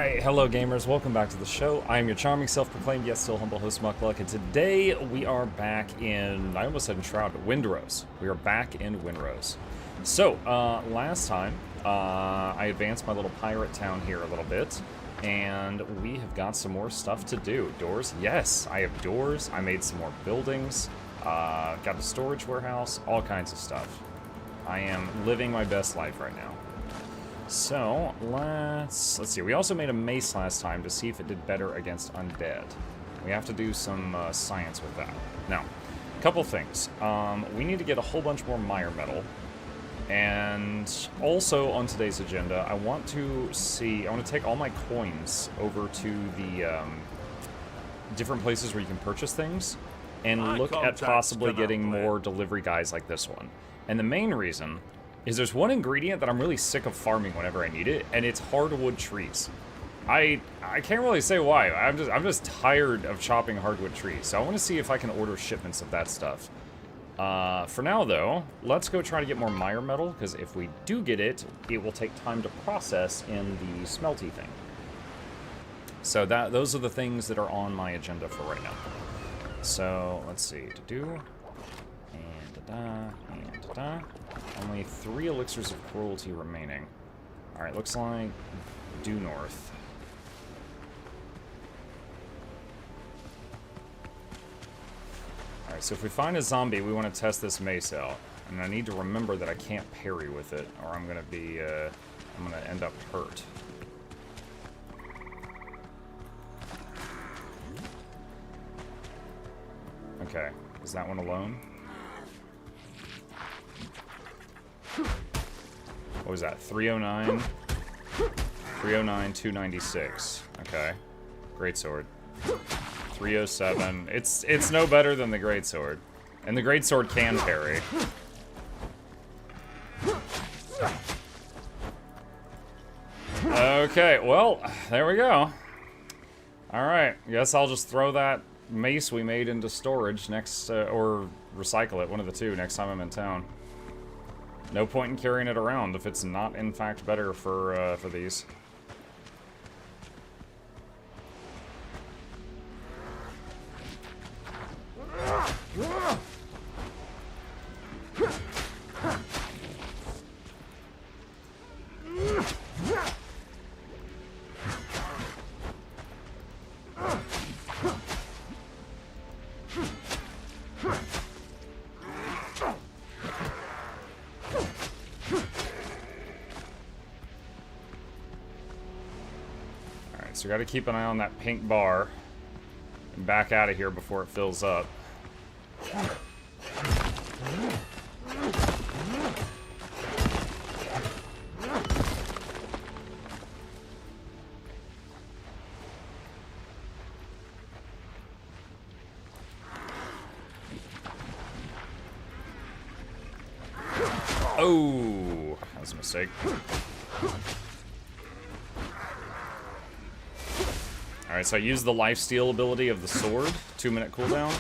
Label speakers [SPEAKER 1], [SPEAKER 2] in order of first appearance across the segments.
[SPEAKER 1] Why, hello gamers, welcome back to the show. I am your charming, self-proclaimed, yet still humble host, Mukluk, and today we are back in, I almost said Enshrouded, Windrose. We are back in Windrose. So, last time, I advanced my little pirate town here a little bit, and we have got some more stuff to do. Doors? Yes, I have doors. I made some more buildings, got a storage warehouse, all kinds of stuff. I am living my best life right now. So, let's see. We also made a mace last time to see if it did better against undead. We have to do some science with that. Now, a couple things. We need to get a whole bunch more mire metal. And also on today's agenda, I want to take all my coins over to the different places where you can purchase things and look at possibly getting more delivery guys like this one. And the main reason is there's one ingredient that I'm really sick of farming whenever I need it, and it's hardwood trees. I can't really say why. I'm just tired of chopping hardwood trees. So I want to see if I can order shipments of that stuff. For now though, let's go try to get more mire metal, because if we do get it, it will take time to process in the smelty thing. So those are the things that are on my agenda for right now. So let's see, to do, and da-da, and da-da. Only 3 elixirs of cruelty remaining. Alright, looks like due north. Alright, so if we find a zombie, we want to test this mace out. And I need to remember that I can't parry with it, or I'm gonna be, I'm gonna end up hurt. Okay, is that one alone? What was that? 309? 309, 296. Okay. Greatsword. 307. It's no better than the Greatsword. And the Greatsword can parry. Okay, well, there we go. Alright, guess I'll just throw that mace we made into storage next, or recycle it, one of the two, next time I'm in town. No point in carrying it around if it's not, in fact, better for these. So we gotta keep an eye on that pink bar and back out of here before it fills up. Oh, that was a mistake. Alright, so I used the lifesteal ability of the sword, 2-minute cooldown.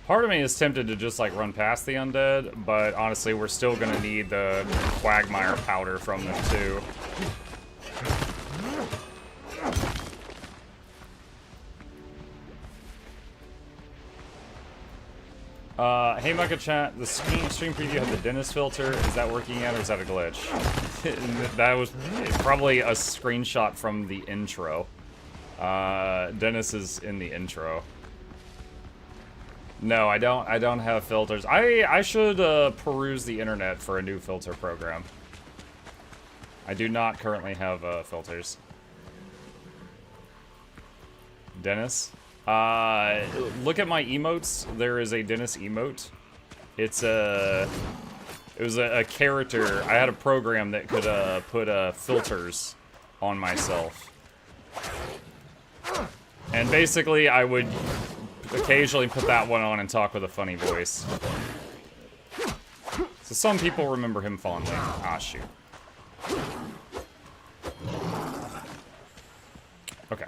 [SPEAKER 1] Part of me is tempted to just, like, run past the undead, but honestly, we're still gonna need the quagmire powder from them, too. Hey, Muka Chat, the stream preview had the dentist filter. Is that working yet, or is that a glitch? That was probably a screenshot from the intro. Dennis is in the intro. No, I don't have filters. I should peruse the internet for a new filter program. I do not currently have filters. Dennis? Look at my emotes. There is a Dennis emote. It was a character. I had a program that could put filters on myself. And basically, I would occasionally put that one on and talk with a funny voice. So some people remember him fondly. Ah, shoot. Okay.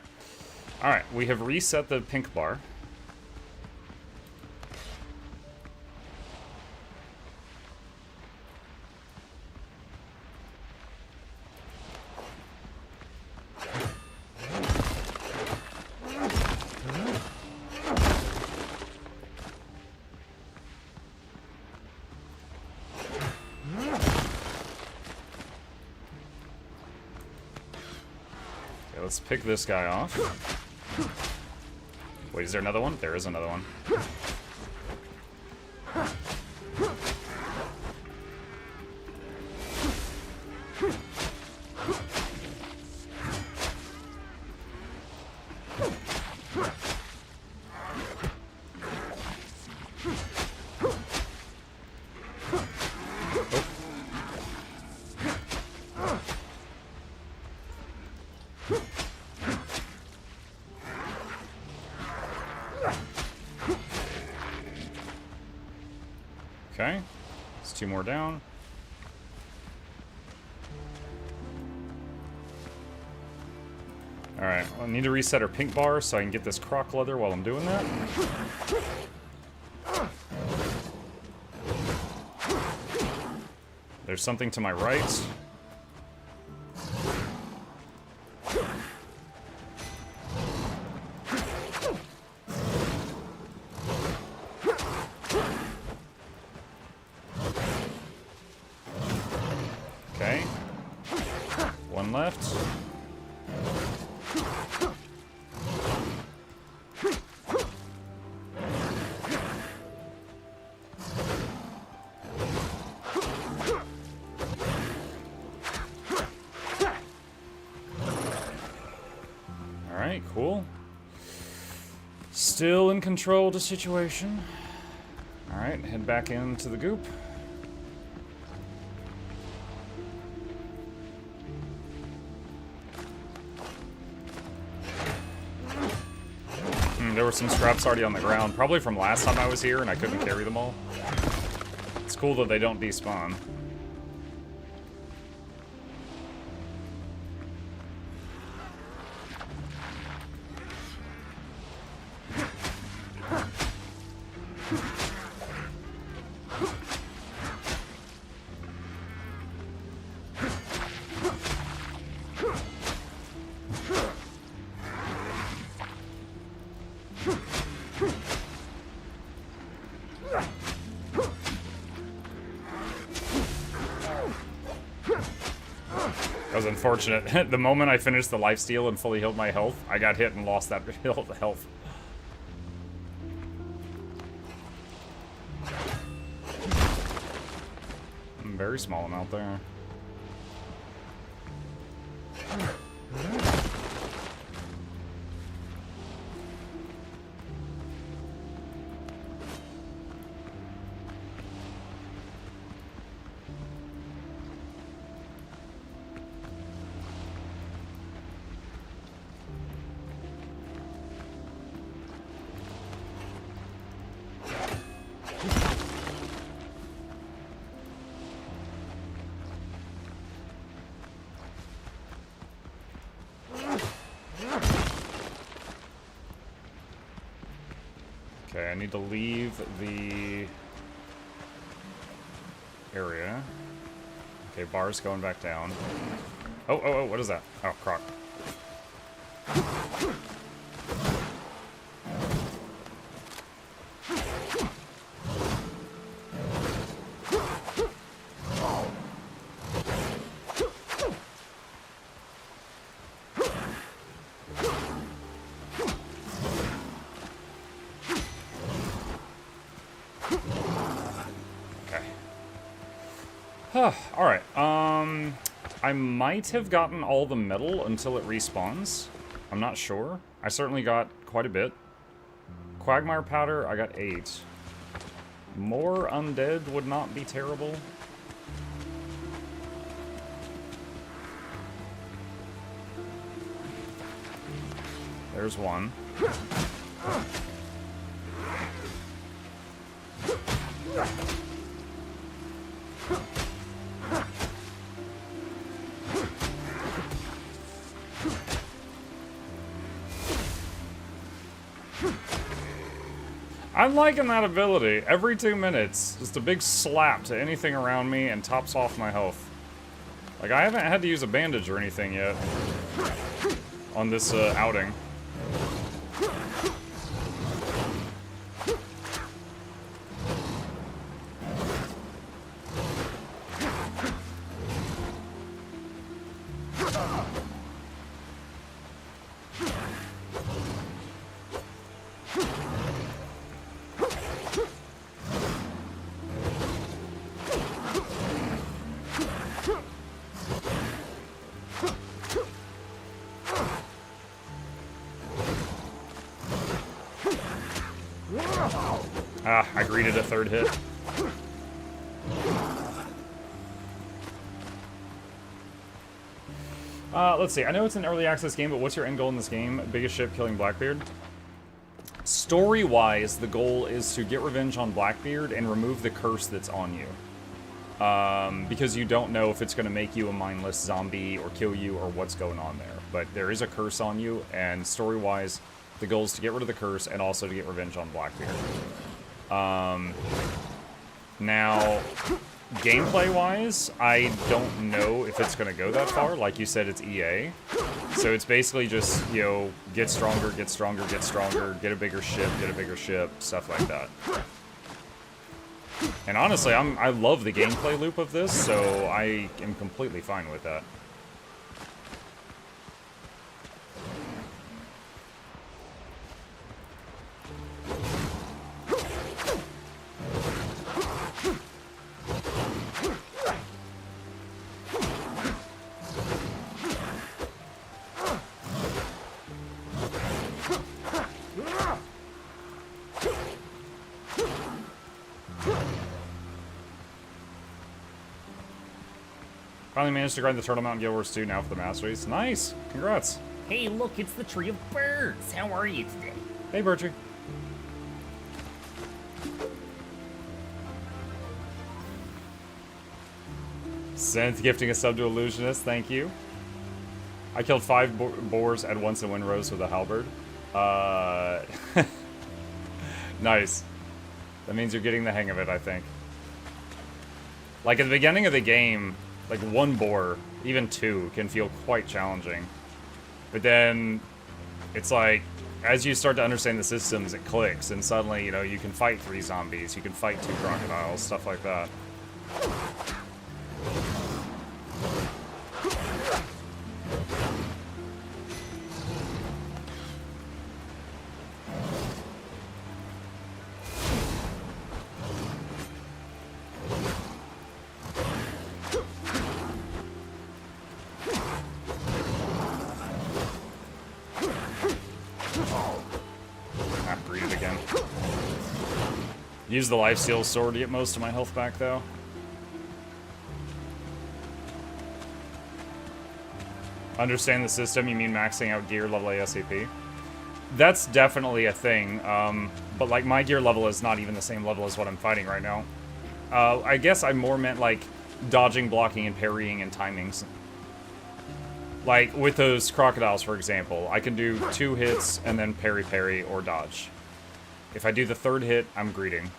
[SPEAKER 1] Alright, we have reset the pink bar. Let's pick this guy off. Wait, is there another one? There is another one. Okay, it's 2 more down. Alright, I need to reset our pink bar so I can get this croc leather while I'm doing that. There's something to my right. Okay. One left. Alright, cool. Still in control of the situation. Alright, head back into the goop. There were some scraps already on the ground, probably from last time I was here and I couldn't carry them all. It's cool that they don't despawn. That was unfortunate. The moment I finished the lifesteal and fully healed my health, I got hit and lost that health. Very small amount there. Okay, I need to leave the area. Okay, bar's going back down. Oh, what is that? Oh, croc. Alright, I might have gotten all the metal until it respawns. I'm not sure. I certainly got quite a bit. Quagmire powder, I got 8. More undead would not be terrible. There's one. I'm liking that ability. Every 2 minutes, just a big slap to anything around me and tops off my health. Like, I haven't had to use a bandage or anything yet on this outing. Ah, I greeted a third hit. Let's see. I know it's an early access game, but what's your end goal in this game? Biggest ship killing Blackbeard? Story-wise, the goal is to get revenge on Blackbeard and remove the curse that's on you. Because you don't know if it's going to make you a mindless zombie or kill you or what's going on there. But there is a curse on you, and story-wise, the goal is to get rid of the curse and also to get revenge on Blackbeard. Now, gameplay-wise, I don't know if it's going to go that far. Like you said, it's EA. So it's basically just, you know, get stronger, get stronger, get stronger, get a bigger ship, stuff like that. And honestly, I love the gameplay loop of this, so I am completely fine with that. Finally managed to grind the Turtle Mountain Guild Wars 2 now for the Masteries. Nice! Congrats!
[SPEAKER 2] Hey, look, it's the Tree of Birds. How are you today?
[SPEAKER 1] Hey, Bertrie. Sent gifting a sub to Illusionist, thank you. I killed 5 boars at once in Windrose with a halberd. Nice. That means you're getting the hang of it, I think. Like, at the beginning of the game, like 1 boar, even 2, can feel quite challenging. But then, it's like, as you start to understand the systems, it clicks, and suddenly, you know, you can fight 3 zombies, you can fight 2 crocodiles, stuff like that. Use the lifesteal sword to get most of my health back, though. Understand the system, you mean maxing out gear level ASAP? That's definitely a thing, but like my gear level is not even the same level as what I'm fighting right now. I guess I more meant like dodging, blocking, and parrying and timings. Like with those crocodiles, for example, I can do 2 hits and then parry or dodge. If I do the 3rd hit, I'm greeting.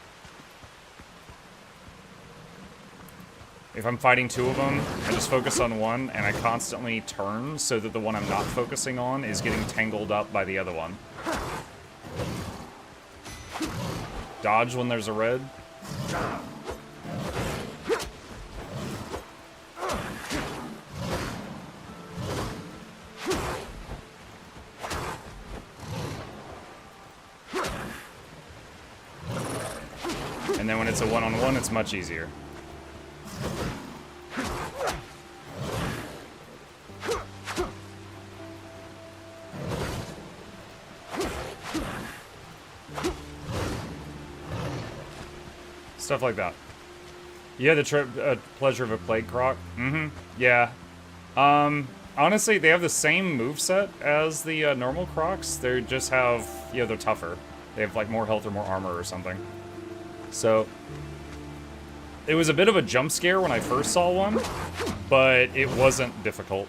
[SPEAKER 1] If I'm fighting 2 of them, I just focus on one, and I constantly turn so that the one I'm not focusing on is getting tangled up by the other one. Dodge when there's a red. And then when it's a one-on-one, it's much easier. Stuff like that. You had the pleasure of a plague croc? Mm-hmm. Yeah. Honestly, they have the same moveset as the normal Crocs. They just have, you know, they're tougher. They have like more health or more armor or something. So it was a bit of a jump scare when I first saw one, but it wasn't difficult.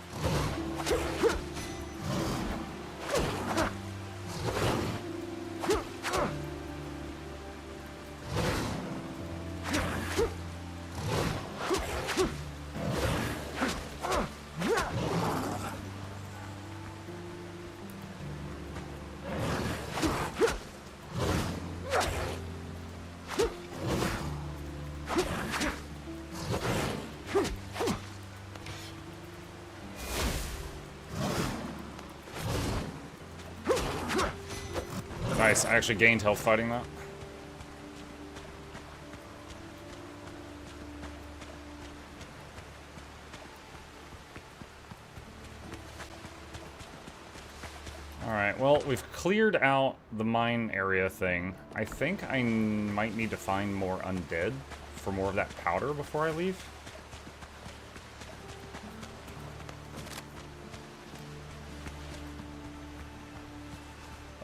[SPEAKER 1] Nice, I actually gained health fighting that. Alright, well, we've cleared out the mine area thing. I think I might need to find more undead for more of that powder before I leave.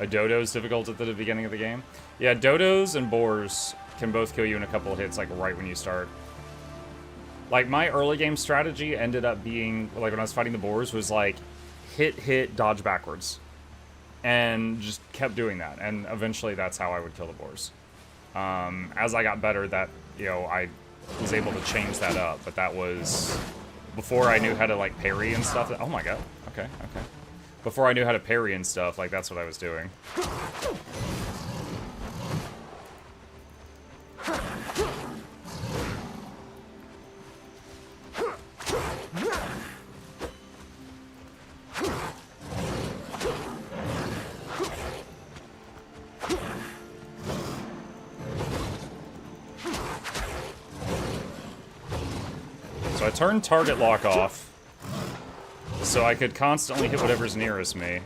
[SPEAKER 1] A dodo's difficult at the beginning of the game. Yeah, dodos and boars can both kill you in a couple of hits, like, right when you start. Like, my early game strategy ended up being, like, when I was fighting the boars, was, like, hit, dodge backwards. And just kept doing that. And eventually that's how I would kill the boars. As I got better, that, you know, I was able to change that up. But that was before I knew how to, like, parry and stuff. Oh, my God. Okay. Before I knew how to parry and stuff, like, that's what I was doing. So I turned target lock off, so I could constantly hit whatever's nearest me.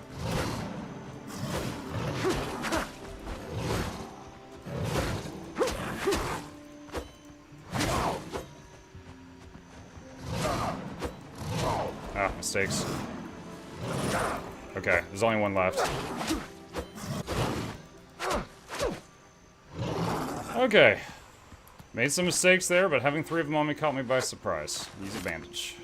[SPEAKER 1] Ah, mistakes. Okay, there's only one left. Okay. Made some mistakes there, but having 3 of them on me caught me by surprise. Use a bandage.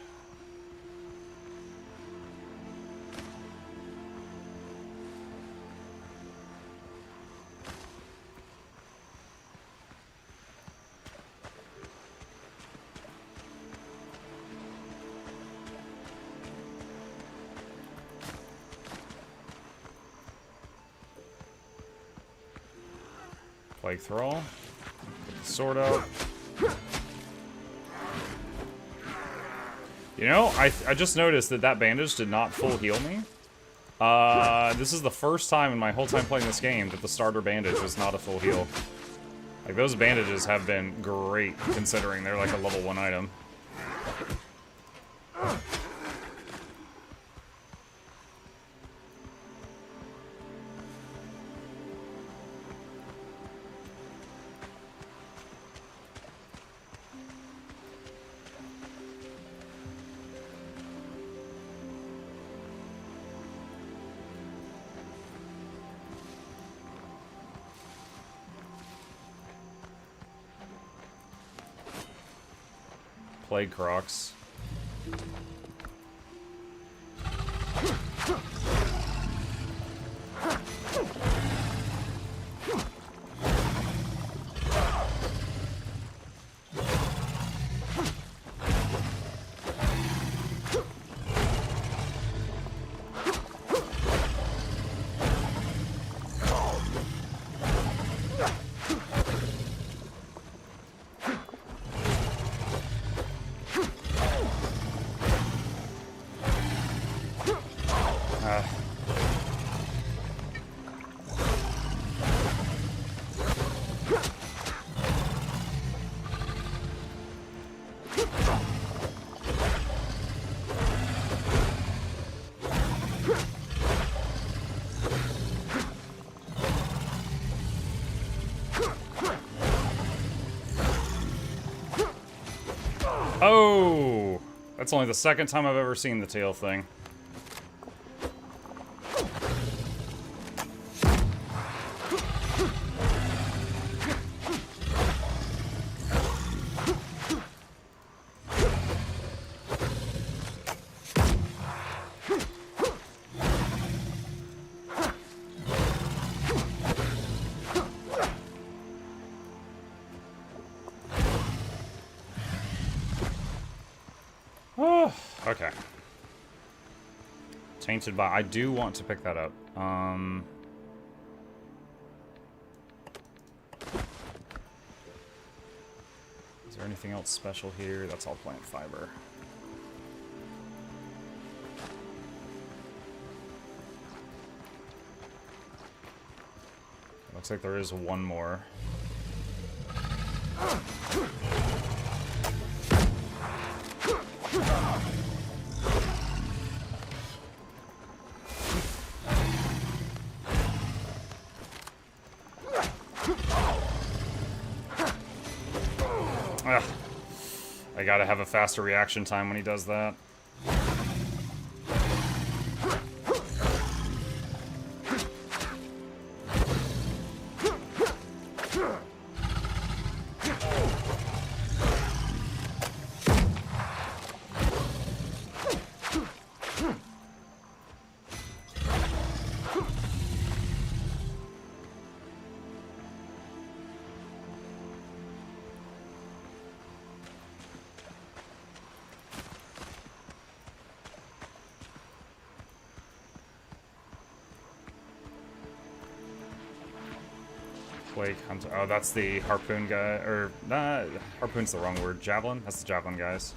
[SPEAKER 1] Plague Thrall. Get the sword out. You know, I just noticed that that bandage did not full heal me. This is the first time in my whole time playing this game that the starter bandage was not a full heal. Like, those bandages have been great, considering they're like a level 1 item. Plague Crocs. Oh! That's only the second time I've ever seen the tail thing. Okay. Tainted by... I do want to pick that up. Is there anything else special here? That's all plant fiber. Looks like there is one more. Ugh. I gotta have a faster reaction time when he does that. Plague Hunter. Oh, that's the harpoon guy. Or, nah, harpoon's the wrong word. Javelin? That's the javelin guys.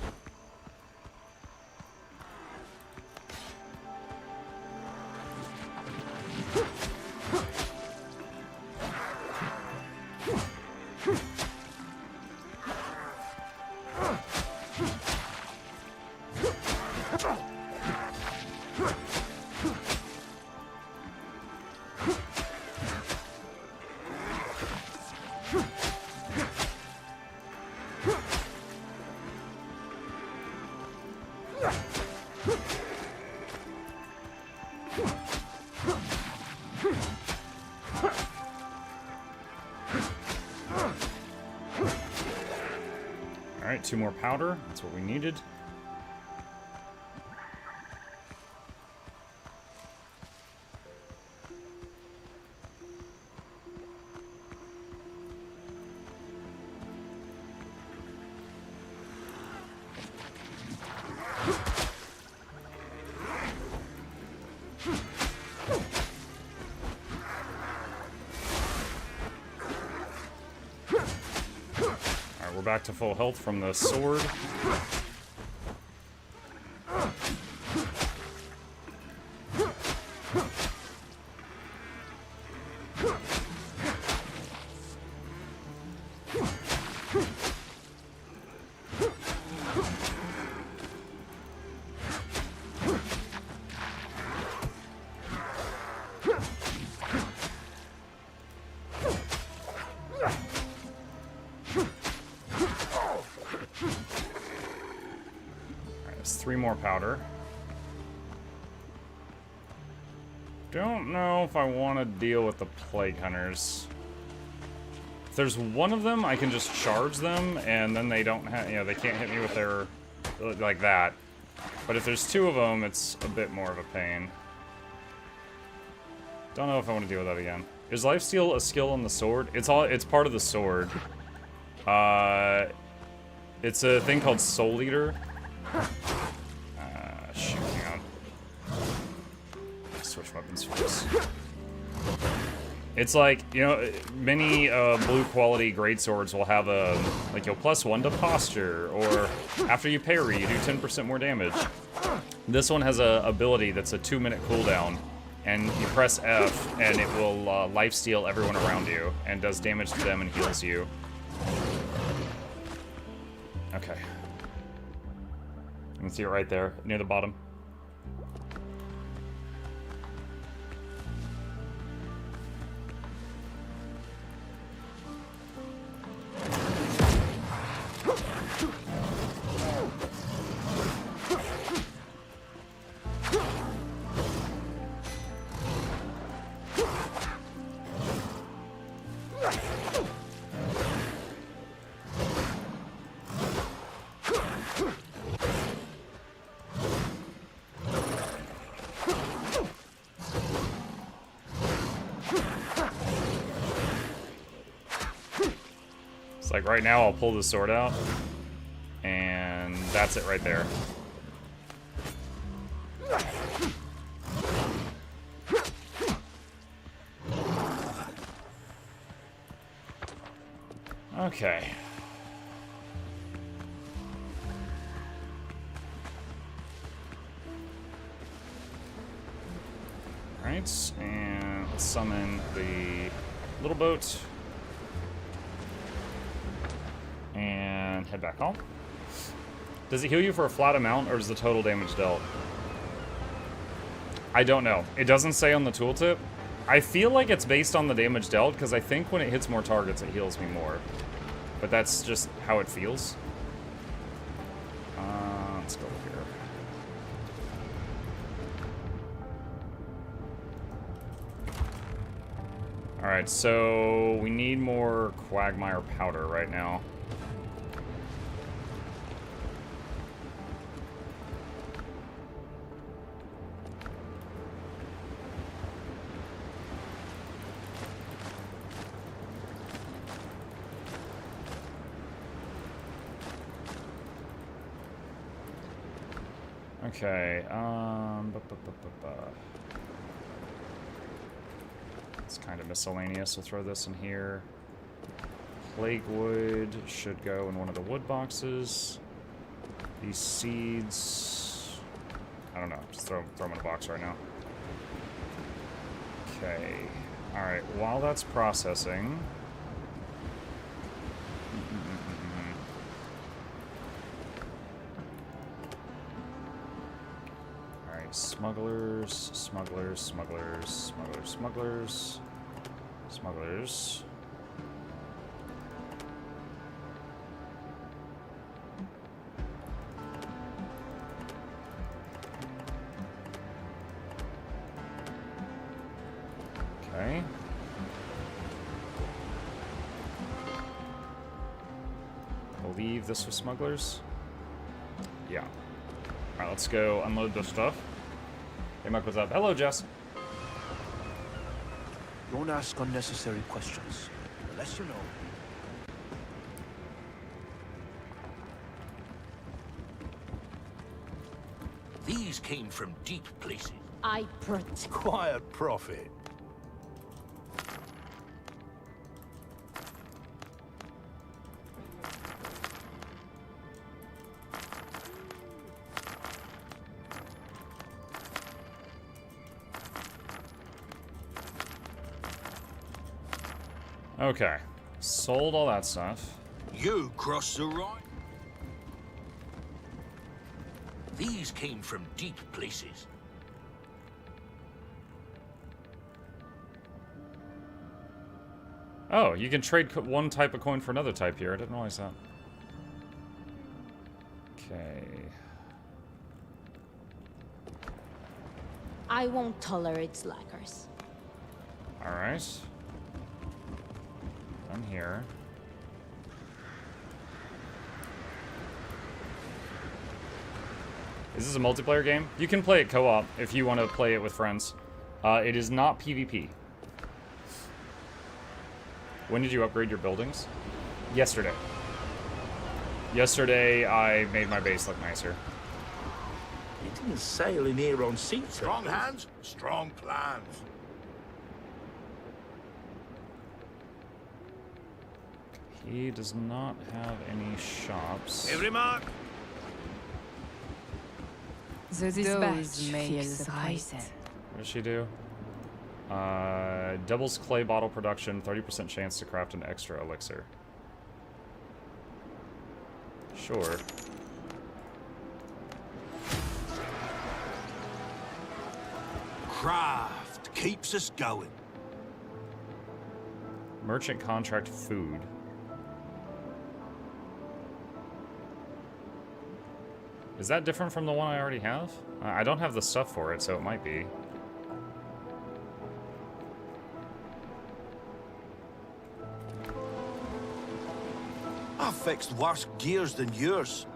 [SPEAKER 1] Alright, 2 more powder. That's what we needed. We're back to full health from the sword. There's 3 more powder. Don't know if I want to deal with the plague hunters. If there's one of them, I can just charge them, and then they don't have, they can't hit me with their, like that. But if there's 2 of them, it's a bit more of a pain. Don't know if I want to deal with that again. Is lifesteal a skill on the sword? It's part of the sword. It's a thing called Soul Eater. Shoot, hang on. Switch weapons first. It's like, many blue quality greatswords will have a, like, you'll +1 to posture, or after you parry, you do 10% more damage. This one has a ability that's a 2-minute cooldown, and you press F, and it will lifesteal everyone around you, and does damage to them and heals you. Okay. You can see it right there, near the bottom. It's like right now I'll pull the sword out, and that's it right there. Okay. Alright, and let's summon the little boat. And head back home. Does it heal you for a flat amount, or is the total damage dealt? I don't know. It doesn't say on the tooltip. I feel like it's based on the damage dealt, because I think when it hits more targets, it heals me more. But that's just how it feels. Let's go over here. Alright, so we need more quagmire powder right now. Okay, it's kind of miscellaneous. We'll throw this in here. Plague wood should go in one of the wood boxes. These seeds, I don't know, just throw them in a box right now. Okay, alright, while that's processing... Smugglers, smugglers, smugglers, smugglers, smugglers, smugglers. Okay. I believe this was smugglers. Yeah. Alright, let's go unload this stuff. Hey, Muck, what's up? Hello, Jess.
[SPEAKER 3] Don't ask unnecessary questions, unless you know.
[SPEAKER 4] These came from deep places.
[SPEAKER 5] I protect.
[SPEAKER 3] Quiet prophet.
[SPEAKER 1] Okay. Sold all that stuff.
[SPEAKER 4] You crossed the Rhine. These came from deep places.
[SPEAKER 1] Oh, you can trade one type of coin for another type here. I didn't realize that. Okay.
[SPEAKER 5] I won't tolerate slackers.
[SPEAKER 1] Alright. Done here. Is this a multiplayer game? You can play it co-op if you want to play it with friends. It is not PvP. When did you upgrade your buildings? Yesterday. Yesterday, I made my base look nicer.
[SPEAKER 3] You didn't sail in here on seats.
[SPEAKER 4] Strong hands, strong plans.
[SPEAKER 1] He does not have any shops.
[SPEAKER 4] Every mark.
[SPEAKER 6] This
[SPEAKER 7] Those
[SPEAKER 6] batch
[SPEAKER 7] feels
[SPEAKER 6] feels
[SPEAKER 7] right.
[SPEAKER 6] right.
[SPEAKER 1] What does she do? Doubles clay bottle production, 30% chance to craft an extra elixir. Sure.
[SPEAKER 4] Craft keeps us going.
[SPEAKER 1] Merchant contract food. Is that different from the one I already have? I don't have the stuff for it, so it might be.
[SPEAKER 4] I fixed worse gears than yours.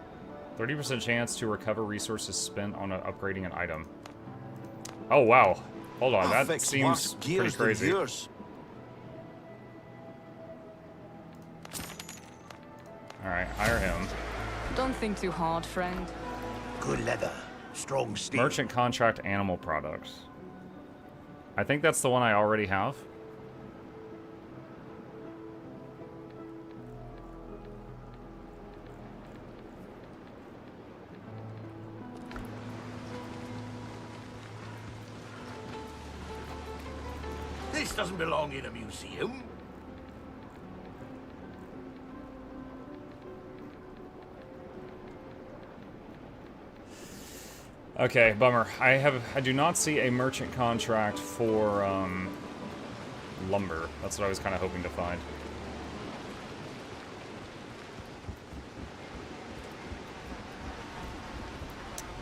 [SPEAKER 1] 30% chance to recover resources spent on upgrading an item. Oh, wow. Hold on,
[SPEAKER 4] I
[SPEAKER 1] that
[SPEAKER 4] fixed
[SPEAKER 1] seems
[SPEAKER 4] worse
[SPEAKER 1] pretty
[SPEAKER 4] gears than
[SPEAKER 1] crazy.
[SPEAKER 4] yours.
[SPEAKER 1] Alright, hire him.
[SPEAKER 6] Don't think too hard, friend.
[SPEAKER 3] Good leather, strong steel.
[SPEAKER 1] Merchant contract animal products. I think that's the one I already have.
[SPEAKER 3] This doesn't belong in a museum.
[SPEAKER 1] Okay, bummer. I do not see a merchant contract for lumber. That's what I was kind of hoping to find.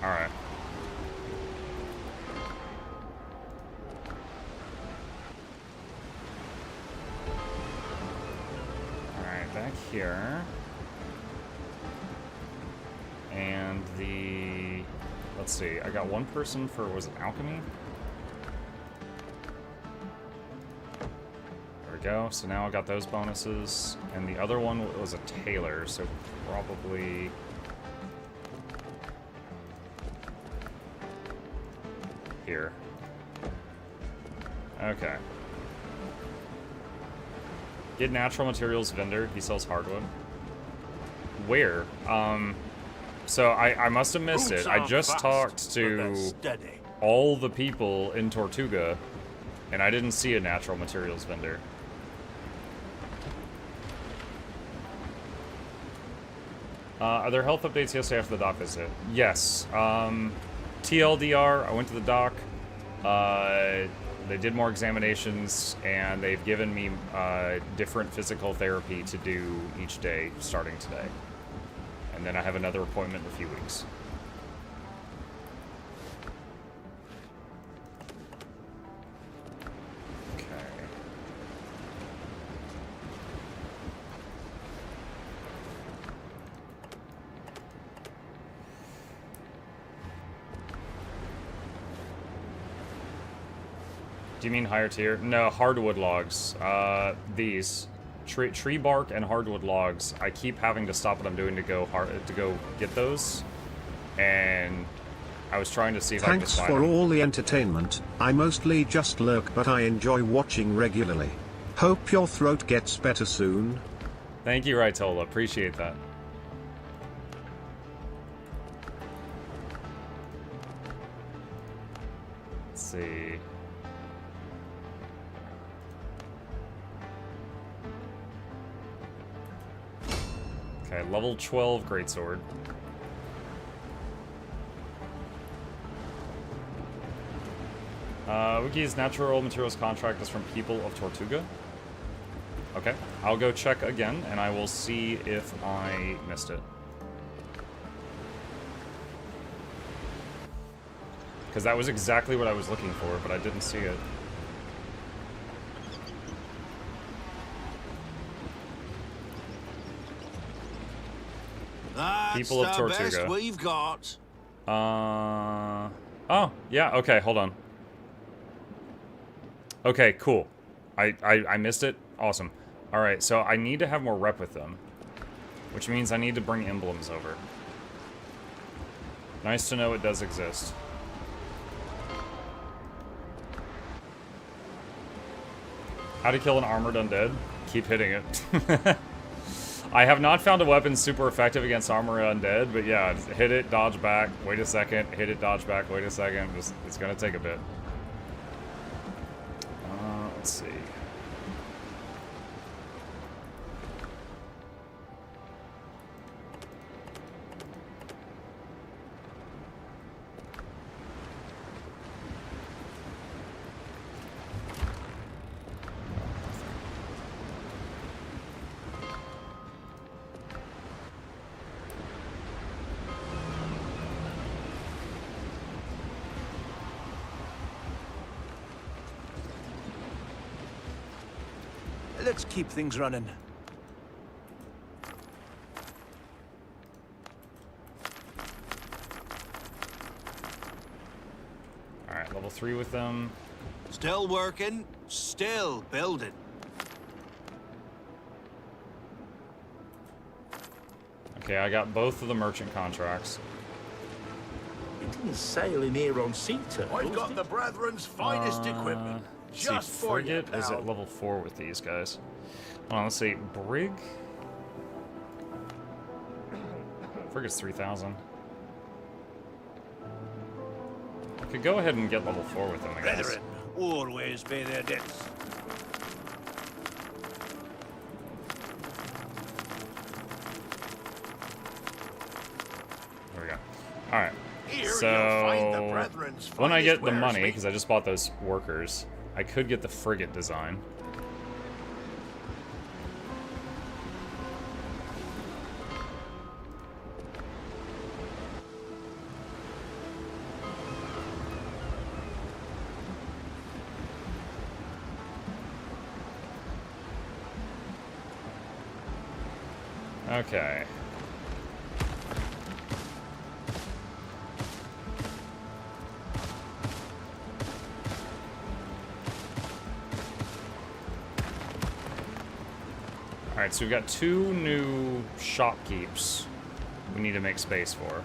[SPEAKER 1] All right. All right, back here. And the... Let's see, I got one person for, was it alchemy? There we go, so now I got those bonuses. And the other one was a tailor, so probably... here. Okay. Get natural materials vendor, he sells hardwood. Where? So I must have missed it. I just talked to all the people in Tortuga, and I didn't see a natural materials vendor. Are there health updates yesterday after the dock visit? Yes. TLDR, I went to the dock. They did more examinations, and they've given me different physical therapy to do each day starting today. And then I have another appointment in a few weeks. Okay. Do you mean higher tier? No, hardwood logs. These. Tree bark and hardwood logs. I keep having to stop what I'm doing to go get those, and I was trying to see if I could
[SPEAKER 7] Thanks
[SPEAKER 1] find
[SPEAKER 7] for
[SPEAKER 1] them.
[SPEAKER 7] all the entertainment. I mostly just lurk, but I enjoy watching regularly. Hope your throat gets better soon.
[SPEAKER 1] Thank you, Raitola. Appreciate that. Let's see. Okay, level 12 greatsword. Wiki's natural materials contract is from people of Tortuga. Okay, I'll go check again, and I will see if I missed it. Because that was exactly what I was looking for, but I didn't see it.
[SPEAKER 4] That's
[SPEAKER 1] People of
[SPEAKER 4] the
[SPEAKER 1] Tortuga.
[SPEAKER 4] best we've got.
[SPEAKER 1] Oh, yeah, okay, hold on. Okay, cool. I missed it. Awesome. Alright, so I need to have more rep with them. Which means I need to bring emblems over. Nice to know it does exist. How to kill an armored undead? Keep hitting it. I have not found a weapon super effective against armored undead, but yeah, hit it, dodge back, wait a second, hit it, dodge back, wait a second. Just, it's gonna take a bit. Let's see.
[SPEAKER 8] Let's keep things running.
[SPEAKER 1] Alright, level 3 with them.
[SPEAKER 4] Still working, still building.
[SPEAKER 1] Okay, I got both of the merchant contracts.
[SPEAKER 3] It didn't sail in here on sea turtles.
[SPEAKER 9] I've got the Brethren's finest equipment.
[SPEAKER 1] Let's
[SPEAKER 9] Just
[SPEAKER 1] see,
[SPEAKER 9] for you,
[SPEAKER 1] Frigate is
[SPEAKER 9] pal.
[SPEAKER 1] at level 4 with these guys. Hold on, let's see. Brig? Frigate's 3,000. Could go ahead and get level 4 with them, I guess.
[SPEAKER 8] Brethren, always pay their debts.
[SPEAKER 1] Alright.
[SPEAKER 9] Here you'll
[SPEAKER 1] So,
[SPEAKER 9] find the Brethren's
[SPEAKER 1] when I get the
[SPEAKER 9] finest
[SPEAKER 1] money,
[SPEAKER 9] wares,
[SPEAKER 1] because I just bought those workers, I could get the frigate design. Okay. Alright, so we've got 2 new shopkeeps we need to make space for.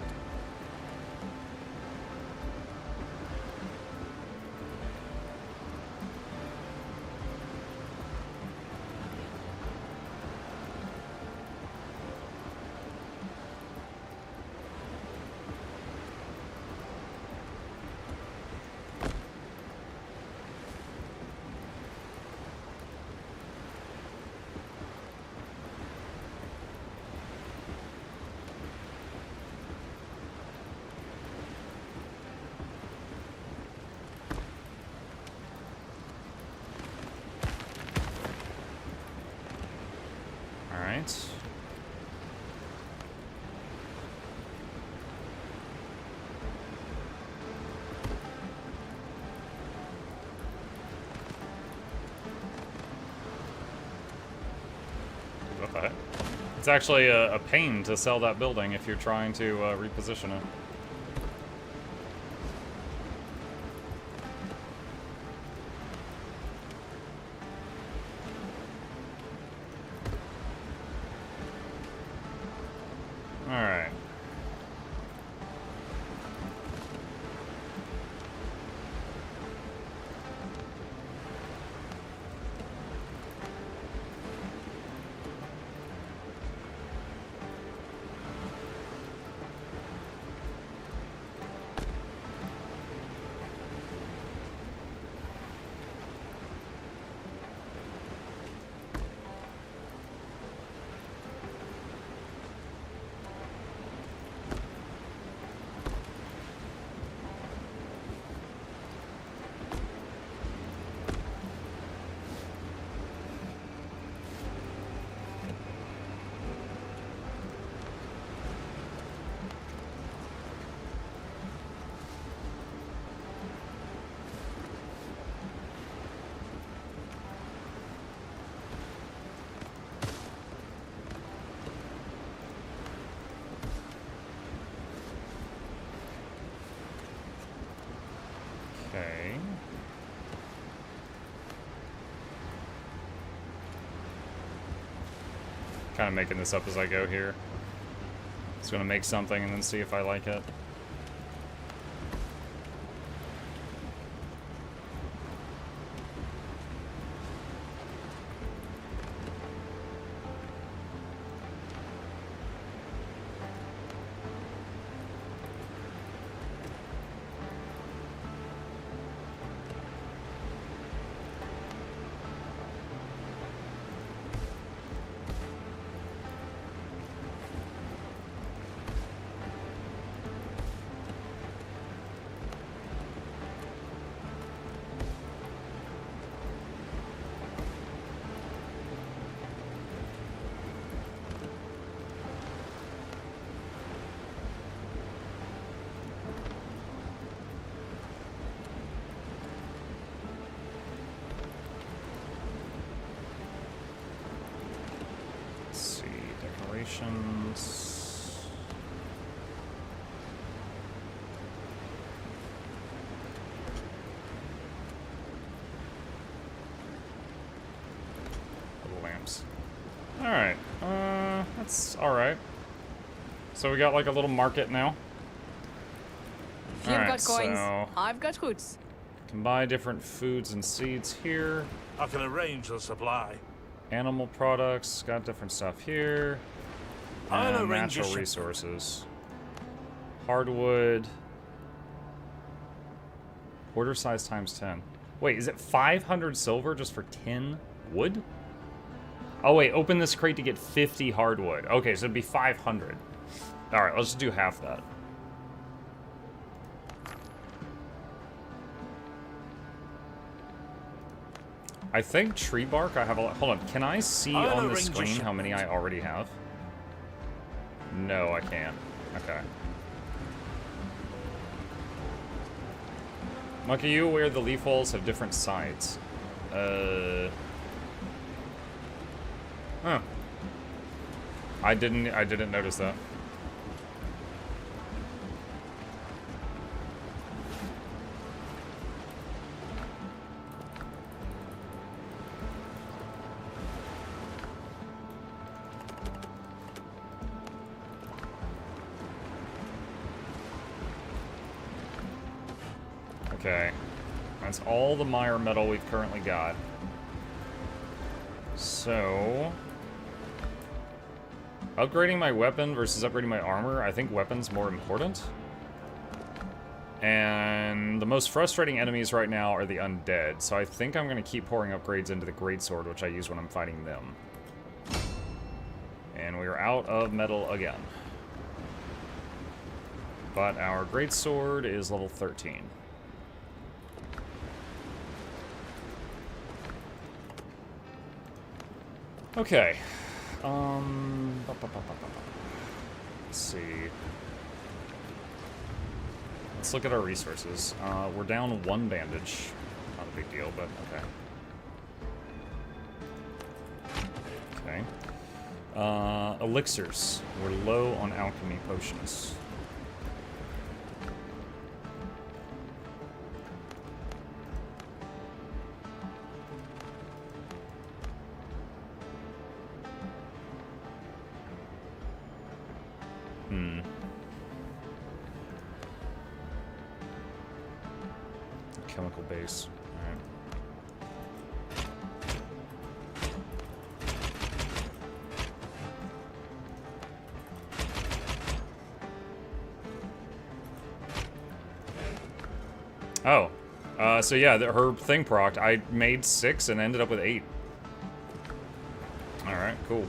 [SPEAKER 1] Alright. What the heck? It's actually a pain to sell that building if you're trying to reposition it. Alright. Okay. Kind of making this up as I go here. Just gonna make something and then see if I like it. Decorations. Little lamps. Alright, that's alright. So we got like a little market now.
[SPEAKER 6] You've
[SPEAKER 1] Alright,
[SPEAKER 6] got coins.
[SPEAKER 1] so
[SPEAKER 6] I've got roots.
[SPEAKER 1] can buy different foods and seeds here.
[SPEAKER 3] I can arrange the supply.
[SPEAKER 1] Animal products, got different stuff here.
[SPEAKER 3] I'll
[SPEAKER 1] And
[SPEAKER 3] arrange
[SPEAKER 1] natural
[SPEAKER 3] your
[SPEAKER 1] resources. Hardwood. Order size times 10. Wait, is it 500 silver just for 10 wood? Oh wait, open this crate to get 50 hardwood. Okay, so it'd be 500. Alright, let's just do half that. I think tree bark I have a lot. Hold on, can I see
[SPEAKER 8] I'll
[SPEAKER 1] on the
[SPEAKER 8] arrange a
[SPEAKER 1] screen how many I
[SPEAKER 8] shipment.
[SPEAKER 1] already have? No, I can't. Okay. Muck, are you aware the leaf holes have different sides? Huh. I didn't notice that. Okay. That's all the mire metal we've currently got. So... upgrading my weapon versus upgrading my armor, I think weapon's more important. And the most frustrating enemies right now are the undead, so I think I'm going to keep pouring upgrades into the greatsword, which I use when I'm fighting them. And we are out of metal again. But our greatsword is level 13. Okay. Let's see. Let's look at our resources. We're down 1 bandage. Not a big deal, but okay. Okay. Elixirs. We're low on alchemy potions. Chemical base. Alright. Oh. So yeah, her thing procced. I made 6 and ended up with 8. Alright, cool.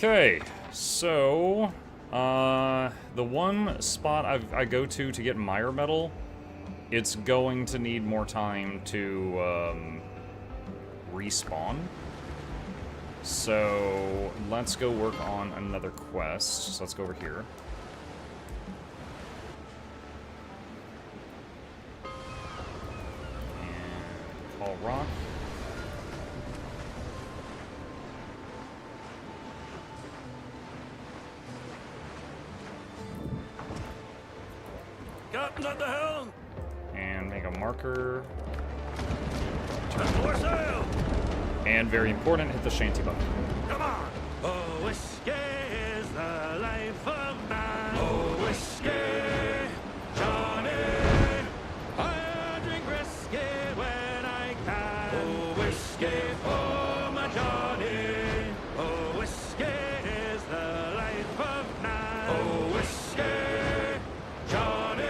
[SPEAKER 1] Okay, so the one spot I go to get mire metal, it's going to need more time to respawn. So let's go work on another quest. So let's go over here. And call rock.
[SPEAKER 8] Captain at the helm!
[SPEAKER 1] And make a marker.
[SPEAKER 8] And more sail!
[SPEAKER 1] And very important, hit the shanty button.
[SPEAKER 8] Come on! Oh, whiskey is the life of man. Oh, whiskey, Johnny. I'll drink whiskey when I can. Oh, whiskey for my Johnny. Oh, whiskey is the life of man. Oh, whiskey, Johnny.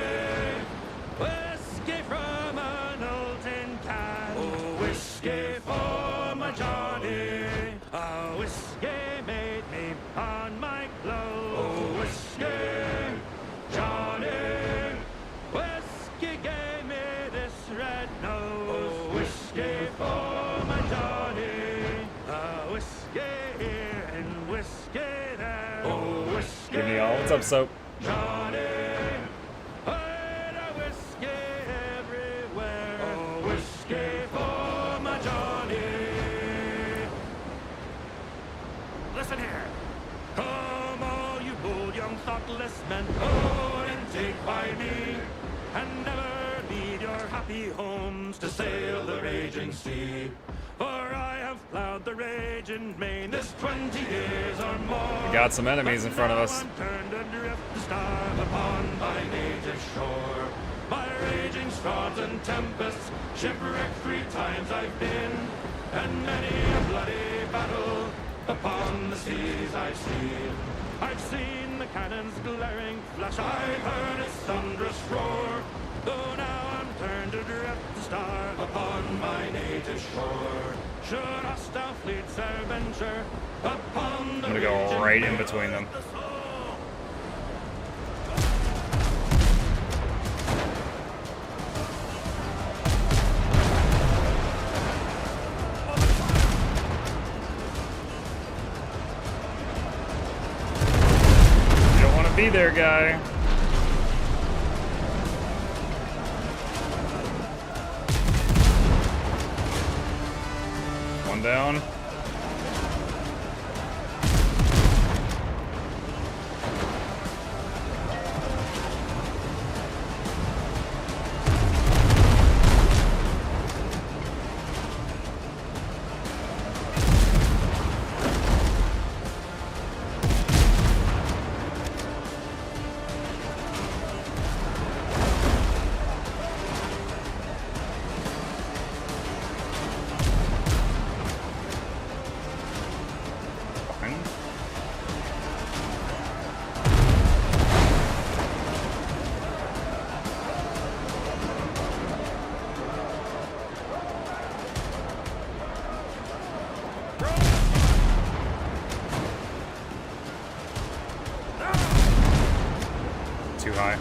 [SPEAKER 8] Whiskey from an old tin can. Oh, whiskey for my Johnny. Oh, whiskey made me on my clothes. Oh, whiskey, Johnny. Whiskey gave me this red nose. Oh, whiskey for my Johnny. Oh, whiskey here and whiskey there. Oh, whiskey.
[SPEAKER 1] Give me all. What's up, Soap?
[SPEAKER 8] Johnny. A whiskey everywhere. Oh, whiskey for my Johnny. Listen here. Come all you bold young thoughtless men, own and take by me, and never leave your happy homes to sail the raging sea. For I have plowed the raging main this 20 years or more.
[SPEAKER 1] We got some enemies in front of us.
[SPEAKER 8] I'm turned adrift to starve upon my native shore. My raging storms and tempests, shipwrecked 3 times I've been, and many a bloody battle upon the seas I've seen. I've seen the cannon's glaring flash, I've heard its thunderous roar. Though now I'm turned adrift to starve upon my native shore. Should hostile fleets adventure upon the
[SPEAKER 1] I'm gonna go
[SPEAKER 8] region
[SPEAKER 1] right in between them. You don't want to be there, guy. One down. Too high.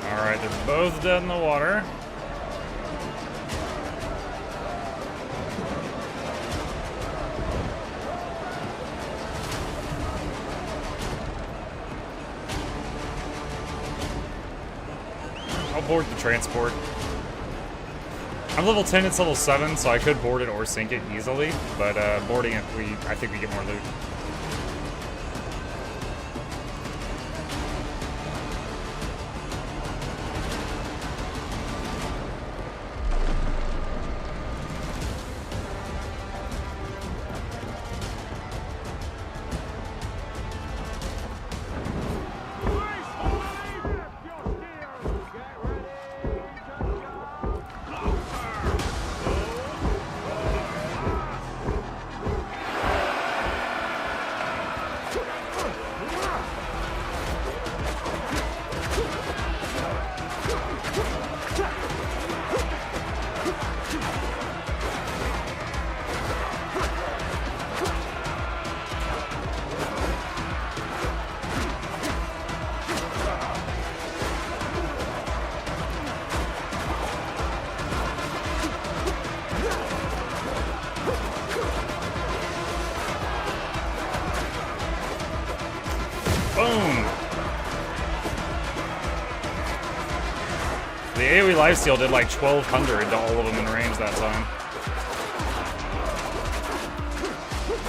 [SPEAKER 1] Alright, they're both dead in the water. I'll board the transport. I'm level 10, it's level 7, so I could board it or sink it easily, but boarding it, I think we get more loot. Boom! The AoE lifesteal did like 1,200 to all of them in range that time.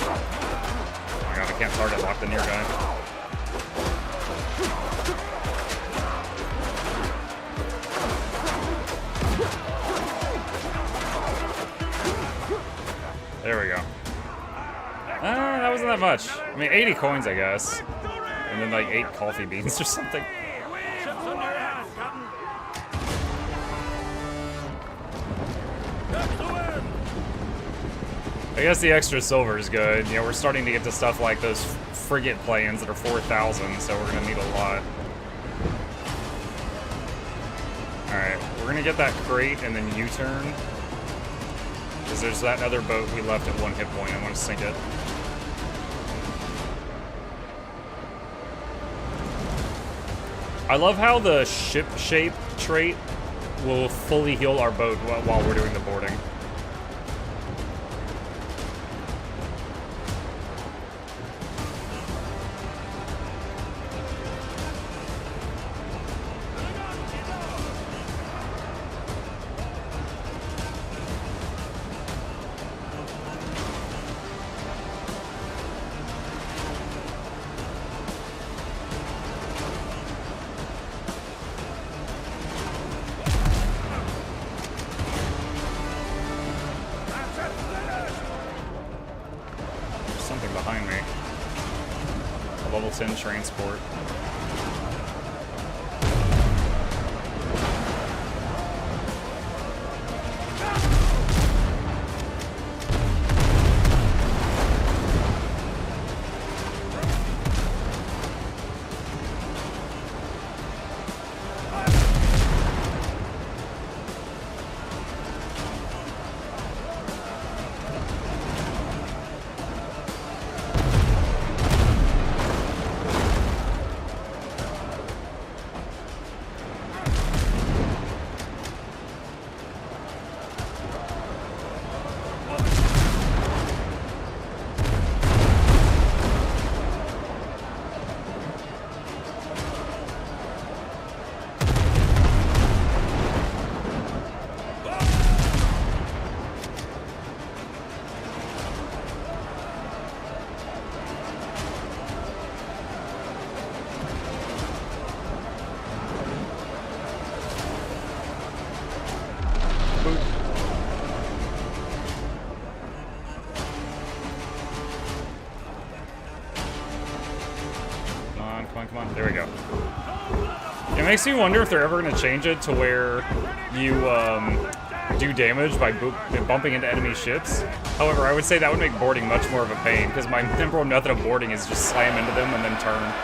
[SPEAKER 1] Oh my god, I can't target lock the near guy. There we go. That wasn't that much. I mean, 80 coins, I guess. And then like 8 coffee beans or something.
[SPEAKER 8] Ships under your hand, Captain. That's the wind.
[SPEAKER 1] I guess the extra silver is good. You know, we're starting to get to stuff like those frigate planes that are 4,000, so we're gonna need a lot. Alright, we're gonna get that crate and then U-turn. Because there's that other boat we left at 1 hit point. I want to sink it. I love how the ship shape trait will fully heal our boat while we're doing the boarding. Behind me. A level 10 transport. makes me wonder if they're ever going to change it to where you do damage by bumping into enemy ships. However, I would say that would make boarding much more of a pain, because my temporal method of boarding is just slam into them and then turn.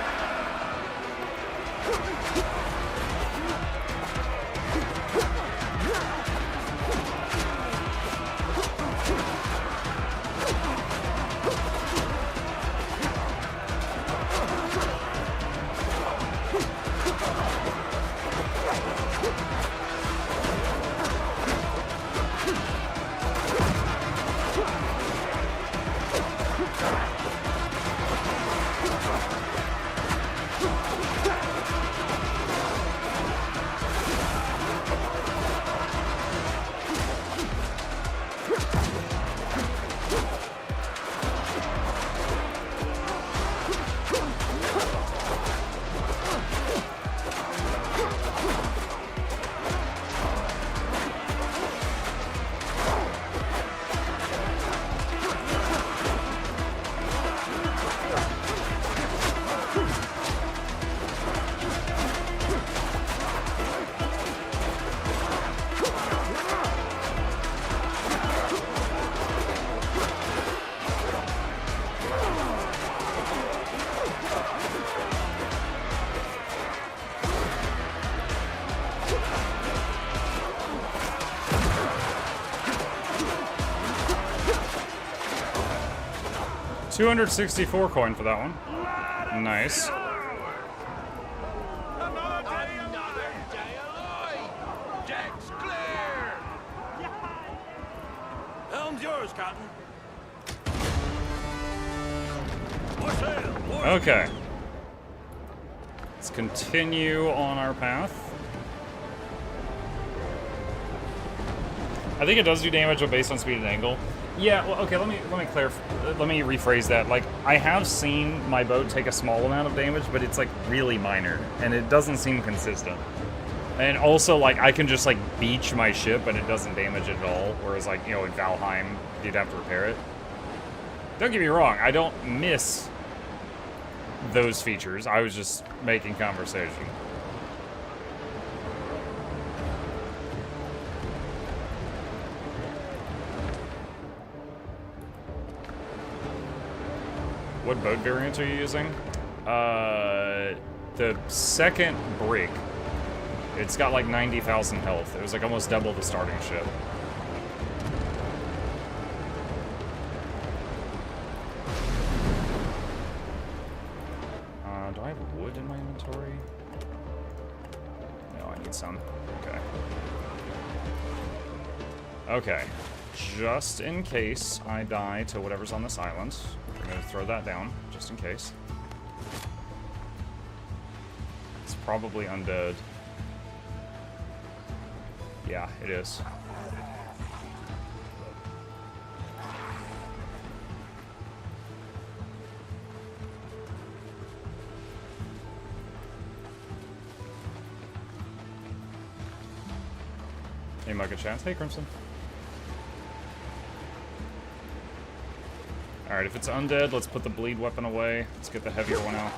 [SPEAKER 1] $264 coin for that one. Nice.
[SPEAKER 8] Deck's clear! Helm's yours, Captain.
[SPEAKER 1] Okay. Let's continue on our path. I think it does do damage, but based on speed and angle. Yeah, well, okay, let me rephrase that. Like, I have seen my boat take a small amount of damage, but it's like really minor, and it doesn't seem consistent. And also, like, I can just like beach my ship and it doesn't damage it at all, whereas like, you know, in Valheim, you'd have to repair it. Don't get me wrong, I don't miss those features. I was just making conversation. What boat variant are you using? The second brig. It's got like 90,000 health. It was like almost double the starting ship. Do I have wood in my inventory? No, I need some. Okay. Okay. Just in case I die to whatever's on this island, I'm going to throw that down, just in case. It's probably undead. Yeah, it is. Hey, Mugga Chance. Hey, Crimson. Alright, if it's undead, let's put the bleed weapon away. Let's get the heavier one out.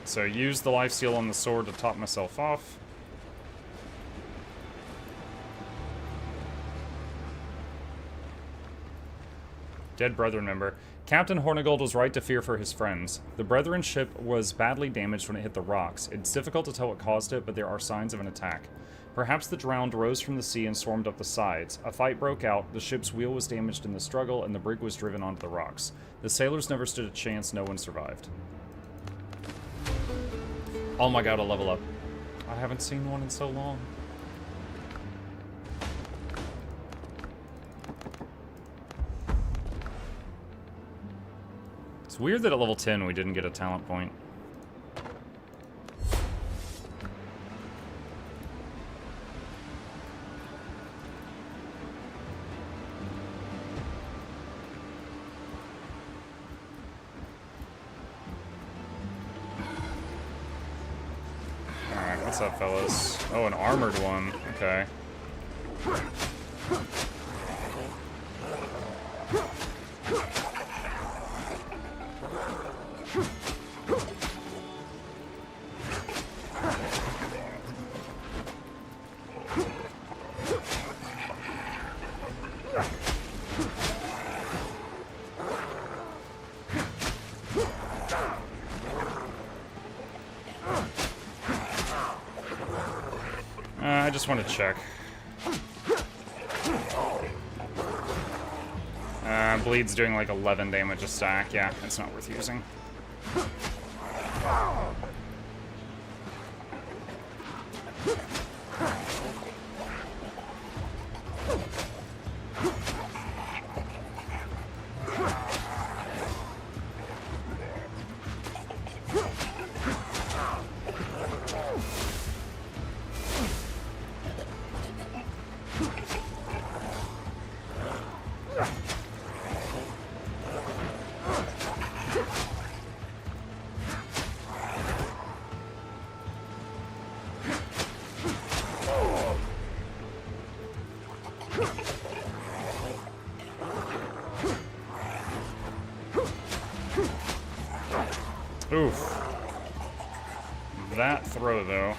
[SPEAKER 1] So use the lifesteal on the sword to top myself off. Dead Brethren member. Captain Hornigold was right to fear for his friends. The Brethren ship was badly damaged when it hit the rocks. It's difficult to tell what caused it, but there are signs of an attack. Perhaps the drowned rose from the sea and swarmed up the sides. A fight broke out, the ship's wheel was damaged in the struggle, and the brig was driven onto the rocks. The sailors never stood a chance, no one survived. Oh my god, a level up. I haven't seen one in so long. It's weird that at level 10 we didn't get a talent point. Alright, what's up, fellas? Oh, an armored one. Okay. I just want to check. Bleed's doing like 11 damage a stack. Yeah, it's not worth using. Oof. That throw, though.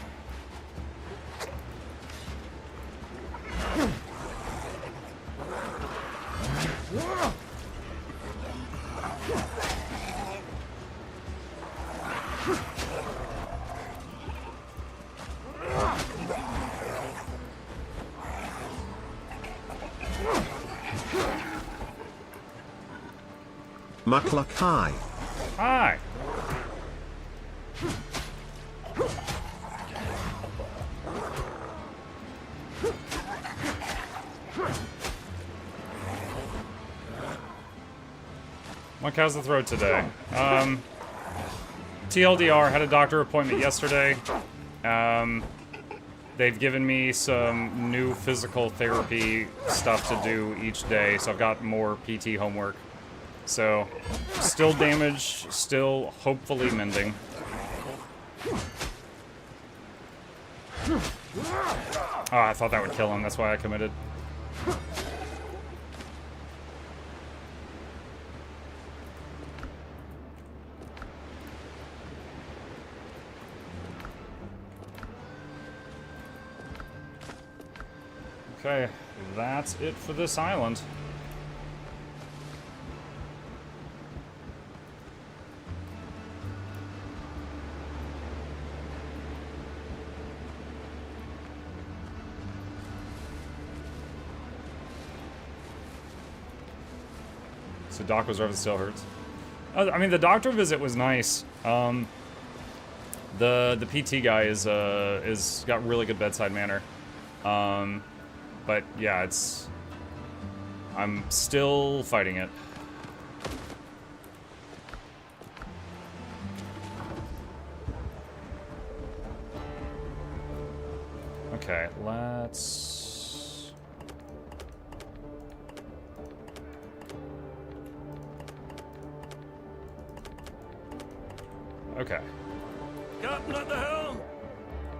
[SPEAKER 7] Mukluk, hi.
[SPEAKER 1] Hi. Mike, how's the throat today? TLDR, had a doctor appointment yesterday. They've given me some new physical therapy stuff to do each day, so I've got more PT homework. So, still damaged, still hopefully mending. Oh, I thought that would kill him, that's why I committed. Okay, that's it for this island. So doc was over, still hurts. I mean, the doctor visit was nice. The PT guy is got really good bedside manner. But yeah, I'm still fighting it. Okay, let's... Okay.
[SPEAKER 8] Captain at the helm!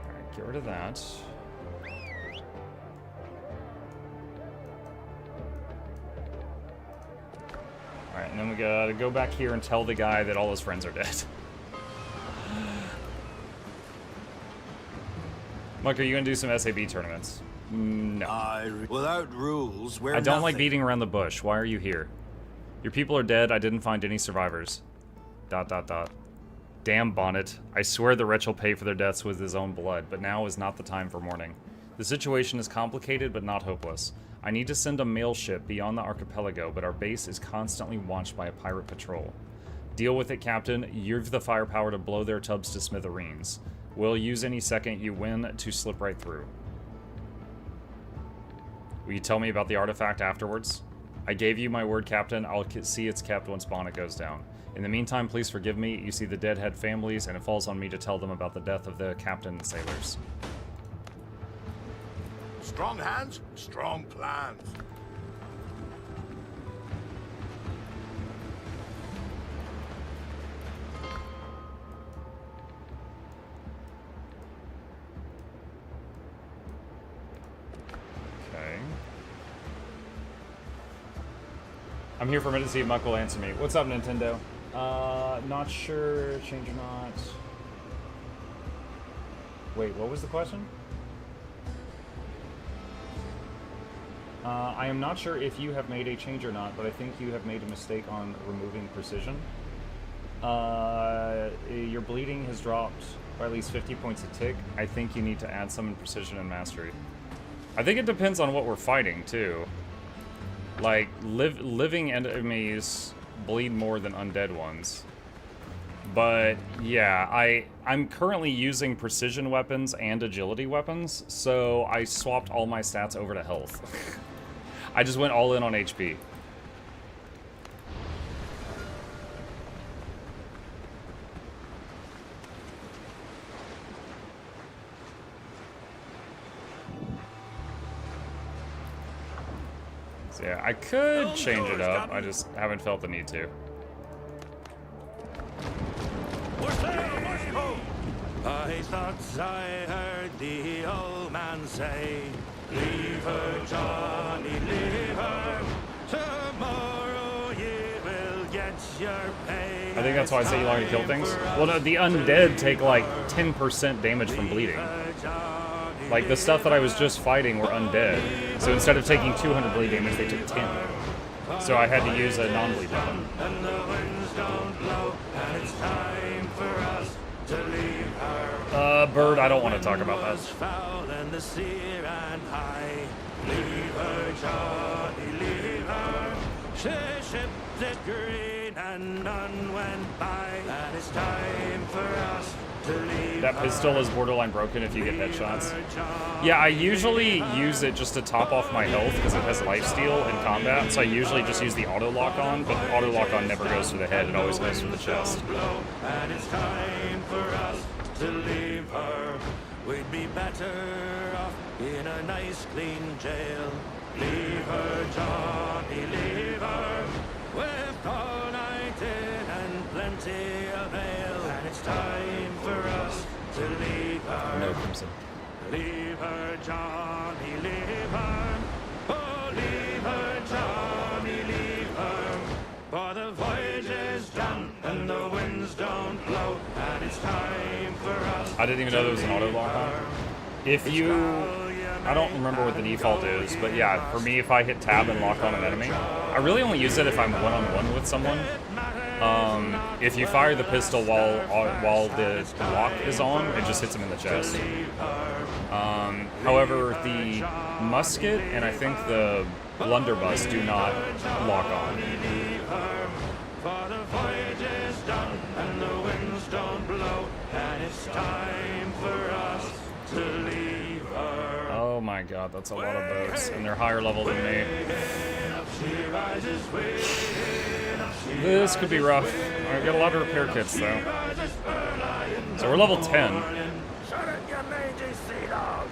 [SPEAKER 1] Alright, get rid of that. Alright, and then we gotta go back here and tell the guy that all his friends are dead. Mike, are you gonna do some SAB tournaments? No.
[SPEAKER 4] Without rules, we're
[SPEAKER 1] I don't like
[SPEAKER 4] nothing.
[SPEAKER 1] beating around the bush. Why are you here? Your people are dead. I didn't find any survivors. ... Damn Bonnet. I swear the wretch will pay for their deaths with his own blood, but now is not the time for mourning. The situation is complicated but not hopeless. I need to send a mail ship beyond the archipelago, but our base is constantly watched by a pirate patrol. Deal with it, Captain. You've the firepower to blow their tubs to smithereens. We'll use any second you win to slip right through. Will you tell me about the artifact afterwards? I gave you my word, Captain. I'll see it's kept once Bonnet goes down. In the meantime, please forgive me. You see, the dead had families, and it falls on me to tell them about the death of the captain and sailors.
[SPEAKER 9] Strong hands, strong plans.
[SPEAKER 1] Okay. I'm here for a minute to see if Muck will answer me. What's up, Nintendo? Not sure. Change or not. Wait, what was the question? I am not sure if you have made a change or not, but I think you have made a mistake on removing precision. Your bleeding has dropped by at least 50 points a tick. I think you need to add some in precision and mastery. I think it depends on what we're fighting, too. Like, living enemies bleed more than undead ones. But, yeah, I'm currently using precision weapons and agility weapons, so I swapped all my stats over to health. I just went all in on HP. So yeah, I could change it up, I just haven't felt the need to.
[SPEAKER 8] I thought I heard the old man say, leave her, Johnny, leave her. Tomorrow you will get your pay.
[SPEAKER 1] I think that's why I say you like to kill things. Well, no, the undead take like 10% damage from bleeding. Like the stuff that I was just fighting were undead. So instead of taking 200 bleed damage, they took 10. So I had to use a non-bleed weapon.
[SPEAKER 8] And the winds don't blow, and it's time for us to leave her.
[SPEAKER 1] Bird, I don't want to talk about that.
[SPEAKER 8] Foul and the sea ran high. Leave her, Johnny, leave her. She shipped it green and none went by. And it's time for us to leave.
[SPEAKER 1] That pistol is borderline broken if you get headshots. Yeah, I usually use it just to top off my health because it has lifesteal in combat, so I usually just use the auto lock on, but auto lock on never goes for the head, it always goes for the chest.
[SPEAKER 8] And it's time for us to leave her. We'd be better off in a nice clean jail. Leave her, Johnny, leave her. With all night in and plenty of ale. And it's time for us to leave her.
[SPEAKER 1] No crimson.
[SPEAKER 8] Leave her, Johnny, leave her. Oh, leave her, Johnny, leave her. For the voyage is done and the winds don't blow. And it's time for us.
[SPEAKER 1] I didn't even know there was an auto lock on. If you... I don't remember what the default is, but yeah, for me, if I hit tab and lock on an enemy, I really only use it if I'm one-on-one with someone. If you fire the pistol while the lock is on, it just hits him in the chest. However, the musket and I think the blunderbuss do not lock on.
[SPEAKER 8] For the voyage is done and the winds don't blow, and it's time for us to leave her.
[SPEAKER 1] Oh my god, that's a lot of boats, and they're higher level than me. This could be rough. I've got a lot of repair kits though. So we're level 10.
[SPEAKER 8] Shut it, you mangy sea dogs!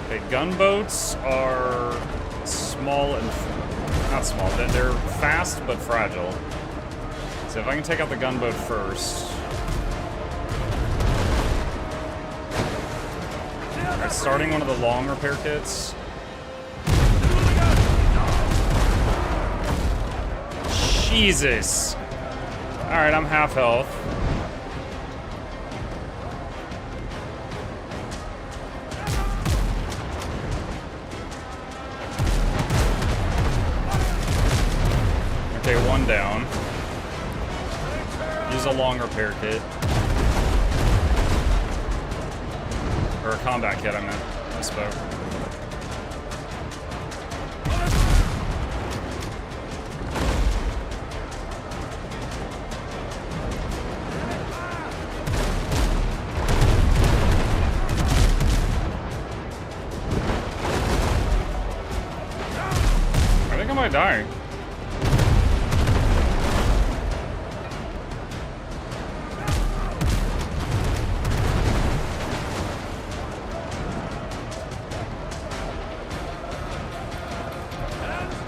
[SPEAKER 1] Okay, gunboats are small and... not small, they're fast but fragile. So if I can take out the gunboat first... Alright, starting one of the long repair kits. Jesus! Alright, I'm half health. Okay, one down. Use a long repair kit. Or a combat kit, I meant. I spoke. I think I might die.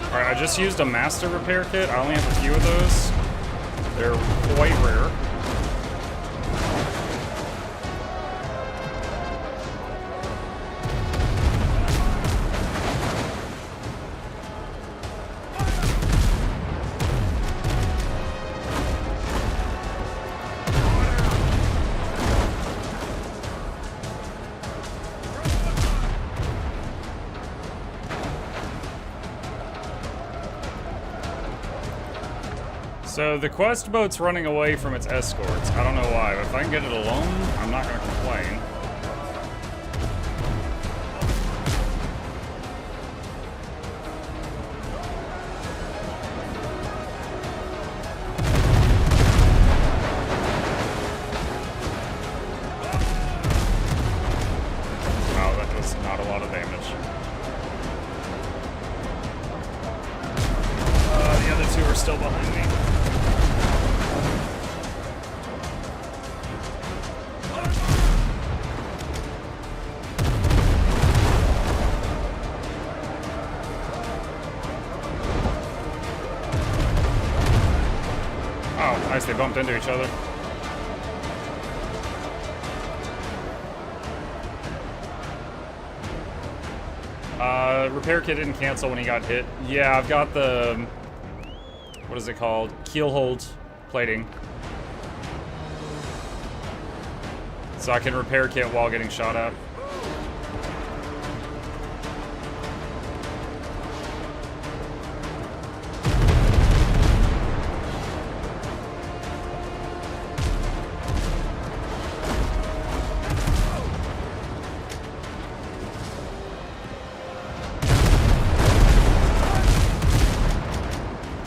[SPEAKER 1] Alright, I just used a master repair kit. I only have a few of those. They're quite rare. So the quest boat's running away from its escorts. I don't know why, but if I can get it alone, I'm not gonna complain. Wow, that was not a lot of damage. The other two are still behind me. Oh, nice, they bumped into each other. Repair kit didn't cancel when he got hit. Yeah, I've got the... what is it called? Keel hold plating. So I can repair kit while getting shot at.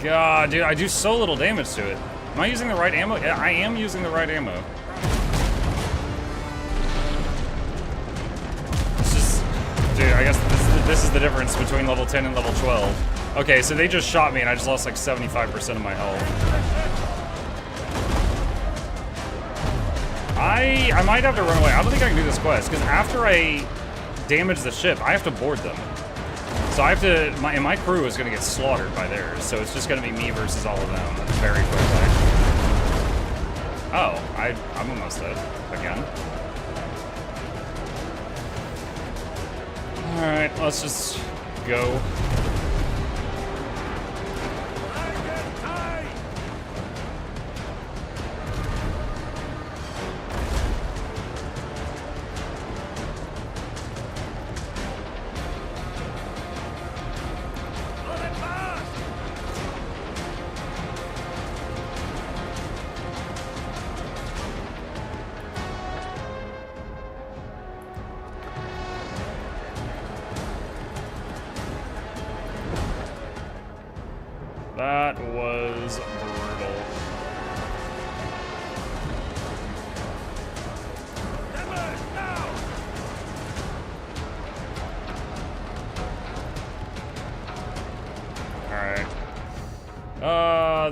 [SPEAKER 1] God, dude, I do so little damage to it. Am I using the right ammo? Yeah, I am using the right ammo. It's just... dude, I guess this is the difference between level 10 and level 12. Okay, so they just shot me and I just lost like 75% of my health. I might have to run away. I don't think I can do this quest, because after I damage the ship, I have to board them. So I have to, my crew is going to get slaughtered by theirs, so it's just going to be me versus all of them very quickly. Oh, I'm almost dead. Again. Alright, let's just go. That was brutal. Alright.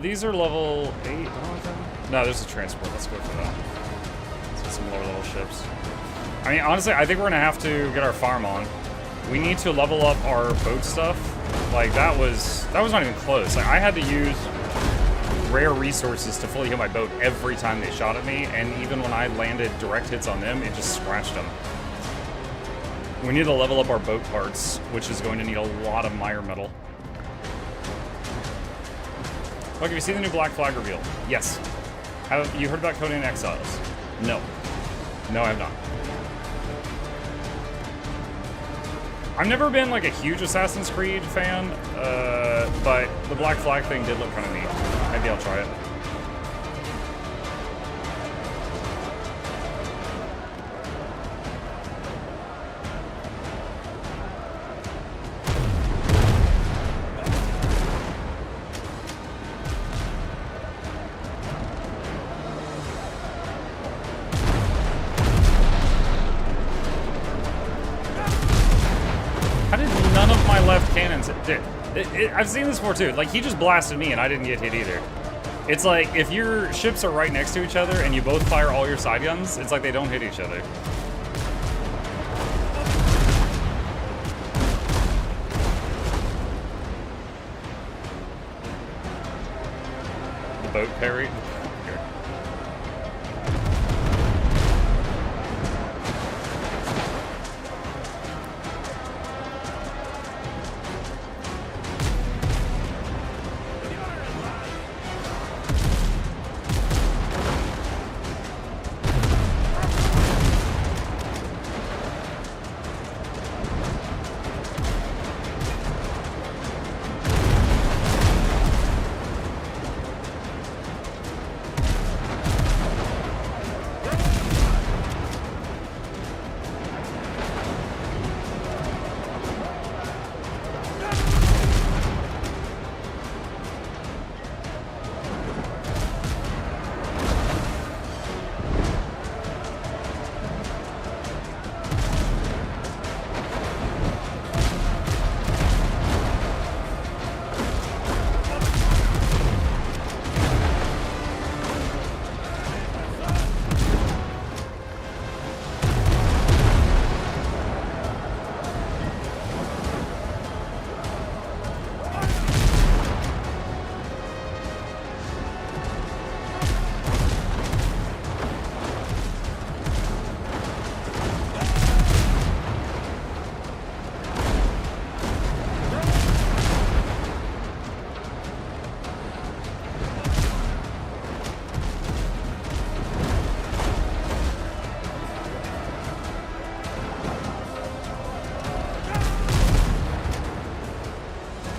[SPEAKER 1] These are level 8. No, there's a transport. Let's go for that. Let's get some lower level ships. I mean, honestly, I think we're gonna have to get our farm on. We need to level up our boat stuff. Like, that was not even close. Like, I had to use rare resources to fully heal my boat every time they shot at me, and even when I landed direct hits on them, it just scratched them. We need to level up our boat parts, which is going to need a lot of mire metal. Look, have you seen the new Black Flag reveal? Yes. Have you heard about Conan Exiles? No. No, I have not. I've never been like a huge Assassin's Creed fan, but the Black Flag thing did look kind of neat. Maybe I'll try it. I've seen this before too. Like, he just blasted me and I didn't get hit either. It's like, if your ships are right next to each other and you both fire all your side guns, it's like they don't hit each other. The boat parry.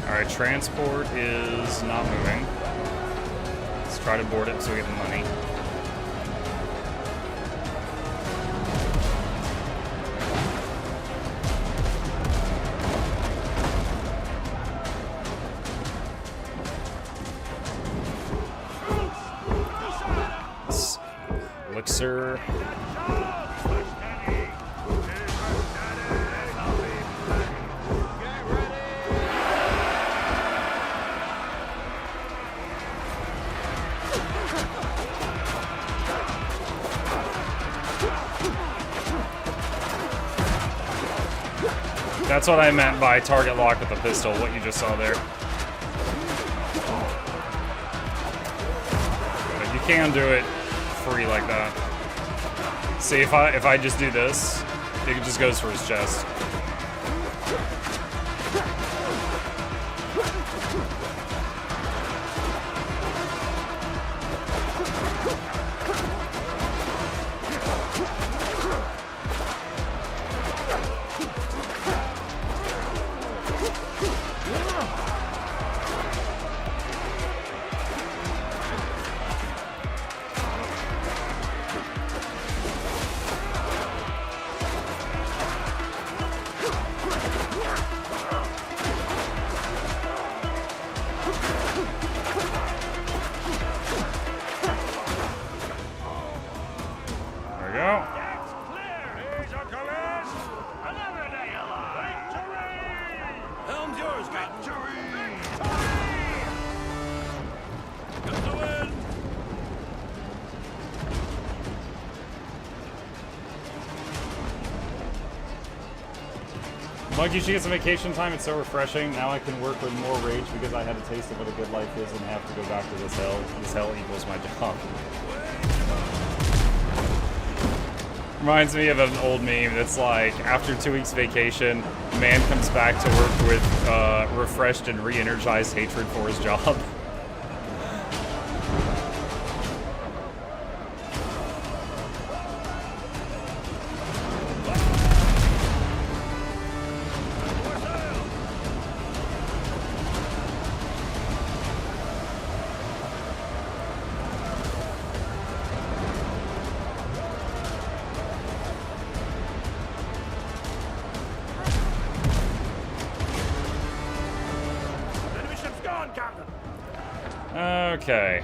[SPEAKER 1] Alright, transport is not moving. Let's try to board it so we get the money. Elixir. That's what I meant by target lock with the pistol, what you just saw there. But you can do it free like that. See, if I just do this, it just goes for his chest. Monkey, she gets some vacation time. It's so refreshing. Now I can work with more rage because I had a taste of what a good life is and have to go back to this hell. This hell equals my job. Reminds me of an old meme that's like, after 2 weeks vacation, man comes back to work with refreshed and re-energized hatred for his job.
[SPEAKER 8] on, Captain.
[SPEAKER 1] Okay.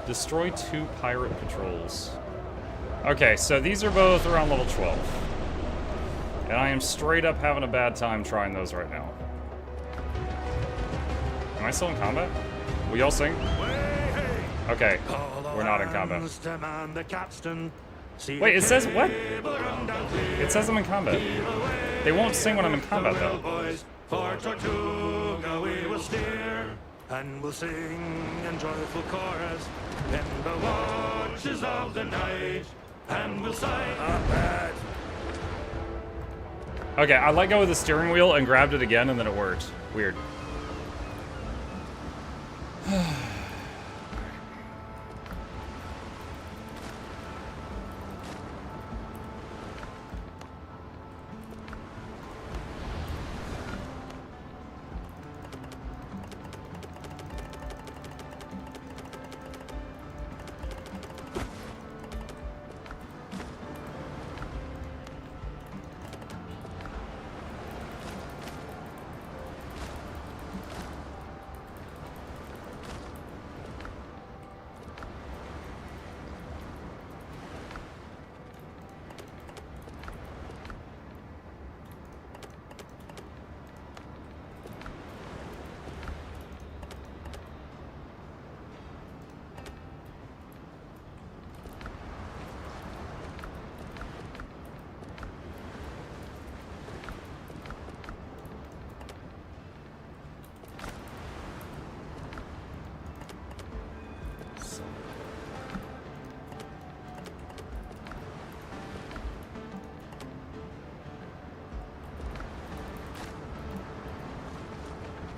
[SPEAKER 1] Destroy 2 pirate patrols. Okay, so these are both around level 12. And I am straight up having a bad time trying those right now. Am I still in combat? Will y'all sing? Okay, we're not in combat. Wait, it says what? It says I'm in combat. They won't sing when I'm in combat, though.
[SPEAKER 8] For Tortuga we will steer, and we'll sing in joyful chorus in the watches of the night, and we'll sign a bet.
[SPEAKER 1] Okay, I let go of the steering wheel and grabbed it again, and then it worked. Weird.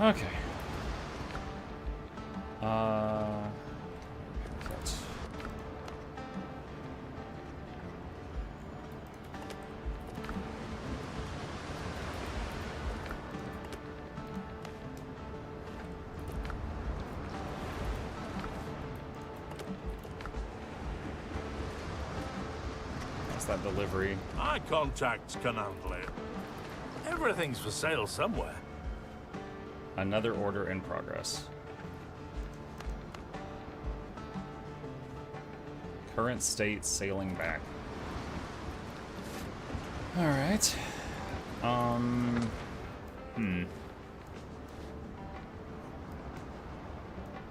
[SPEAKER 1] Okay. That's that delivery.
[SPEAKER 3] My contacts can handle it. Everything's for sale somewhere.
[SPEAKER 1] Another order in progress. Current state, sailing back. Alright.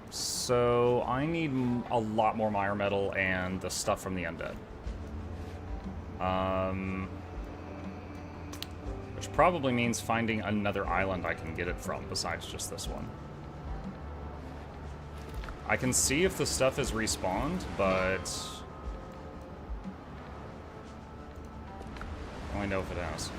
[SPEAKER 1] So, I need a lot more mire metal and the stuff from the undead. Which probably means finding another island I can get it from, besides just this one. I can see if the stuff is respawned, but I only know if it has.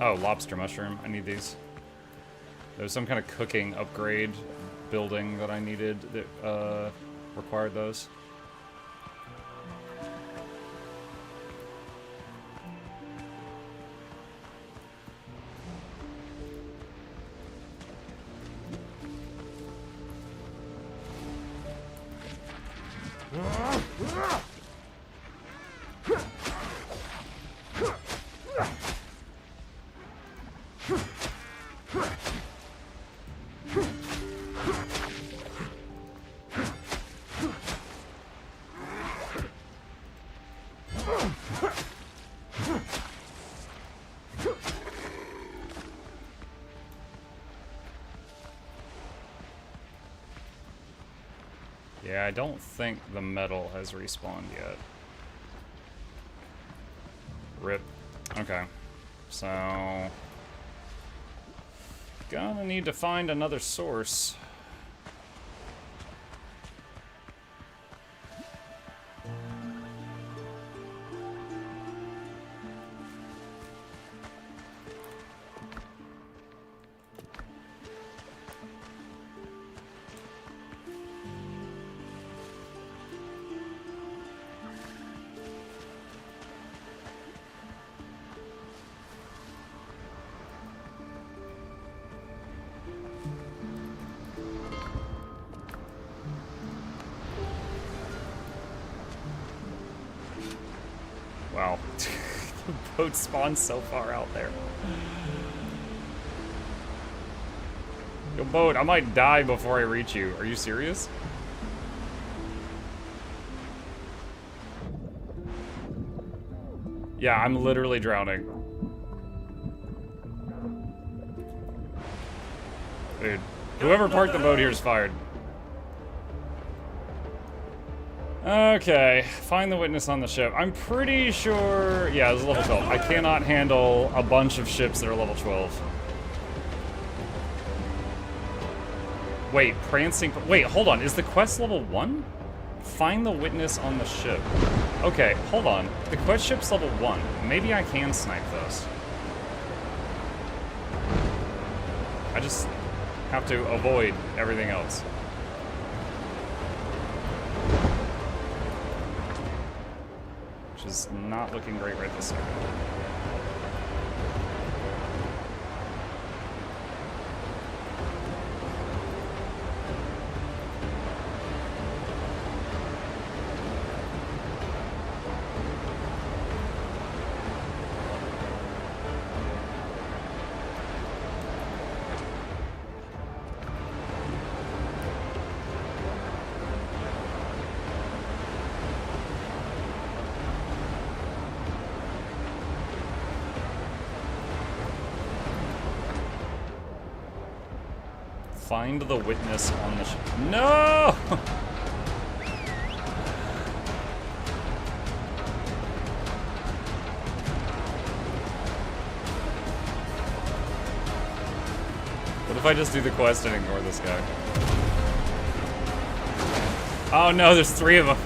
[SPEAKER 1] Oh, lobster mushroom. I need these. There was some kind of cooking upgrade building that I needed that required those. Yeah, I don't think the metal has respawned yet. Rip. Okay. So... gonna need to find another source. Wow. The boat spawns so far out there. Yo, boat, I might die before I reach you. Are you serious? Yeah, I'm literally drowning. Dude, whoever parked the boat here is fired. Okay, find the witness on the ship. I'm pretty sure... yeah, it was level 12. I cannot handle a bunch of ships that are level 12. Wait, prancing... wait, hold on. Is the quest level 1? Find the witness on the ship. Okay, hold on. The quest ship's level 1. Maybe I can snipe those. I just have to avoid everything else. Which is not looking great right this second. Find the witness on the ship. No! What if I just do the quest and ignore this guy? Oh no, there's 3 of them.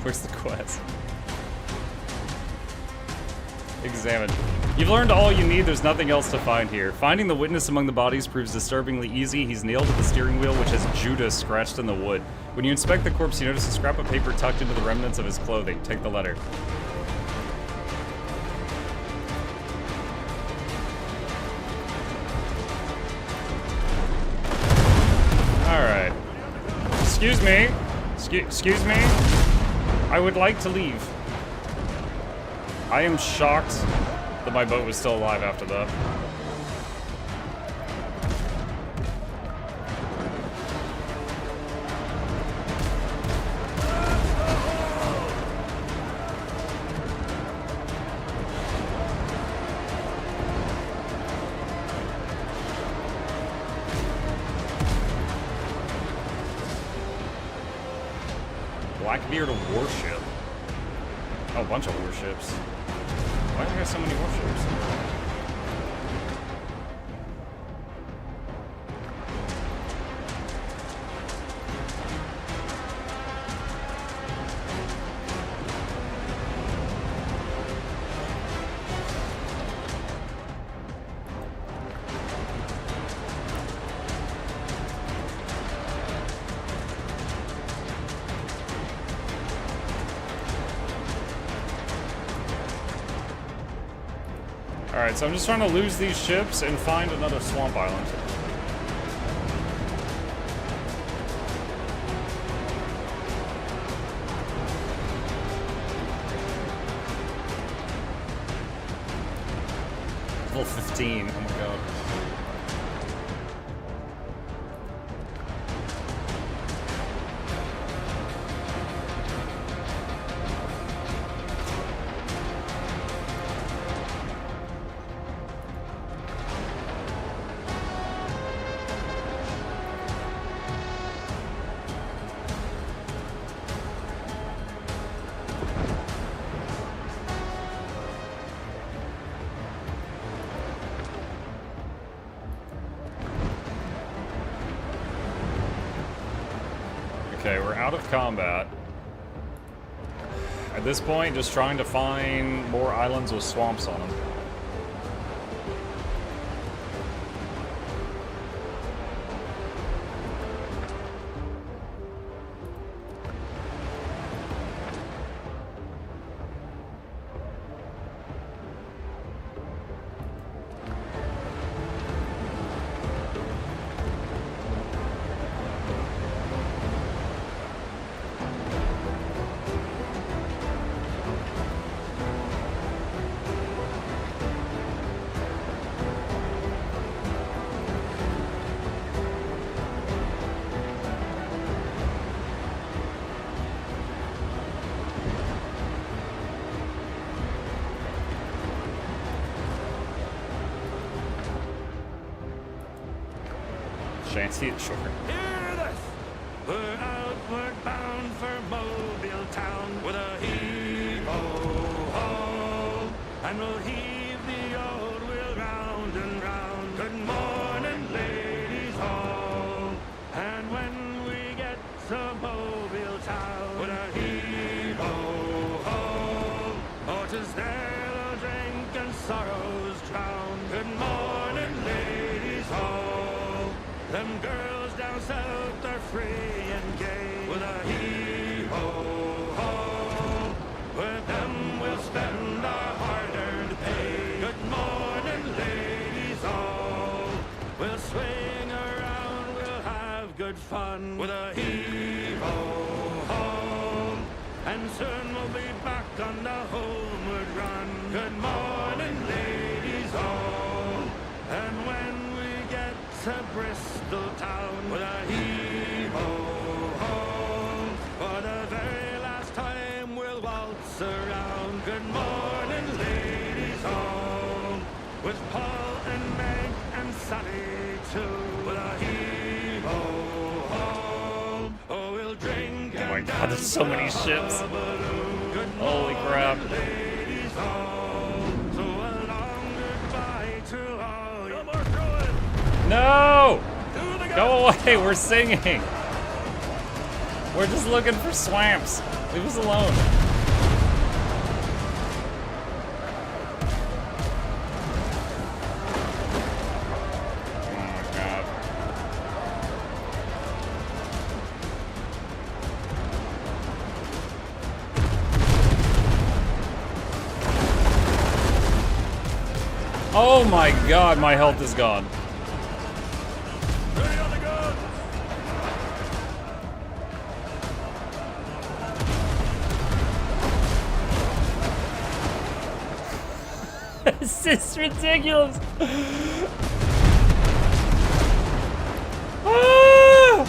[SPEAKER 1] Where's the quest? Examine. You've learned all you need, there's nothing else to find here. Finding the witness among the bodies proves disturbingly easy. He's nailed to the steering wheel, which has Judas scratched in the wood. When you inspect the corpse, you notice a scrap of paper tucked into the remnants of his clothing. Take the letter. Alright. Excuse me. Excuse me. I would like to leave. I am shocked that my boat was still alive after that. Blackbeard warship. Oh, a bunch of warships. Why are there so many warships? Alright, so I'm just trying to lose these ships and find another swamp island. Level 15, oh my god. Okay, we're out of combat. At this point, just trying to find more islands with swamps on them. Shanty it short.
[SPEAKER 8] Hear this! We're outward bound for Mobile town with a heave-ho-ho, and we'll heave the old wheel round and round. Good morning, ladies ho! And when we get to Mobile town with a heave-ho-ho, oh, 'tis there they'll drink and sorrows drown. Good morning, ladies ho! Them girls down south are free and gay with a hee-ho-ho. With them we'll spend our hard-earned pay. Good morning, ladies all. We'll swing around, we'll have good fun with a hee-ho-ho. And soon we'll be back on the homeward run. Good morning, ladies all. And when to Bristol town with a hee-ho-ho, for the very last time we'll waltz around. Good morning, ladies all, with Paul and Meg and Sally too, with a hee-ho-ho. Oh, we'll drink.
[SPEAKER 1] Oh my god, there's so many ships. Holy crap.
[SPEAKER 8] Ladies all, so a long goodbye to all. No more throwing.
[SPEAKER 1] No! Go away, we're singing! We're just looking for swamps. Leave us alone. Oh my god. Oh my god, my health is gone.
[SPEAKER 2] This is ridiculous.
[SPEAKER 1] Ah!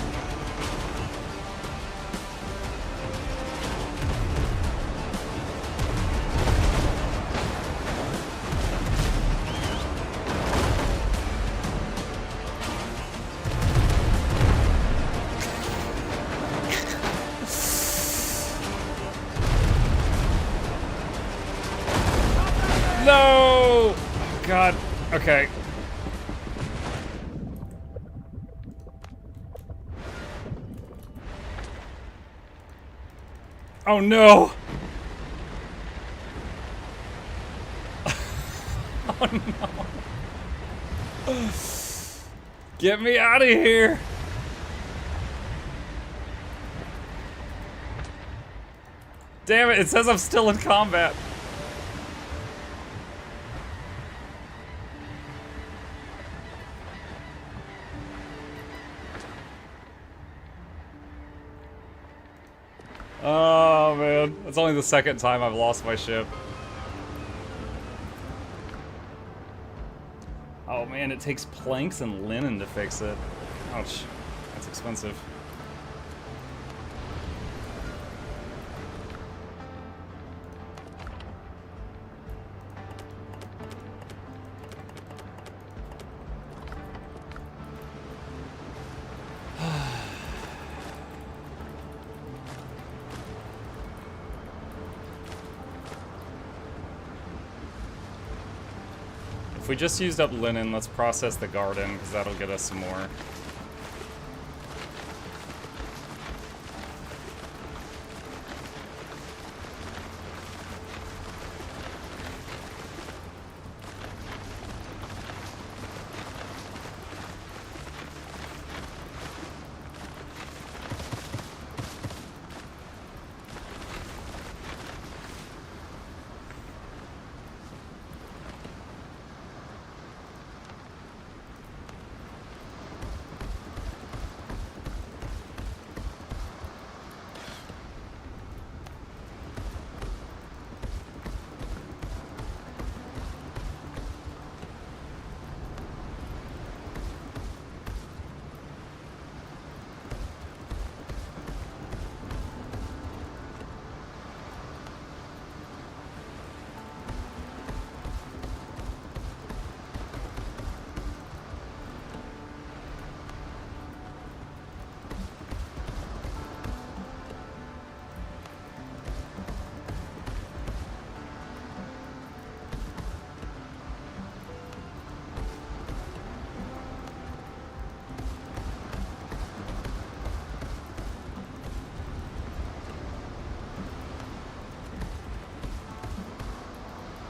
[SPEAKER 1] No! God. Okay. Oh no! Oh no! Get me out of here! Damn it, it says I'm still in combat. Oh man, that's only the second time I've lost my ship. Oh man, it takes planks and linen to fix it. Ouch, that's expensive. If we just used up linen, let's process the garden, because that'll get us some more.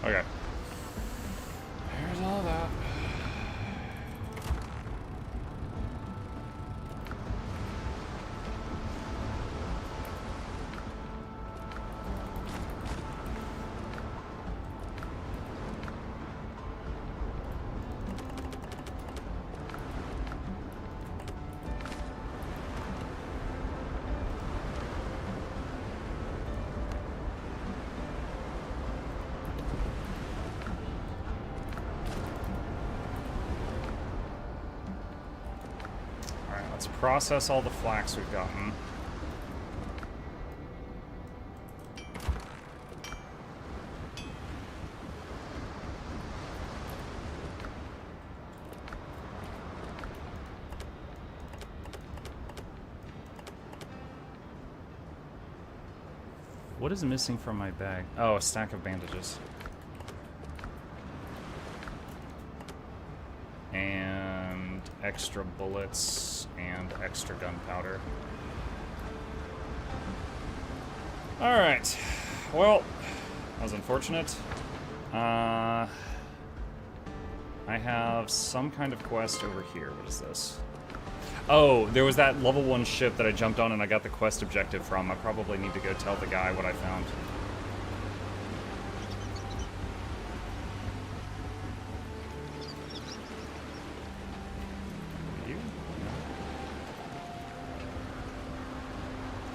[SPEAKER 1] Okay. There's all that. Let's process all the flax we've gotten. What is missing from my bag? Oh, a stack of bandages. And extra bullets and extra gunpowder. Alright. Well, that was unfortunate. I have some kind of quest over here. What is this? Oh, there was that level 1 ship that I jumped on and I got the quest objective from. I probably need to go tell the guy what I found.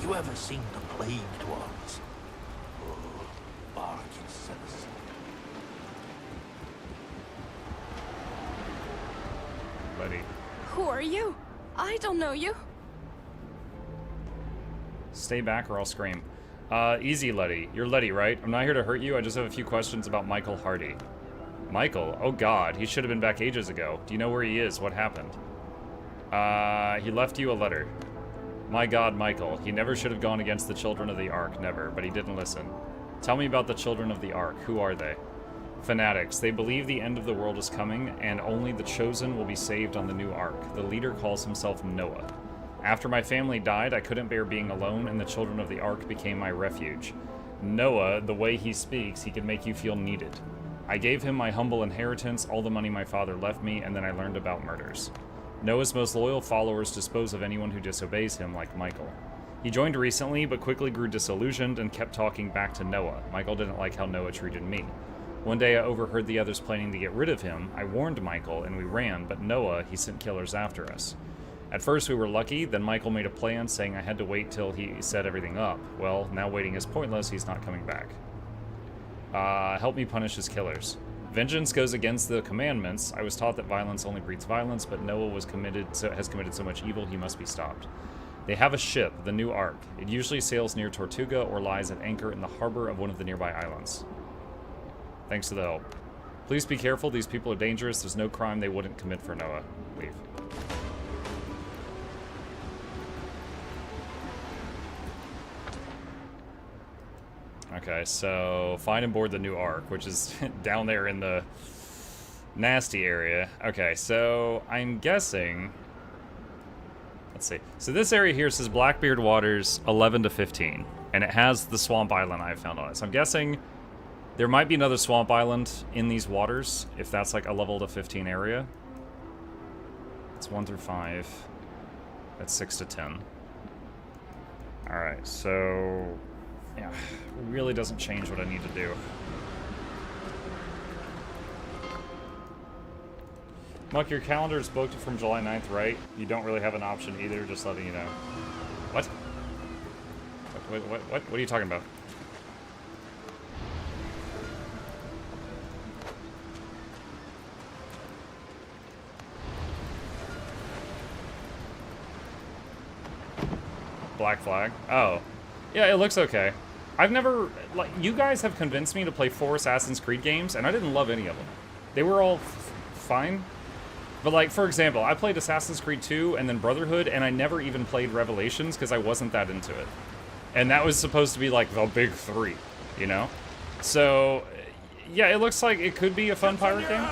[SPEAKER 3] You ever seen the plagued ones? Oh, bark is sinister.
[SPEAKER 1] Buddy.
[SPEAKER 6] Who are you? I don't know you.
[SPEAKER 1] Stay back or I'll scream. Easy, Letty. You're Letty, right? I'm not here to hurt you. I just have a few questions about Michael Hardy. Michael? Oh god, he should have been back ages ago. Do you know where he is? What happened? He left you a letter. My god, Michael. He never should have gone against the Children of the Ark, never, but he didn't listen. Tell me about the Children of the Ark. Who are they? Fanatics. They believe the end of the world is coming, and only the chosen will be saved on the new Ark. The leader calls himself Noah. After my family died, I couldn't bear being alone, and the Children of the Ark became my refuge. Noah, the way he speaks, he can make you feel needed. I gave him my humble inheritance, all the money my father left me, and then I learned about murders. Noah's most loyal followers dispose of anyone who disobeys him, like Michael. He joined recently, but quickly grew disillusioned and kept talking back to Noah. Michael didn't like how Noah treated me. One day I overheard the others planning to get rid of him. I warned Michael, and we ran, but Noah, he sent killers after us. At first we were lucky, then Michael made a plan saying I had to wait till he set everything up. Well, now waiting is pointless, he's not coming back. Help me punish his killers. Vengeance goes against the commandments. I was taught that violence only breeds violence, but Noah has committed so much evil he must be stopped. They have a ship, the New Ark. It usually sails near Tortuga or lies at anchor in the harbor of one of the nearby islands. Thanks for the help. Please be careful, these people are dangerous. There's no crime they wouldn't commit for Noah. Leave. Okay, so find and board the New Ark, which is down there in the nasty area. Okay, so I'm guessing... Let's see. So this area here says Blackbeard Waters 11 to 15, and it has the swamp island I found on it. So I'm guessing there might be another swamp island in these waters, if that's like a level to 15 area. It's 1 through 5. That's 6 to 10. Alright, so... yeah, really doesn't change what I need to do. Muck, your calendar is booked from July 9th, right? You don't really have an option either, just letting you know. What? What are you talking about? Black Flag? Oh. Yeah, it looks okay. I've never... like, you guys have convinced me to play 4 Assassin's Creed games, and I didn't love any of them. They were all fine. But, like, for example, I played Assassin's Creed 2 and then Brotherhood, and I never even played Revelations because I wasn't that into it. And that was supposed to be, like, the big 3, you know? So, yeah, it looks like it could be a fun pirate game.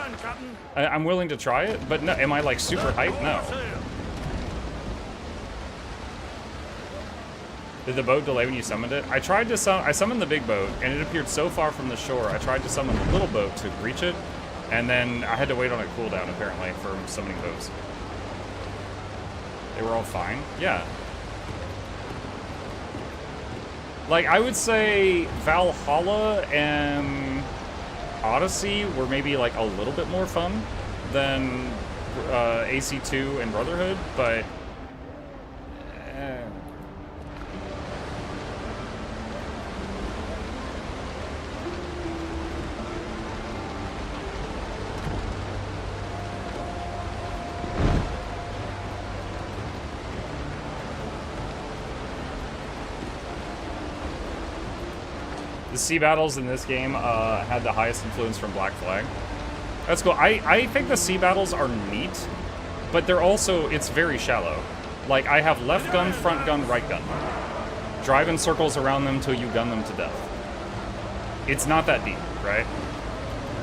[SPEAKER 1] I'm willing to try it, but no, am I, like, super hyped? No. Did the boat delay when you summoned it? I tried to I summoned the big boat, and it appeared so far from the shore. I tried to summon the little boat to reach it, and then I had to wait on a cooldown, apparently, for summoning boats. They were all fine? Yeah. Like, I would say Valhalla and Odyssey were maybe, like, a little bit more fun than AC2 and Brotherhood, but... The sea battles in this game had the highest influence from Black Flag. That's cool. I think the sea battles are neat, but they're also, it's very shallow. Like, I have left gun, front gun, right gun. Drive in circles around them till you gun them to death. It's not that deep, right?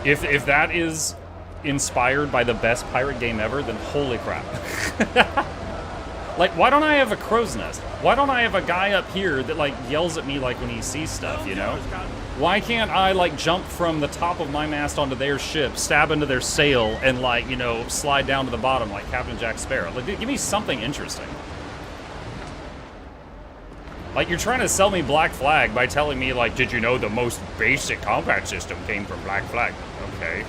[SPEAKER 1] If that is inspired by the best pirate game ever, then holy crap. Like, why don't I have a crow's nest? Why don't I have a guy up here that, like, yells at me, like, when he sees stuff, you know? Why can't I, like, jump from the top of my mast onto their ship, stab into their sail, and, like, you know, slide down to the bottom like Captain Jack Sparrow? Like, give me something interesting. Like, you're trying to sell me Black Flag by telling me, like, did you know the most basic combat system came from Black Flag? Okay.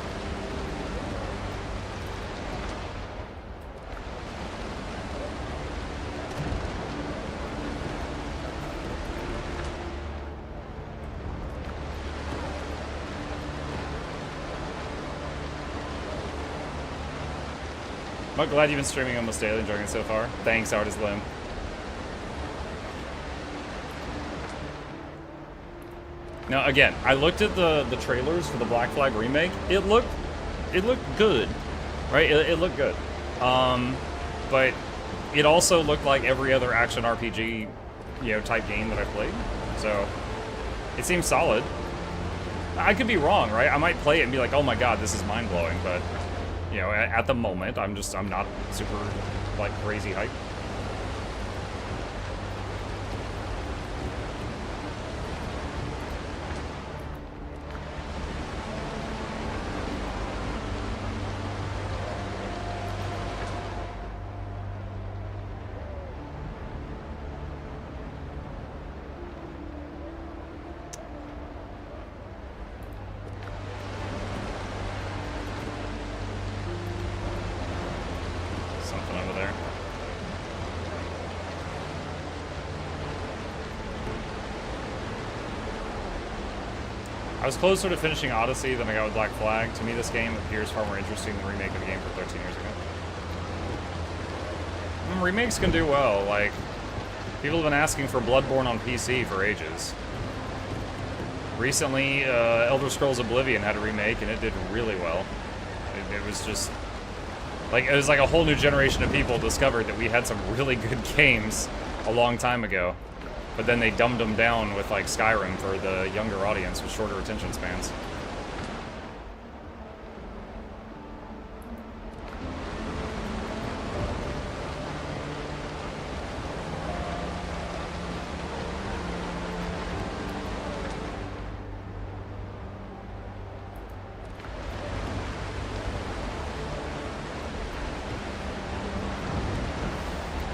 [SPEAKER 1] I'm glad you've been streaming almost daily, enjoying it so far. Thanks, Artist Lim. Now, again, I looked at the trailers for the Black Flag remake. It looked good, right? It looked good. But it also looked like every other action RPG, you know, type game that I played. So it seems solid. I could be wrong, right? I might play it and be like, oh my god, this is mind-blowing, but you know, at the moment, I'm not super, like, crazy hype. I was closer to finishing Odyssey than I got with Black Flag. To me, this game appears far more interesting than the remake of the game from 13 years ago. Remakes can do well. Like, people have been asking for Bloodborne on PC for ages. Recently, Elder Scrolls Oblivion had a remake, and it did really well. It was just... like, it was like a whole new generation of people discovered that we had some really good games a long time ago. But then they dumbed them down with, like, Skyrim for the younger audience with shorter attention spans.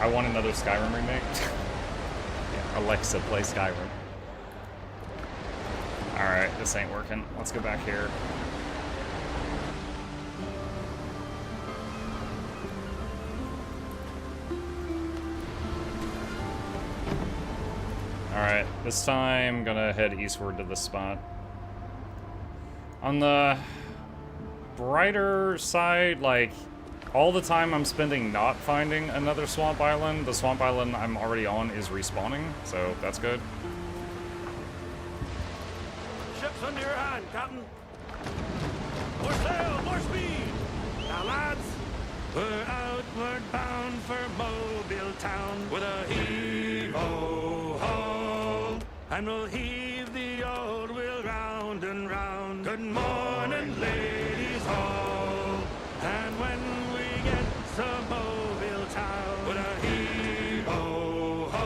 [SPEAKER 1] I want another Skyrim remake. Alexa, play Skyrim. Alright, this ain't working. Let's go back here. Alright, this time I'm gonna head eastward to this spot. On the brighter side, like, all the time I'm spending not finding another swamp island, the swamp island I'm already on is respawning, so that's good.
[SPEAKER 8] Ship's under your hand, Captain. More sail, more speed. Now, lads, we're outward bound for Mobile Town with a heave-ho-ho. And we'll heave the old wheel round and round. Good morning, ladies all. And when some Mobile Town with a heave-ho-ho,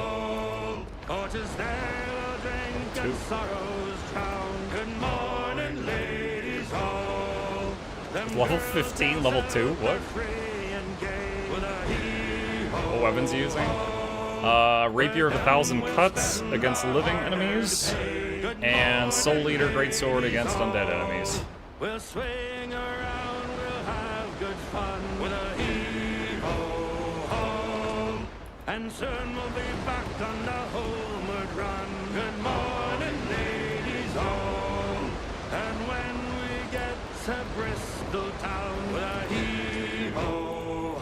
[SPEAKER 8] oh, 'tis
[SPEAKER 1] 2.
[SPEAKER 8] sorrows drown. Good morning, ladies all.
[SPEAKER 1] Level 15, level 2? What? What weapons are you using? Rapier of 1,000 Cuts against living enemies, and Soul Leader Greatsword against undead enemies.
[SPEAKER 8] We'll swing around, we'll have good fun with a hee-ho-ho. And soon we'll be back on the homeward run. Good morning, ladies all. And when we get to Bristol town with a hee-ho-ho,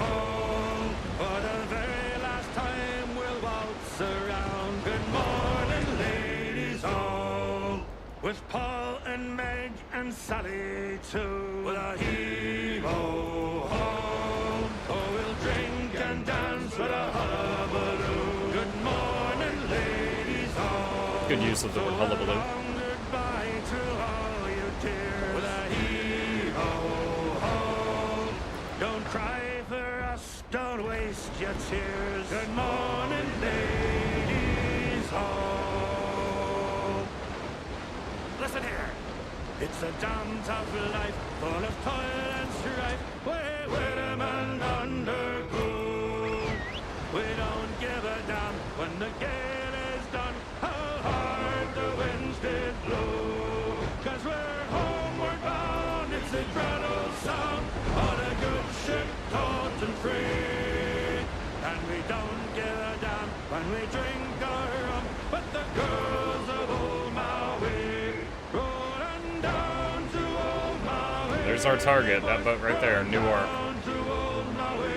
[SPEAKER 8] for the very last time we'll waltz around. Good morning, ladies all. With Paul and Meg and Sally too, with a hee-ho-ho. Oh, we'll drink and dance with a hullabaloo. Good morning, ladies all.
[SPEAKER 1] Good use of the word hullabaloo.
[SPEAKER 8] Goodbye to all you dears, with a hee-ho-ho. Don't cry for us, don't waste your tears. Good morning, ladies all. Listen here. It's a damn tough life, full of toil and strife. Way women undergo. We don't give a damn when the gale is done, how hard the winds did blow. 'Cause we're homeward bound, it's a grand old song, on a good ship, taut and free. And we don't give a damn when we drink our rum, but the girls of old Maui, rolling down to old Maui.
[SPEAKER 1] There's our target, that boat right there, Newark.
[SPEAKER 8] Down to old Maui.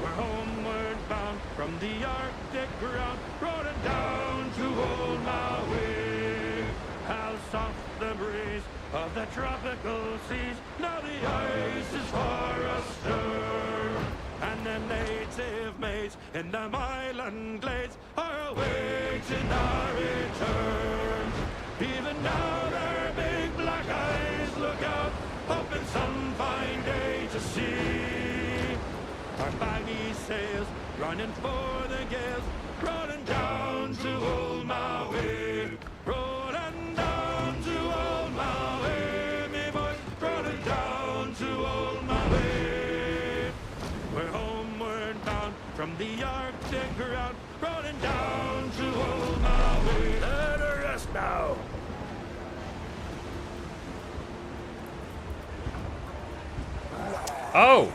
[SPEAKER 8] We're homeward bound from the Arctic ground, rolling down to old Maui. How soft the breeze of the tropical seas, now the ice is far astern. And the native maids in the Milan glades are awaiting our return. Even now their big black eyes look out, hoping some fine day to see our baggy sails running for the gales, rolling down to old Maui, rolling down to old Maui, me boys, rolling down to old Maui. We're homeward bound from the Arctic ground, rolling down to old Maui. Let her rest now.
[SPEAKER 1] Oh!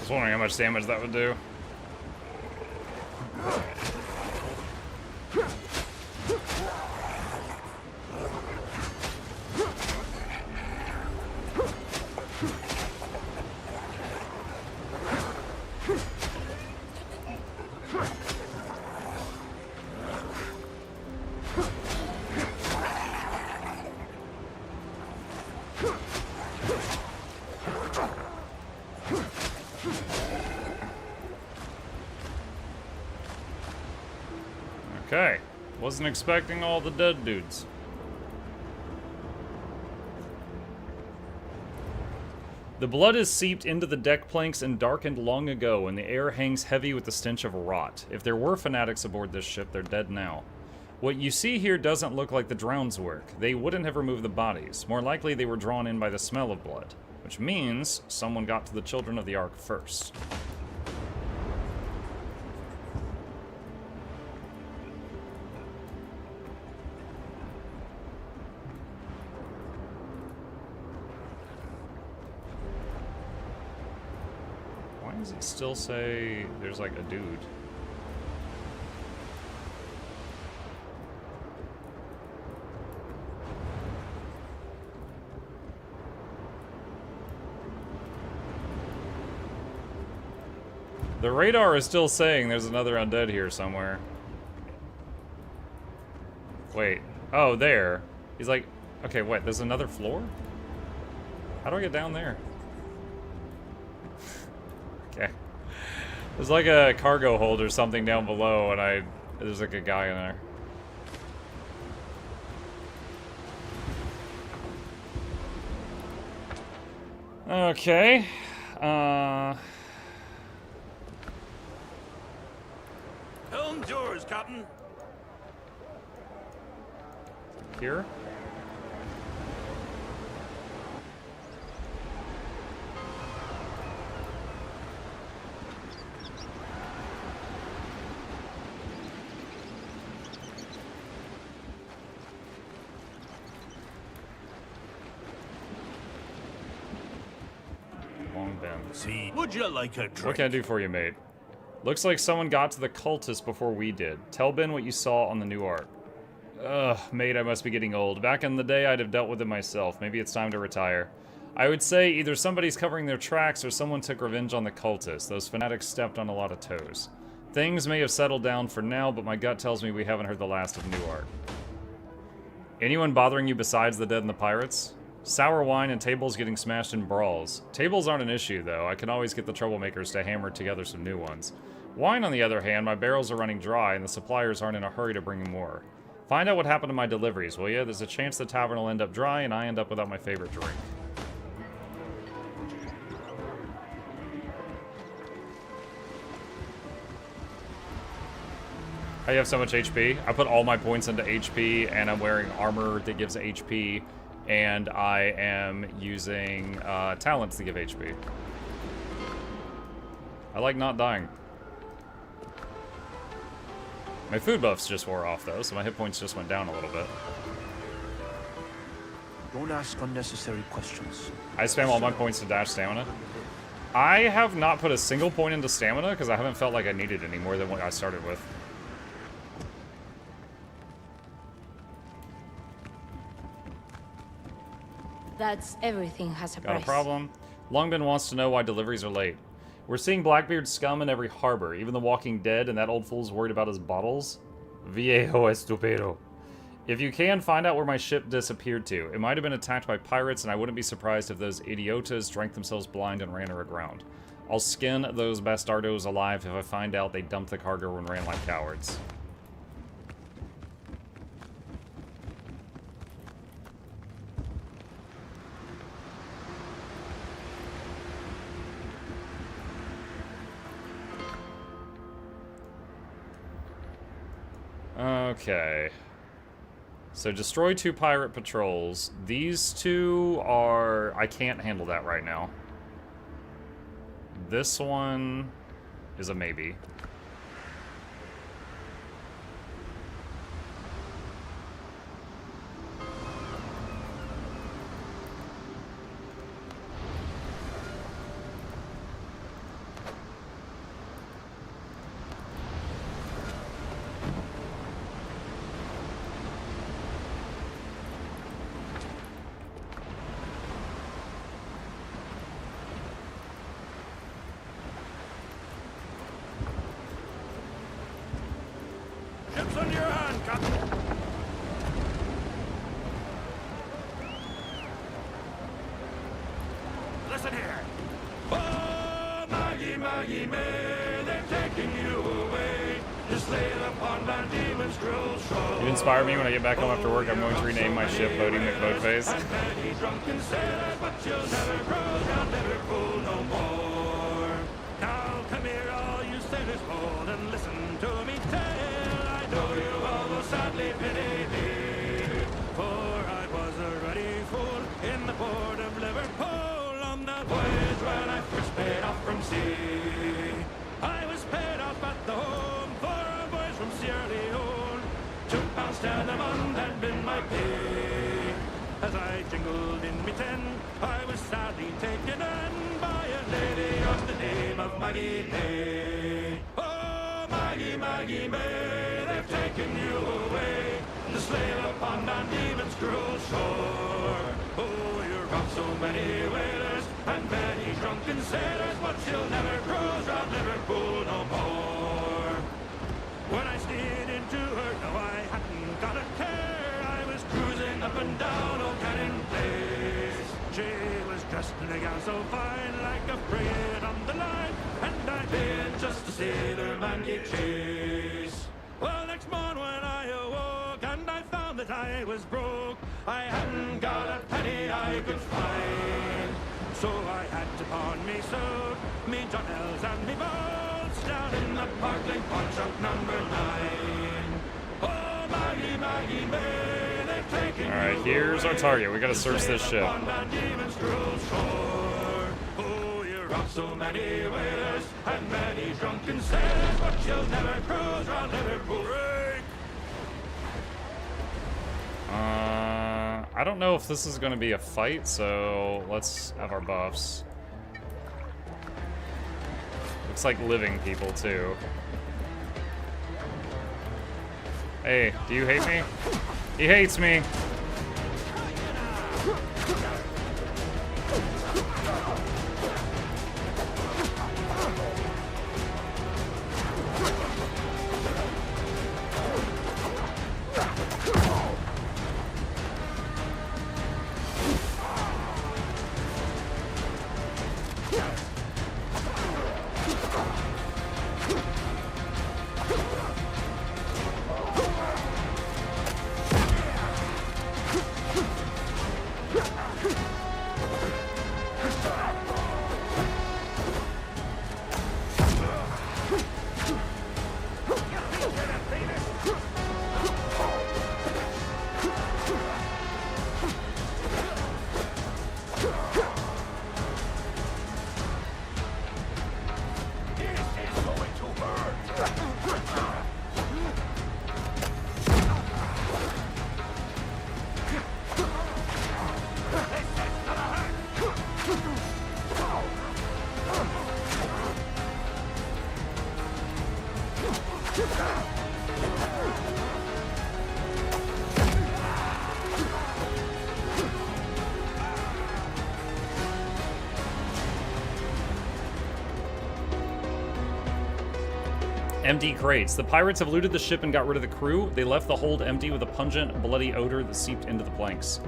[SPEAKER 1] I was wondering how much damage that would do. Okay, wasn't expecting all the dead dudes. The blood is seeped into the deck planks and darkened long ago, and the air hangs heavy with the stench of rot. If there were fanatics aboard this ship, they're dead now. What you see here doesn't look like the drown's work. They wouldn't have removed the bodies. More likely they were drawn in by the smell of blood, which means someone got to the Children of the Ark first. Why does it still say there's like a dude? The radar is still saying there's another undead here somewhere. Wait. Oh, there. He's like, okay, wait, there's another floor? How do I get down there? Okay. There's like a cargo hold or something down below, and there's like a guy in there. Okay.
[SPEAKER 3] Helm's yours, Captain.
[SPEAKER 1] Here?
[SPEAKER 3] See, would you like a drink?
[SPEAKER 1] What can I do for you, mate? Looks like someone got to the cultist before we did. Tell Ben what you saw on the new art. Ugh, mate, I must be getting old. Back in the day, I'd have dealt with it myself. Maybe it's time to retire. I would say either somebody's covering their tracks or someone took revenge on the cultists. Those fanatics stepped on a lot of toes. Things may have settled down for now, but my gut tells me we haven't heard the last of new art. Anyone bothering you besides the dead and the pirates? Sour wine and tables getting smashed in brawls. Tables aren't an issue, though. I can always get the troublemakers to hammer together some new ones. Wine, on the other hand, my barrels are running dry, and the suppliers aren't in a hurry to bring more. Find out what happened to my deliveries, will ya? There's a chance the tavern will end up dry, and I end up without my favorite drink. I have so much HP. I put all my points into HP, and I'm wearing armor that gives HP, and I am using talents to give HP. I like not dying. My food buffs just wore off, though, so my hit points just went down a little bit.
[SPEAKER 10] Don't ask unnecessary questions.
[SPEAKER 1] I spam all my points to dash stamina. I have not put a single point into stamina, because I haven't felt like I needed any more than what I started with.
[SPEAKER 5] That's everything has a price.
[SPEAKER 1] Got a problem. Longbin wants to know why deliveries are late. We're seeing Blackbeard scum in every harbor. Even the Walking Dead, and that old fool's worried about his bottles. Viejo estupendo. If you can, find out where my ship disappeared to. It might have been attacked by pirates, and I wouldn't be surprised if those idiotas drank themselves blind and ran her aground. I'll skin those bastardos alive if I find out they dumped the cargo and ran like cowards. Okay. So destroy 2 pirate patrols. These 2 are... I can't handle that right now. This one is a maybe.
[SPEAKER 3] Ships under your hand, Captain. Listen here. Oh, Maggie, Maggie May, they're taking you away. Just lay upon Van Diemen's cruel shore.
[SPEAKER 1] You inspire me when I get back home after work. I'm going to rename my ship Boating McBoatface.
[SPEAKER 3] And many drunken sailors, but you'll never grow down Liverpool no more. Now come here, all you sailors bold, and listen to me tell. I know you all will sadly pity me, for I was a ruddy fool in the port of Liverpool on the voyage when I first paid off from sea. I was paid off at the home for a voyage from Sierra Leone. £2 10 a month had been my pay. As I jingled in me 10, I was sadly taken in by a lady of the name of Maggie May. Oh, Maggie, Maggie May, they've taken you away to slave upon Van Diemen's cruel shore. Oh, you robbed so many whalers and many drunken sailors, but you'll never cruise round Liverpool no more. When I steered into her, no, I hadn't got a care. so fine, like a frigate on the line, and I've been just a sailor man gave chase. Well, next morning when I awoke and I found that I was broke, I hadn't got a penny I could find. So I had to pawn me suit, me journals and me bolts down in the Parkland pawn shop number 9. Oh, Maggie, Maggie, May, they've taken.
[SPEAKER 1] All right, here's our target. We gotta search this ship.
[SPEAKER 3] Oh, you robbed so many whalers and many drunken sailors, but you'll never cruise round Liverpool.
[SPEAKER 1] I don't know if this is going to be a fight, so let's have our buffs. Looks like living people, too. Hey, do you hate me? He hates me! Empty crates. The pirates have looted the ship and got rid of the crew. They left the hold empty with a pungent, bloody odor that seeped into the planks.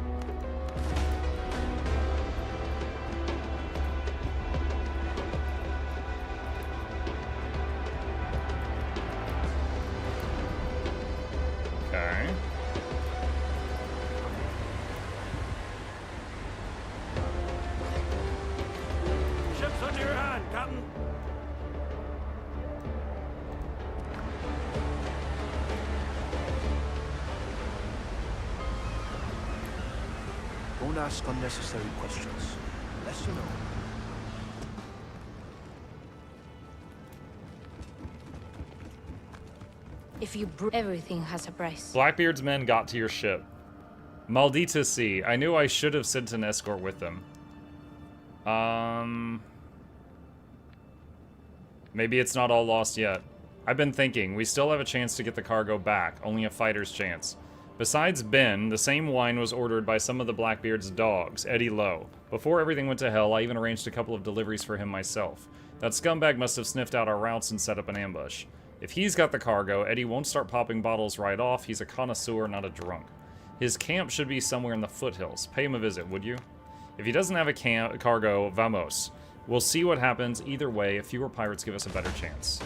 [SPEAKER 1] Okay.
[SPEAKER 3] Ship's under your hand, Captain.
[SPEAKER 10] Don't ask unnecessary questions. Unless you know.
[SPEAKER 5] If you everything has a price.
[SPEAKER 1] Blackbeard's men got to your ship. Maldita sea. I knew I should have sent an escort with them. Maybe it's not all lost yet. I've been thinking, we still have a chance to get the cargo back, only a fighter's chance. Besides Ben, the same wine was ordered by some of the Blackbeard's dogs, Eddie Lowe. Before everything went to hell, I even arranged a couple of deliveries for him myself. That scumbag must have sniffed out our routes and set up an ambush. If he's got the cargo, Eddie won't start popping bottles right off. He's a connoisseur, not a drunk. His camp should be somewhere in the foothills. Pay him a visit, would you? If he doesn't have a cargo, vamos. We'll see what happens. Either way, fewer pirates give us a better chance.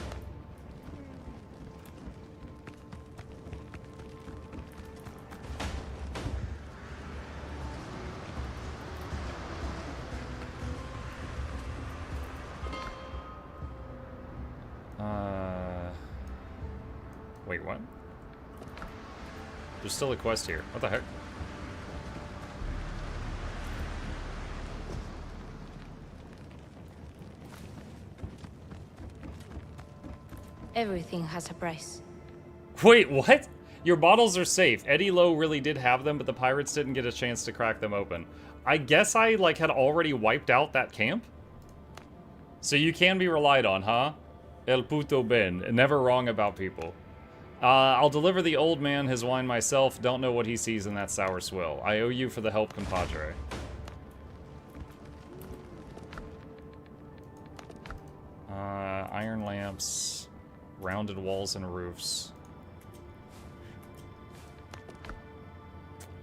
[SPEAKER 1] Wait, what? There's still a quest here. What the heck?
[SPEAKER 5] Everything has a price.
[SPEAKER 1] Wait, what? Your bottles are safe. Eddie Lowe really did have them, but the pirates didn't get a chance to crack them open. I guess I, like, had already wiped out that camp? So you can be relied on, huh? El puto Ben. Never wrong about people. I'll deliver the old man his wine myself. Don't know what he sees in that sour swill. I owe you for the help, compadre. Iron lamps, rounded walls and roofs.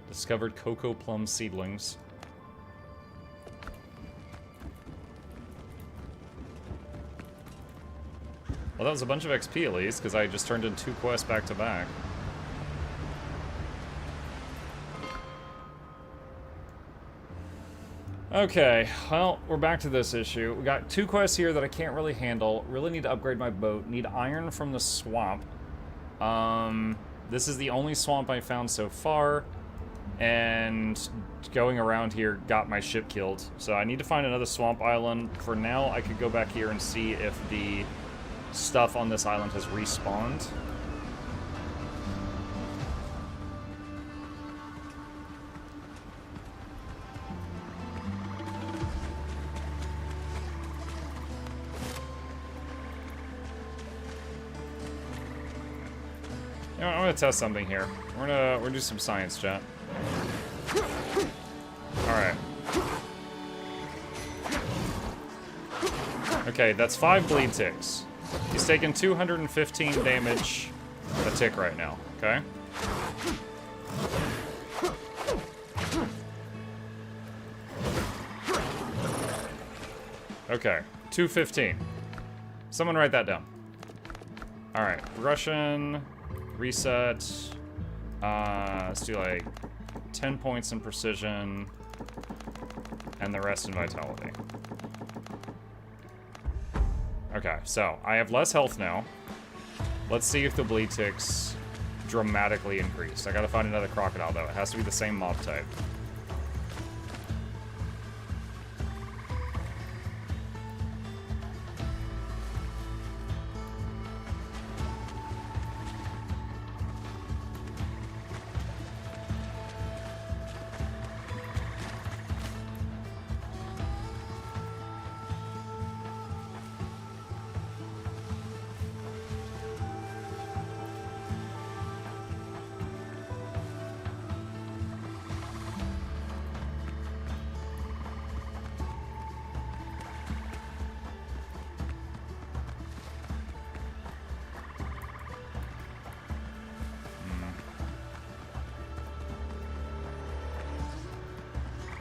[SPEAKER 1] Discovered cocoa plum seedlings. Well, that was a bunch of XP at least, because I just turned in 2 quests back to back. Okay, well, we're back to this issue. We got 2 quests here that I can't really handle. Really need to upgrade my boat. Need iron from the swamp. This is the only swamp I found so far. And going around here got my ship killed. So I need to find another swamp island. For now, I could go back here and see if the stuff on this island has respawned. You know, I'm gonna test something here. We're gonna do some science, chat. Alright. Okay, that's 5 bleed ticks. He's taking 215 damage a tick right now, okay? Okay, 215. Someone write that down. Alright, Russian, reset. Let's do like 10 points in precision, and the rest in vitality. Okay, so I have less health now. Let's see if the bleed ticks dramatically increase. I gotta find another crocodile though. It has to be the same mob type.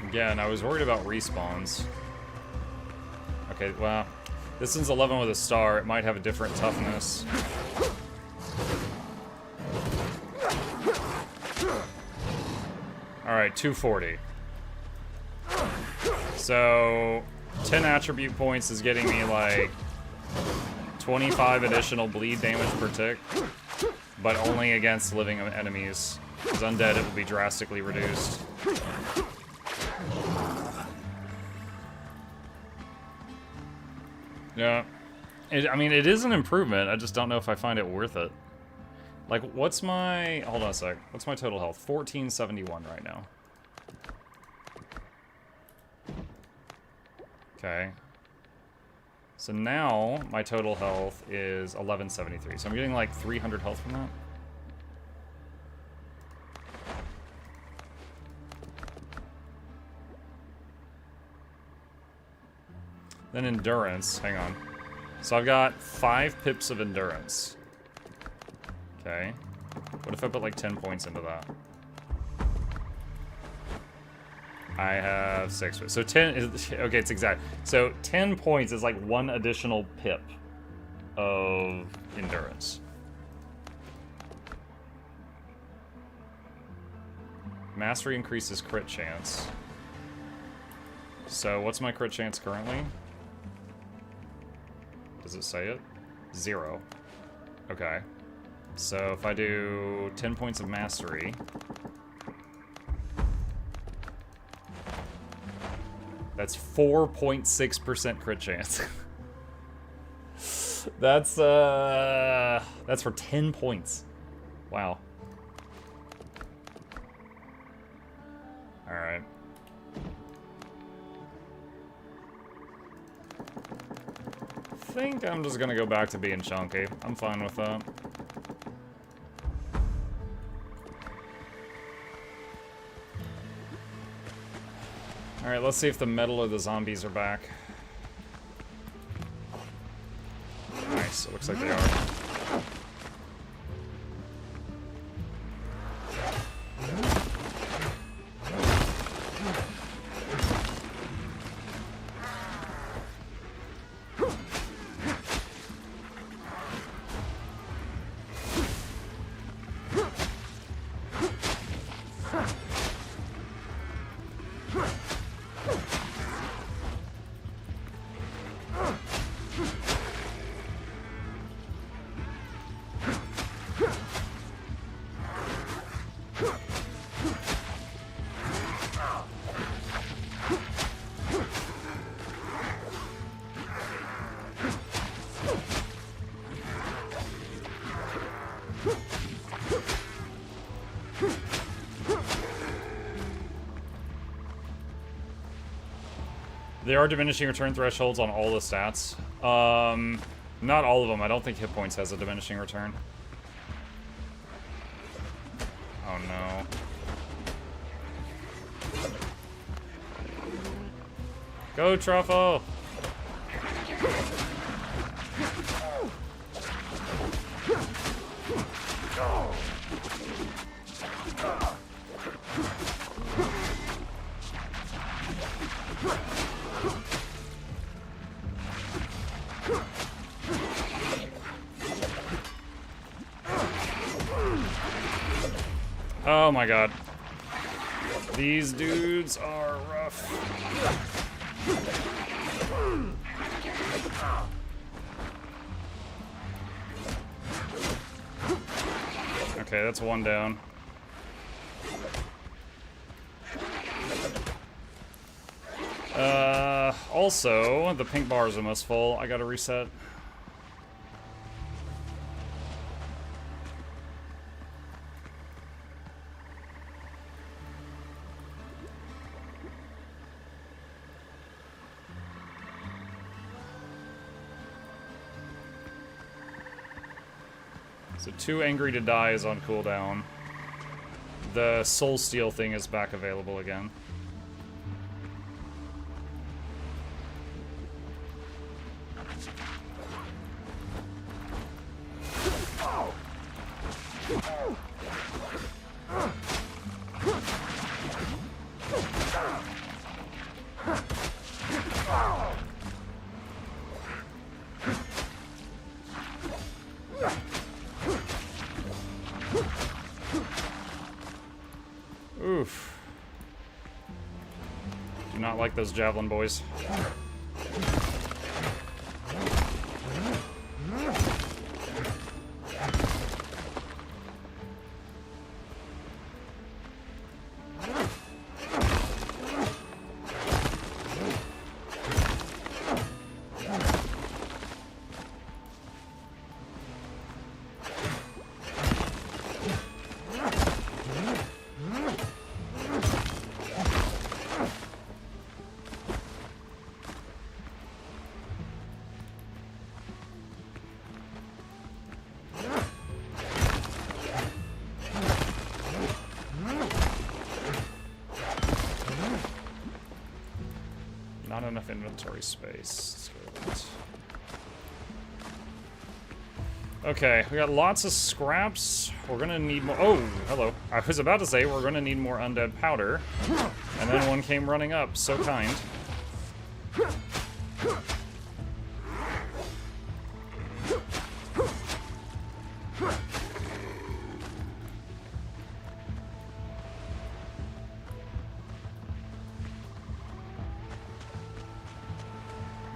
[SPEAKER 1] Again, I was worried about respawns. Okay, well, this one's 11 with a star. It might have a different toughness. Alright, 240. So, 10 attribute points is getting me like 25 additional bleed damage per tick, but only against living enemies. Because undead, it will be drastically reduced. Yeah, I mean, it is an improvement. I just don't know if I find it worth it. Like, what's my... Hold on a sec. What's my total health? 1471 right now. Okay. So now, my total health is 1173. So I'm getting like 300 health from that. Then endurance, hang on. So I've got 5 pips of endurance. Okay. What if I put like 10 points into that? I have 6. So 10 is, okay, it's exact. So 10 points is like 1 additional pip of endurance. Mastery increases crit chance. So what's my crit chance currently? Does it say it? 0. Okay. So if I do 10 points of mastery, that's 4.6% crit chance. That's for 10 points. Wow. All right. I think I'm just gonna go back to being chunky. I'm fine with that. Alright, let's see if the metal or the zombies are back. Nice, it looks like they are. There are diminishing return thresholds on all the stats. Not all of them. I don't think hit points has a diminishing return. Oh no. Go, Truffle! Oh my god. These dudes are rough. Okay, that's one down. Also, the pink bar is almost full. I gotta reset. So Too Angry to Die is on cooldown. The Soul Steal thing is back available again. Oof. Do not like those javelin boys. Not enough inventory space. Let's go with it. Okay, we got lots of scraps. We're gonna need more. Oh, hello. I was about to say we're gonna need more undead powder. And then one came running up. So kind.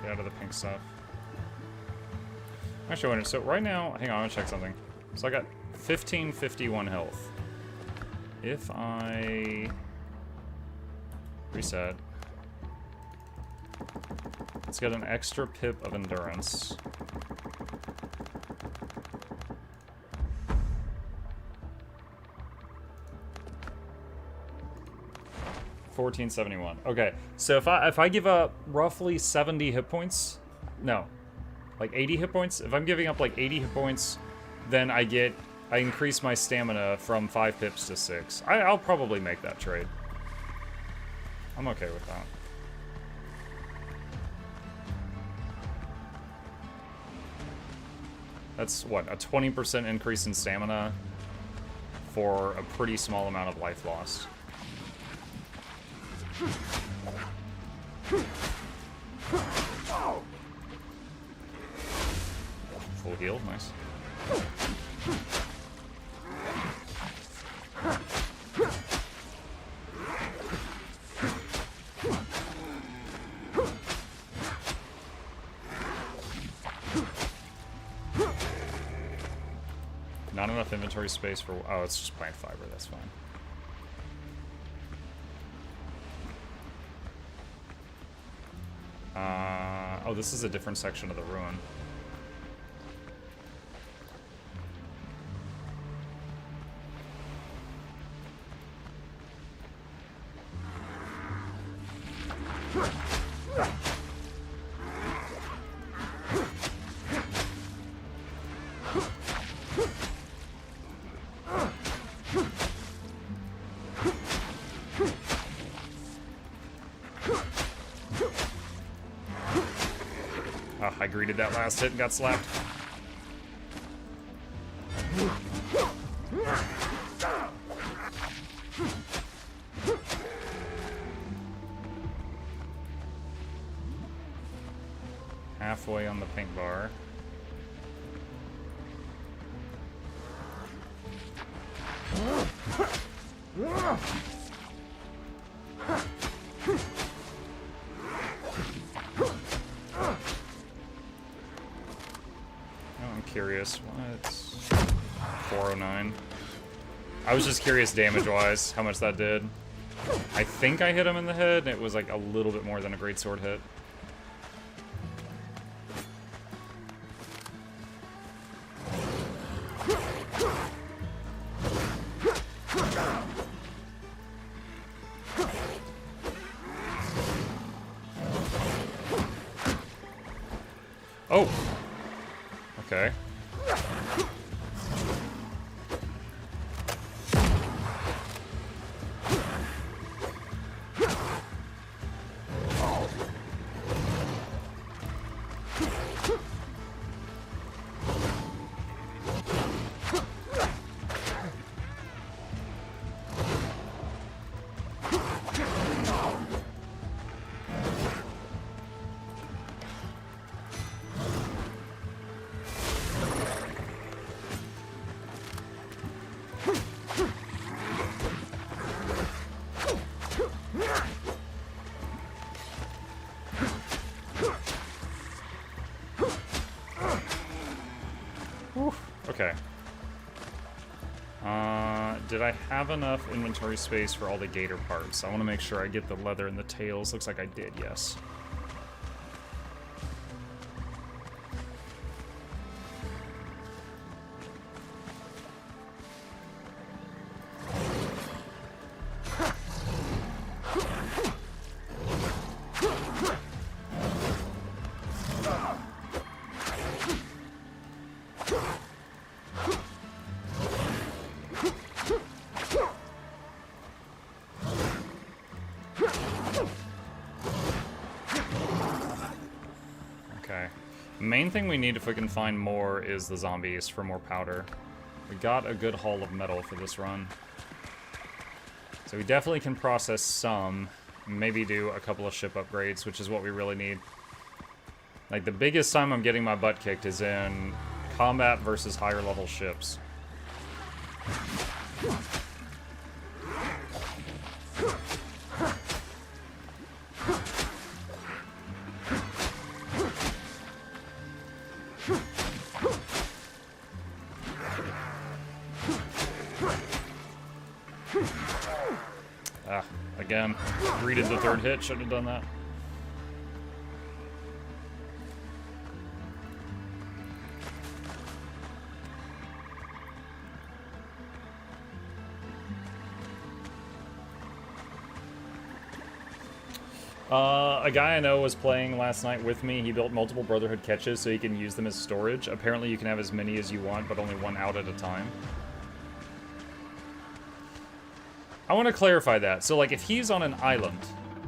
[SPEAKER 1] Out of the pink stuff. Actually, wait, so right now, hang on, I'm gonna check something. So I got 1551 health. If I reset, let's get an extra pip of endurance. $1471. Okay, so if I give up roughly 70 hit points, no, like 80 hit points. If I'm giving up like 80 hit points, then I increase my stamina from 5 pips to 6. I'll probably make that trade. I'm okay with that. That's what, a 20% increase in stamina for a pretty small amount of life lost. Full heal, nice. Not enough inventory space for... Oh, it's just plant fiber, that's fine. Oh, this is a different section of the ruin. Oh, I greeted that last hit and got slapped. Halfway on the pink bar. I'm curious. What? 409. I was just curious damage-wise, how much that did. I think I hit him in the head, and it was like a little bit more than a greatsword hit. Oh! Okay. Okay. Did I have enough inventory space for all the gator parts? I want to make sure I get the leather and the tails. Looks like I did, yes. Main thing we need if we can find more is the zombies for more powder. We got a good haul of metal for this run. So we definitely can process some, maybe do a couple of ship upgrades, which is what we really need. Like, the biggest time I'm getting my butt kicked is in combat versus higher level ships. Again, greeted the third hit, shouldn't have done that. A guy I know was playing last night with me. He built multiple Brotherhood catches so he can use them as storage. Apparently you can have as many as you want, but only one out at a time. I want to clarify that. So, like, if he's on an island,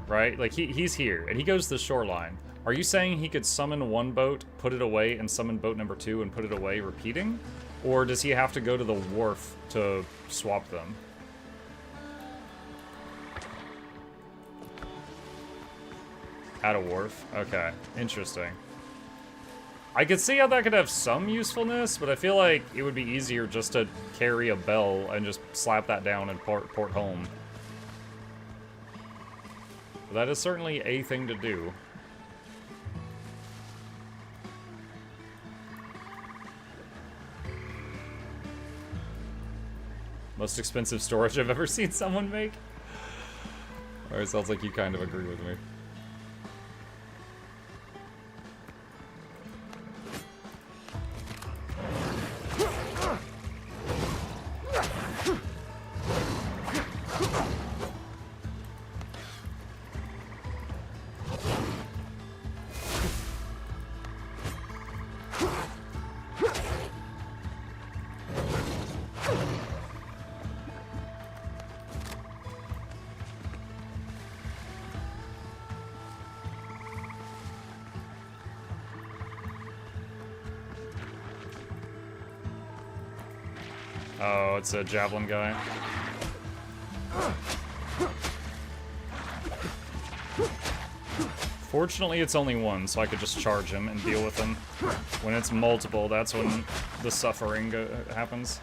[SPEAKER 1] right? Like, he's here, and he goes to the shoreline. Are you saying he could summon one boat, put it away, and summon boat number 2 and put it away, repeating? Or does he have to go to the wharf to swap them? At a wharf? Okay, interesting. I could see how that could have some usefulness, but I feel like it would be easier just to carry a bell and just slap that down and port home. But that is certainly a thing to do. Most expensive storage I've ever seen someone make? Alright, sounds like you kind of agree with me. Oh, it's a javelin guy. Fortunately, it's only one, so I could just charge him and deal with him. When it's multiple, that's when the suffering happens.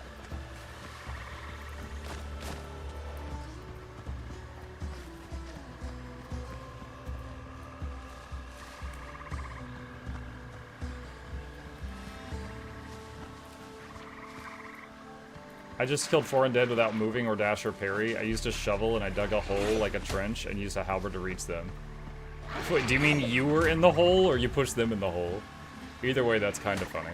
[SPEAKER 1] I just killed 4 undead without moving or dash or parry. I used a shovel and I dug a hole like a trench and used a halberd to reach them. Wait, do you mean you were in the hole or you pushed them in the hole? Either way, that's kind of funny.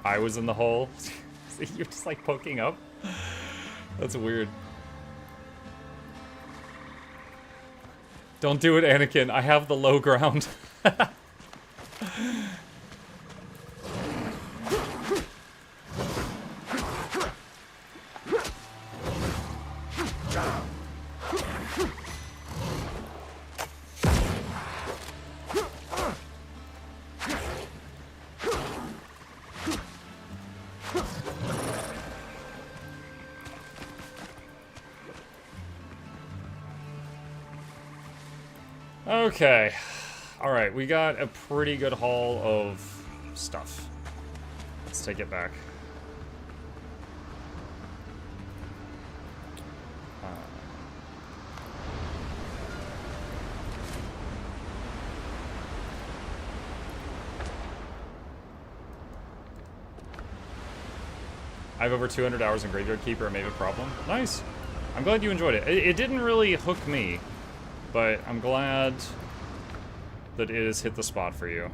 [SPEAKER 1] I was in the hole. You're just like poking up? That's weird. Don't do it, Anakin. I have the low ground. Okay. Alright, we got a pretty good haul of stuff. Let's take it back. I have over 200 hours in Graveyard Keeper and Maven Problem. Nice. I'm glad you enjoyed it. It didn't really hook me, but I'm glad that it has hit the spot for you.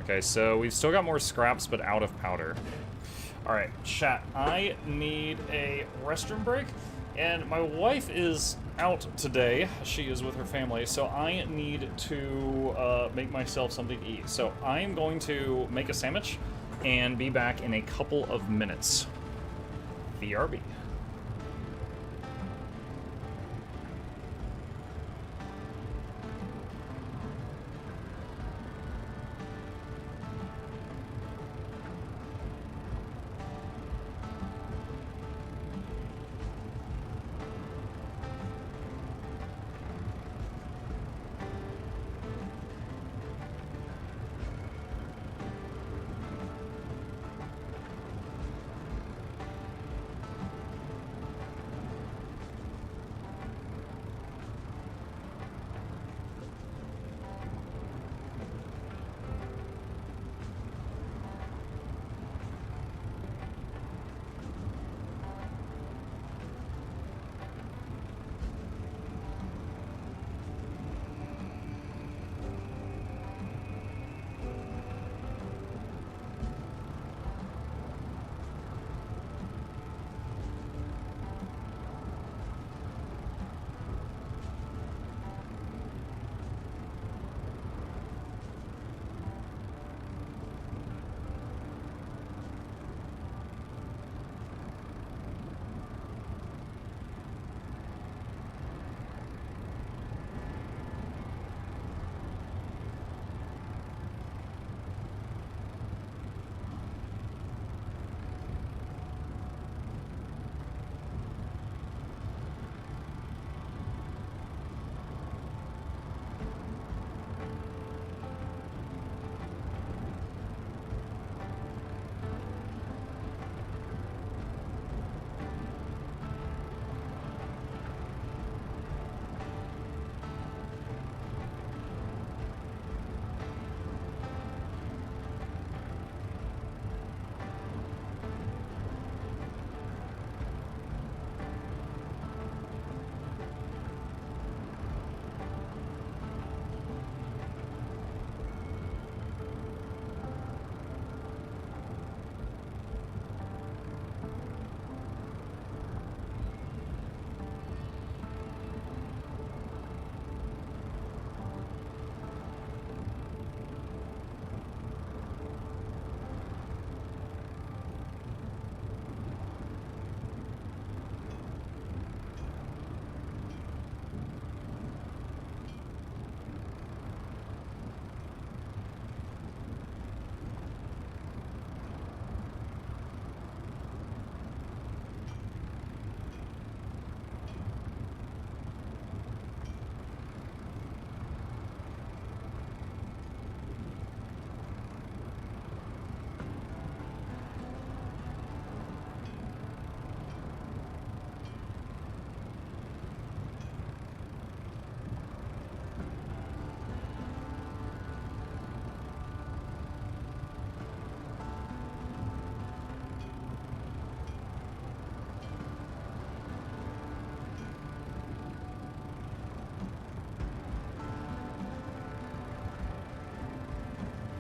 [SPEAKER 1] Okay, so we've still got more scraps, but out of powder. Alright, chat. I need a restroom break, and my wife is out today. She is with her family, so I need to make myself something to eat. So I'm going to make a sandwich and be back in a couple of minutes. BRB.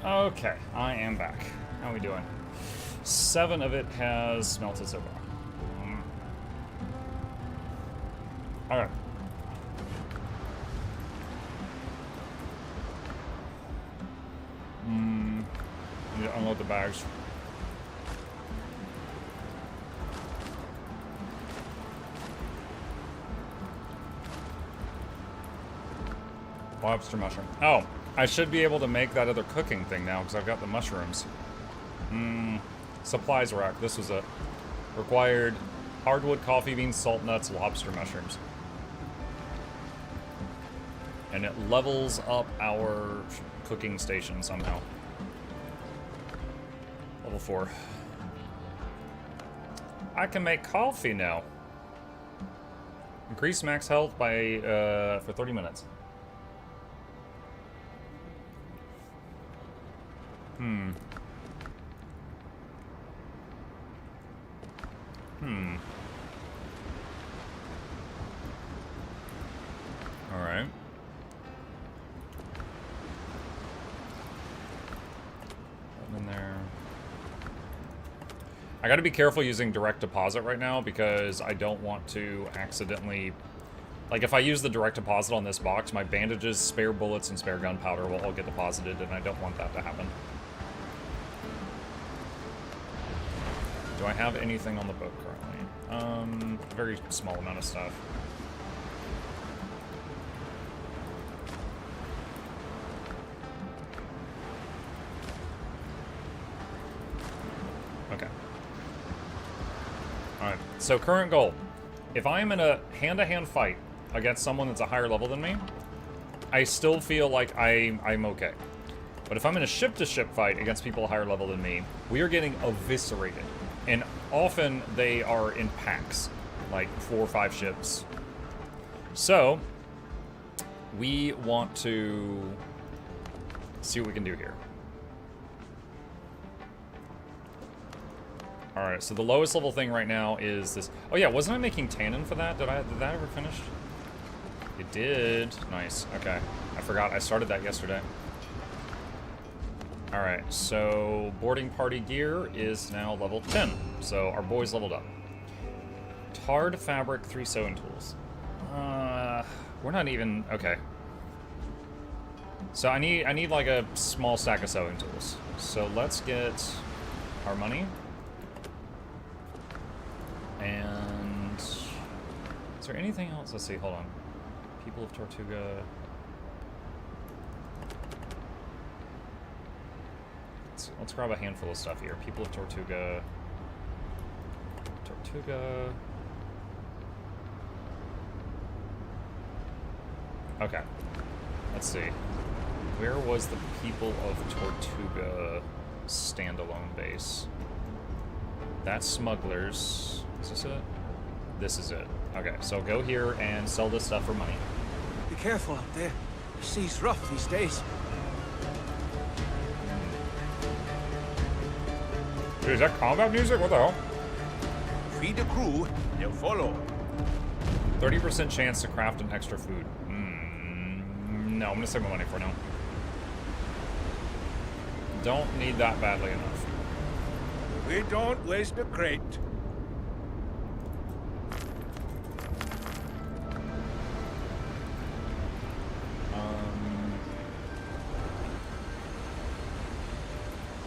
[SPEAKER 1] Okay, I am back. How are we doing? 7 of it has melted so far. Alright. Need to unload the bags. Lobster mushroom. Oh, I should be able to make that other cooking thing now because I've got the mushrooms. Supplies rack. This was it. Required hardwood, coffee beans, salt nuts, lobster mushrooms. And it levels up our cooking station somehow. Level 4. I can make coffee now. Increase max health by for 30 minutes. All right. In there. I gotta be careful using direct deposit right now because I don't want to accidentally... Like, if I use the direct deposit on this box, my bandages, spare bullets, and spare gunpowder will all get deposited, and I don't want that to happen. Do I have anything on the boat currently? Very small amount of stuff. Okay. Alright, so current goal. If I am in a hand-to-hand fight against someone that's a higher level than me, I still feel like I'm okay. But if I'm in a ship-to-ship fight against people higher level than me, we are getting eviscerated. And often they are in packs, like 4 or 5 ships. So, we want to see what we can do here. Alright, so the lowest level thing right now is this. Oh yeah, wasn't I making tannin for that? Did that ever finish? It did. Nice. Okay. I forgot I started that yesterday. Alright, so boarding party gear is now level 10. So our boys leveled up. Tarred fabric, 3 sewing tools. We're not even... Okay. So I need like a small stack of sewing tools. So let's get our money. And... Is there anything else? Let's see, hold on. People of Tortuga... Let's grab a handful of stuff here. People of Tortuga... Tortuga... Okay. Let's see. Where was the People of Tortuga standalone base? That's smugglers. Is this it? This is it. Okay, so go here and sell this stuff for money.
[SPEAKER 10] Be careful up there. The sea's rough these days.
[SPEAKER 1] Dude, is that combat music? What the hell?
[SPEAKER 9] Feed the crew, they'll follow.
[SPEAKER 1] 30% chance to craft an extra food. No, I'm gonna save my money for now. Don't need that badly enough.
[SPEAKER 9] We don't waste a crate.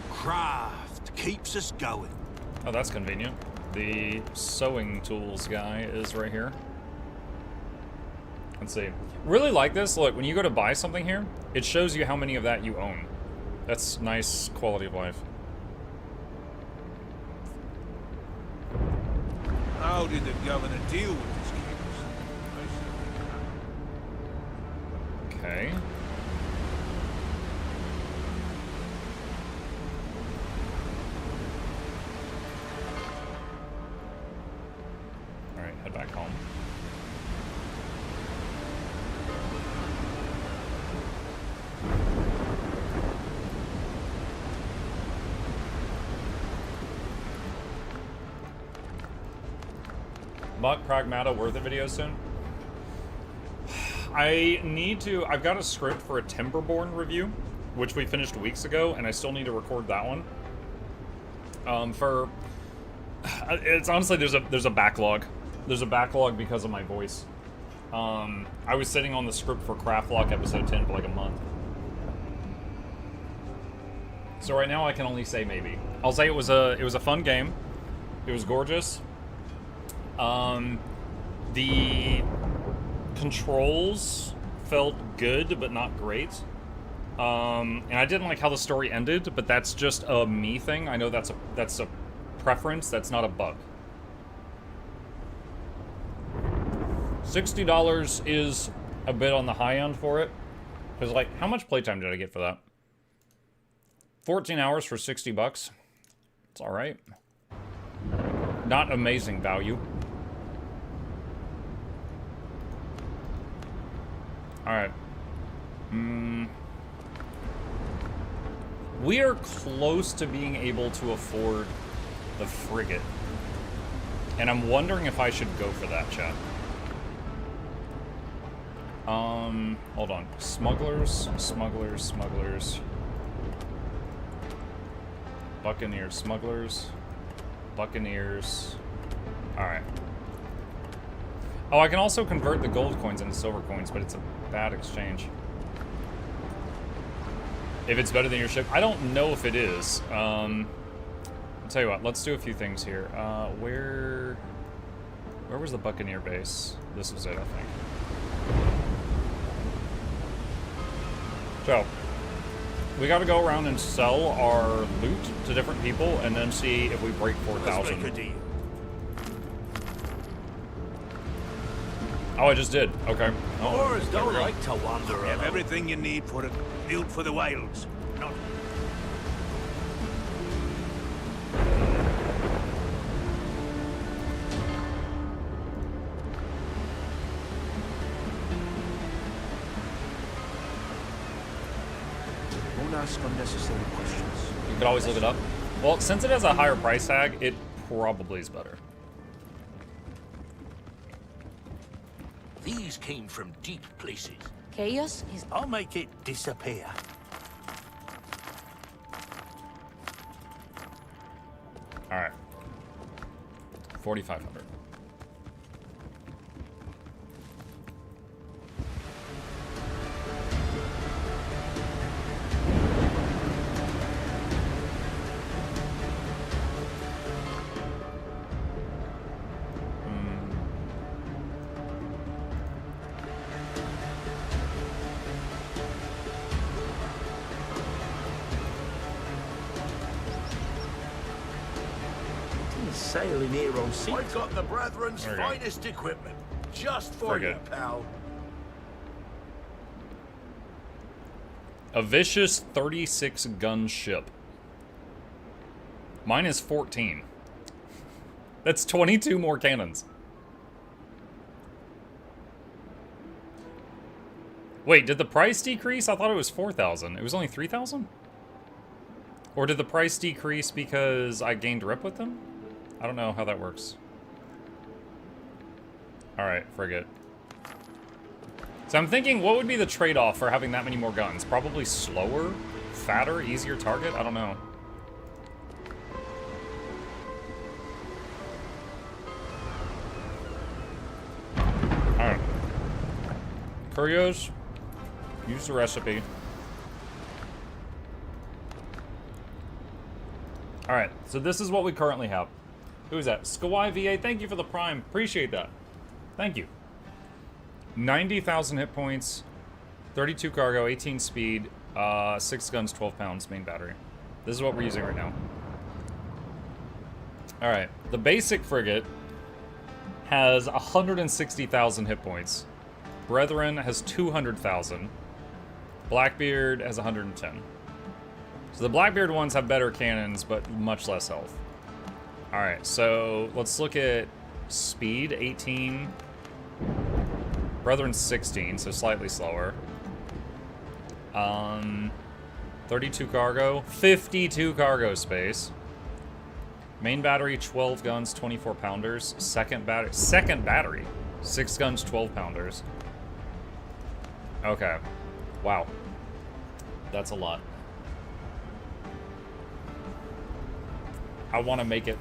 [SPEAKER 4] Craft keeps us going.
[SPEAKER 1] Oh, that's convenient. The sewing tools guy is right here. Let's see. Really like this. Look, when you go to buy something here, it shows you how many of that you own. That's nice quality of life.
[SPEAKER 9] How did the governor deal with this case?
[SPEAKER 1] Okay. Alright, head back home. Muck Pragmata worth it video soon? I need to... I've got a script for a Timberborn review, which we finished weeks ago, and I still need to record that one. It's honestly, there's a backlog. There's a backlog because of my voice. I was sitting on the script for Craftlock episode 10 for like a month. So right now I can only say maybe. I'll say it was a fun game. It was gorgeous. The controls felt good, but not great. And I didn't like how the story ended, but that's just a me thing. I know that's a preference. That's not a bug. $60 is a bit on the high end for it. Because, like, how much playtime did I get for that? 14 hours for 60 bucks. It's alright. Not amazing value. Alright. We are close to being able to afford the frigate. And I'm wondering if I should go for that, chat. Hold on. Smugglers. Buccaneers, smugglers. Buccaneers. Alright. Oh, I can also convert the gold coins into silver coins, but it's a bad exchange. If it's better than your ship. I don't know if it is. I'll tell you what, let's do a few things here. Where was the Buccaneer base? This was it, I think. So, we gotta go around and sell our loot to different people and then see if we break 4,000. Oh, I just did. Okay.
[SPEAKER 8] Moors don't like to wander
[SPEAKER 9] You have everything you need for it. Built for the wilds. Not
[SPEAKER 10] Don't ask unnecessary questions.
[SPEAKER 1] You could always look it up. Well, since it has a higher price tag, it probably is better.
[SPEAKER 8] These came from deep places.
[SPEAKER 5] Chaos is...
[SPEAKER 8] I'll make it disappear.
[SPEAKER 1] Alright. 4,500.
[SPEAKER 8] Sailing here on sea. I've got the Brethren's
[SPEAKER 1] There we go.
[SPEAKER 8] finest equipment. Just for you,
[SPEAKER 1] Frigate.
[SPEAKER 8] pal.
[SPEAKER 1] A vicious 36 gun ship. Mine is 14. That's 22 more cannons. Wait, did the price decrease? I thought it was 4,000. It was only 3,000? Or did the price decrease because I gained rep with them? I don't know how that works. Alright, frigate. So I'm thinking, what would be the trade-off for having that many more guns? Probably slower, fatter, easier target? I don't know. Alright. Couriers, use the recipe. Alright, so this is what we currently have. Who is that? Skawai VA, thank you for the prime. Appreciate that. Thank you. 90,000 hit points, 32 cargo, 18 speed, 6 guns, 12 pounds, main battery. This is what we're using right now. Alright, the basic frigate has 160,000 hit points. Brethren has 200,000. Blackbeard has 110. So the Blackbeard ones have better cannons, but much less health. Alright, so let's look at speed, 18. Brethren 16, so slightly slower. 32 cargo, 52 cargo space. Main battery, 12 guns, 24 pounders. Second battery, 6 guns, 12 pounders. Okay, wow. That's a lot. I want to make it.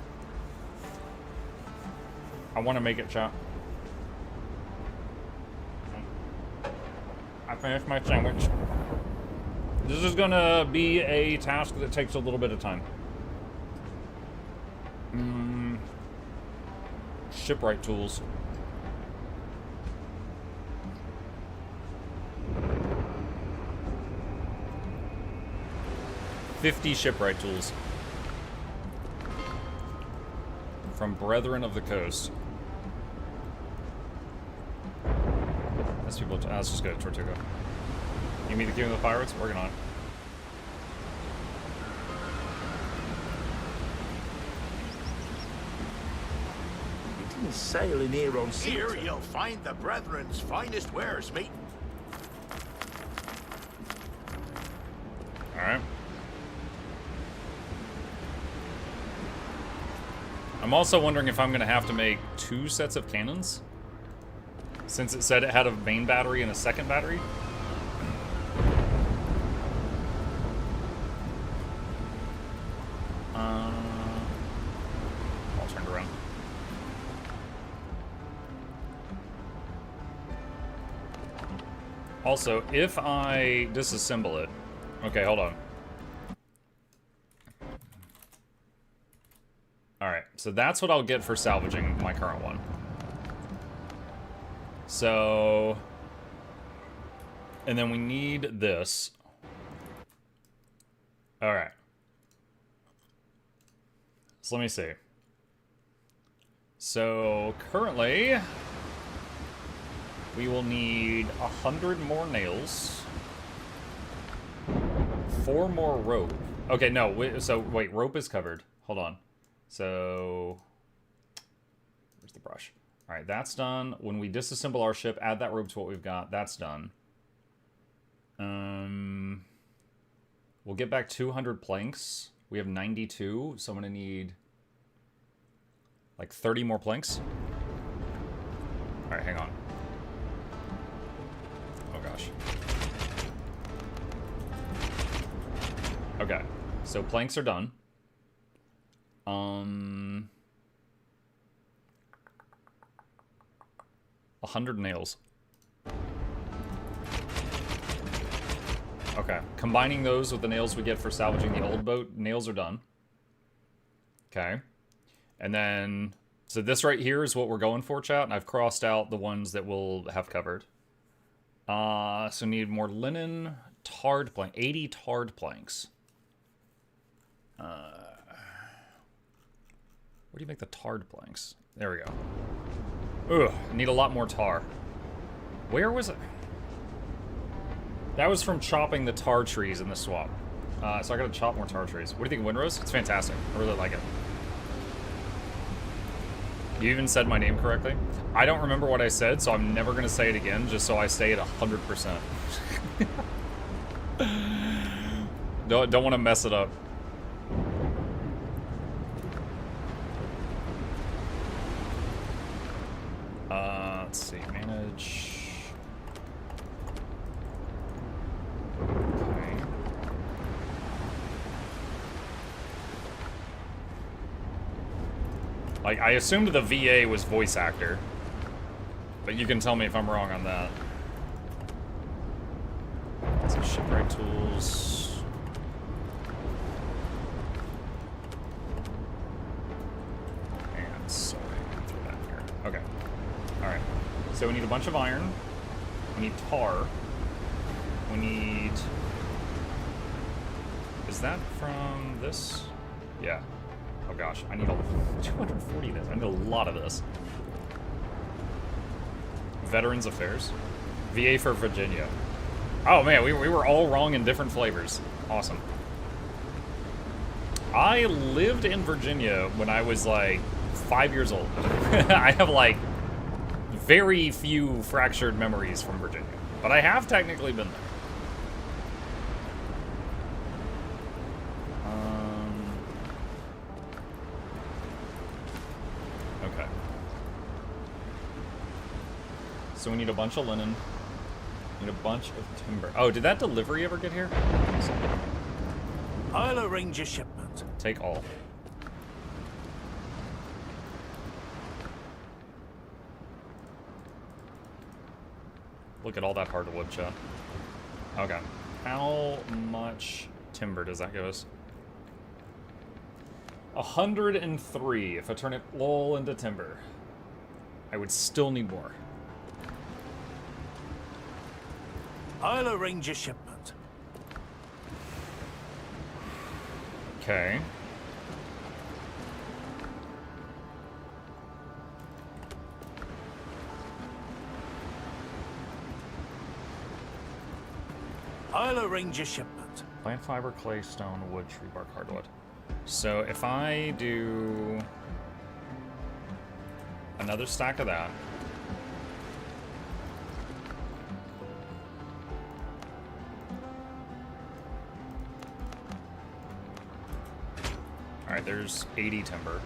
[SPEAKER 1] I want to make it, chat. I finished my sandwich. This is gonna be a task that takes a little bit of time. Shipwright tools. $50 shipwright tools. From Brethren of the Coast. Let's just go to Tortuga. You meet the King of the Pirates? Working on it.
[SPEAKER 9] You didn't sail in here on sea.
[SPEAKER 11] Here you'll find the Brethren's finest wares, mate.
[SPEAKER 1] Alright. I'm also wondering if I'm going to have to make 2 sets of cannons. Since it said it had a main battery and a second battery. I'll turn it around. Also, if I disassemble it... Okay, hold on. Alright, so that's what I'll get for salvaging my current one. So... And then we need this. Alright. So let me see. So, currently... We will need 100 more nails. 4 more rope. Okay, no, wait, rope is covered. Hold on. So, where's the brush? All right, that's done. When we disassemble our ship, add that rope to what we've got. That's done. We'll get back 200 planks. We have 92, so I'm gonna need like 30 more planks. All right, hang on. Oh gosh. Okay, so planks are done. 100 nails. Okay, combining those with the nails we get for salvaging the old boat, nails are done. Okay. And then, so this right here is what we're going for, chat, and I've crossed out the ones that we'll have covered. So need more linen, tarred plank, 80 tarred planks. Where do you make the tarred planks? There we go. Ugh, I need a lot more tar. Where was it? That was from chopping the tar trees in the swamp. So I gotta chop more tar trees. What do you think of Windrose? It's fantastic. I really like it. You even said my name correctly. I don't remember what I said, so I'm never gonna say it again, just so I stay at 100%. Don't want to mess it up. Let's see, manage. Okay. Like, I assumed the VA was voice actor, but you can tell me if I'm wrong on that. Some shipwright tools. And sorry, throw that in here. Okay. Alright. So we need a bunch of iron. We need tar. We need... Is that from this? Yeah. Oh gosh, I need 240 of this. I need a lot of this. Veterans Affairs. VA for Virginia. Oh man, we were all wrong in different flavors. Awesome. I lived in Virginia when I was like 5 years old. I have like very few fractured memories from Virginia, but I have technically been there. So we need a bunch of linen Need a bunch of timber. Oh, did that delivery ever get here?
[SPEAKER 9] I'll arrange a shipment.
[SPEAKER 1] Take all. Look at all that hardwood, chat. Okay. How much timber does that give us? 103 if I turn it all into timber. I would still need more.
[SPEAKER 9] I'll arrange a shipment.
[SPEAKER 1] Okay.
[SPEAKER 9] I'll arrange a shipment.
[SPEAKER 1] Plant fiber, clay, stone, wood, tree bark, hardwood. So if I do another stack of that. Alright, there's 80 timber.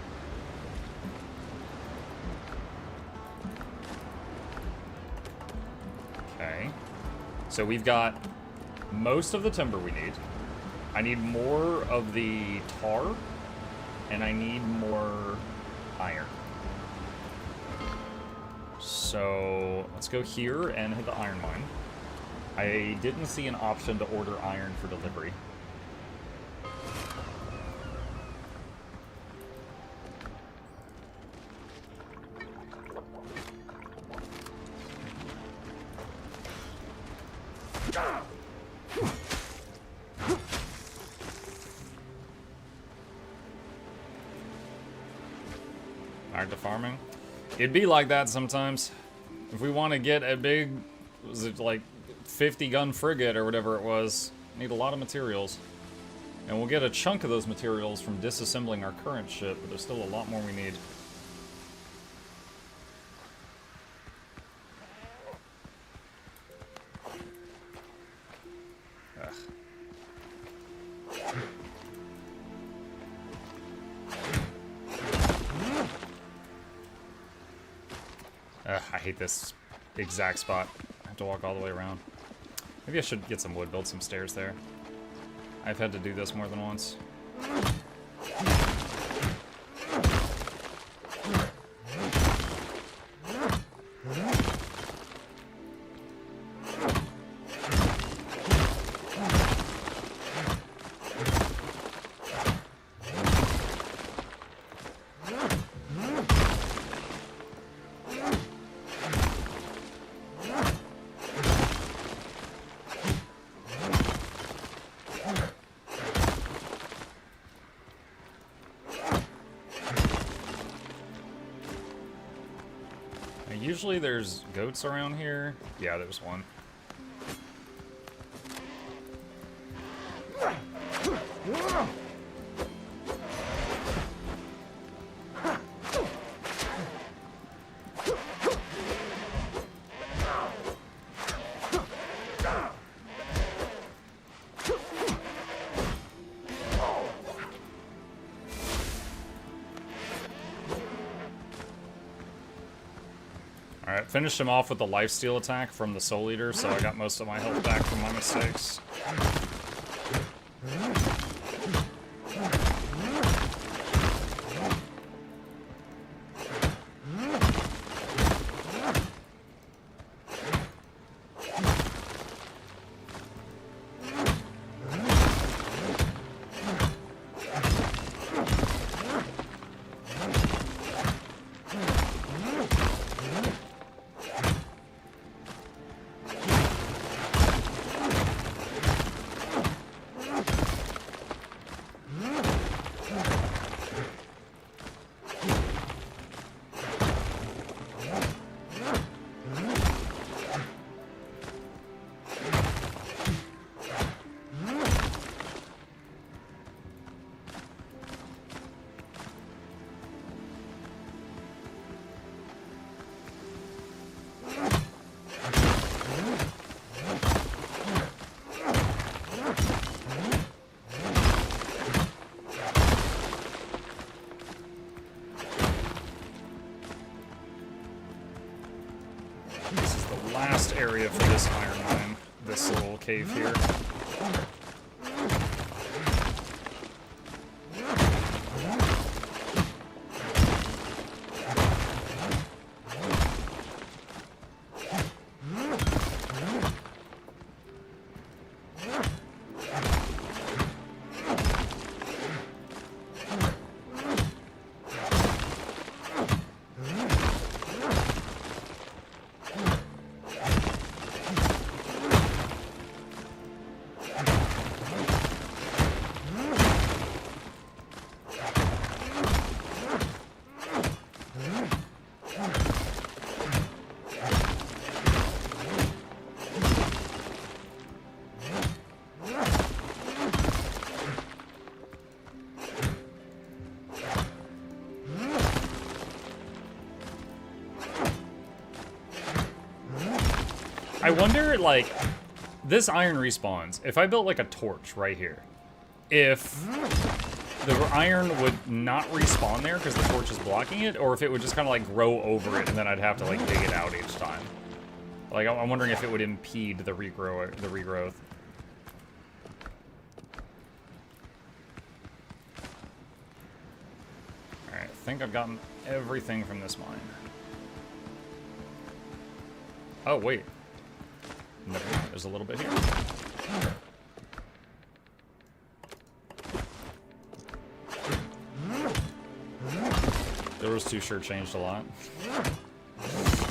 [SPEAKER 1] Okay. So we've got most of the timber we need. I need more of the tar, and I need more iron. So let's go here and hit the iron mine. I didn't see an option to order iron for delivery. Alright, to farming. It'd be like that sometimes. If we want to get a big, was it like 50 gun frigate or whatever it was, need a lot of materials. And we'll get a chunk of those materials from disassembling our current ship, but there's still a lot more we need. Ugh. I hate this exact spot. I have to walk all the way around. Maybe I should get some wood, build some stairs there. I've had to do this more than once. Usually there's goats around here. Yeah, there's one. Alright, finished him off with the lifesteal attack from the Soul Eater, so I got most of my health back from my mistakes. This is the last area for this iron mine. This little cave here. I wonder, like, this iron respawns. If I built, like, a torch right here, if the iron would not respawn there because the torch is blocking it, or if it would just kind of, like, grow over it and then I'd have to, like, dig it out each time. Like, I'm wondering if it would impede the regrowth. Alright, I think I've gotten everything from this mine. Oh, wait. Never mind, there's a little bit here. Those two sure changed a lot.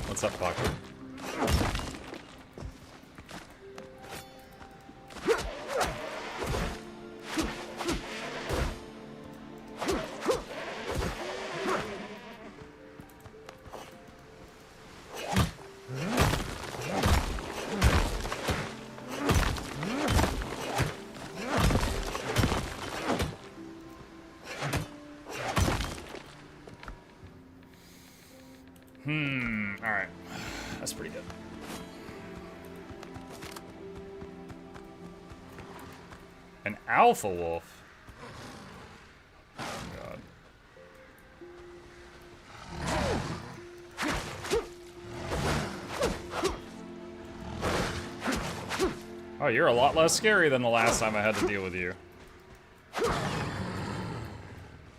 [SPEAKER 1] What's up, Pocket? Alright. That's pretty good. An alpha wolf? Oh, God. Oh, you're a lot less scary than the last time I had to deal with you.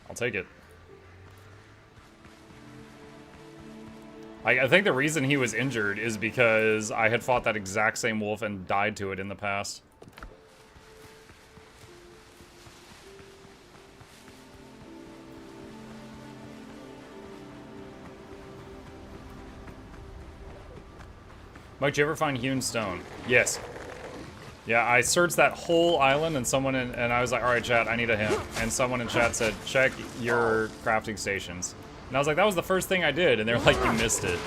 [SPEAKER 1] I'll take it. I think the reason he was injured is because I had fought that exact same wolf and died to it in the past. Mike, did you ever find hewn stone? Yes. Yeah, I searched that whole island and and I was like, alright chat, I need a hint. And someone in chat said, check your crafting stations. And I was like, that was the first thing I did, and they're like, you missed it.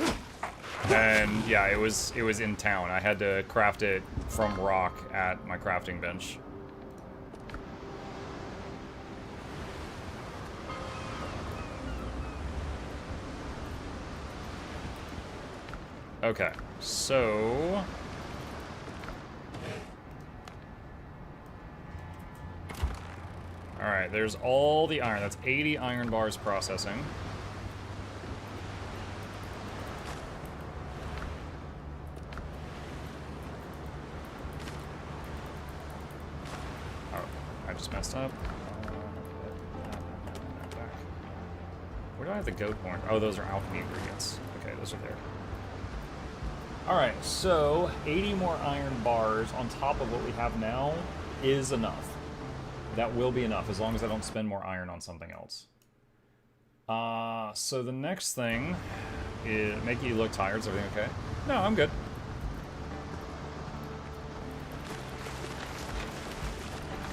[SPEAKER 1] And yeah, it was in town. I had to craft it from rock at my crafting bench. Okay, so alright, there's all the iron. That's 80 iron bars processing. Just messed up. Where do I have the goat horn? Oh, those are alchemy ingredients. Okay, those are there. Alright, so 80 more iron bars on top of what we have now is enough. That will be enough, as long as I don't spend more iron on something else. So the next thing is... Make you look tired, is everything okay? No, I'm good.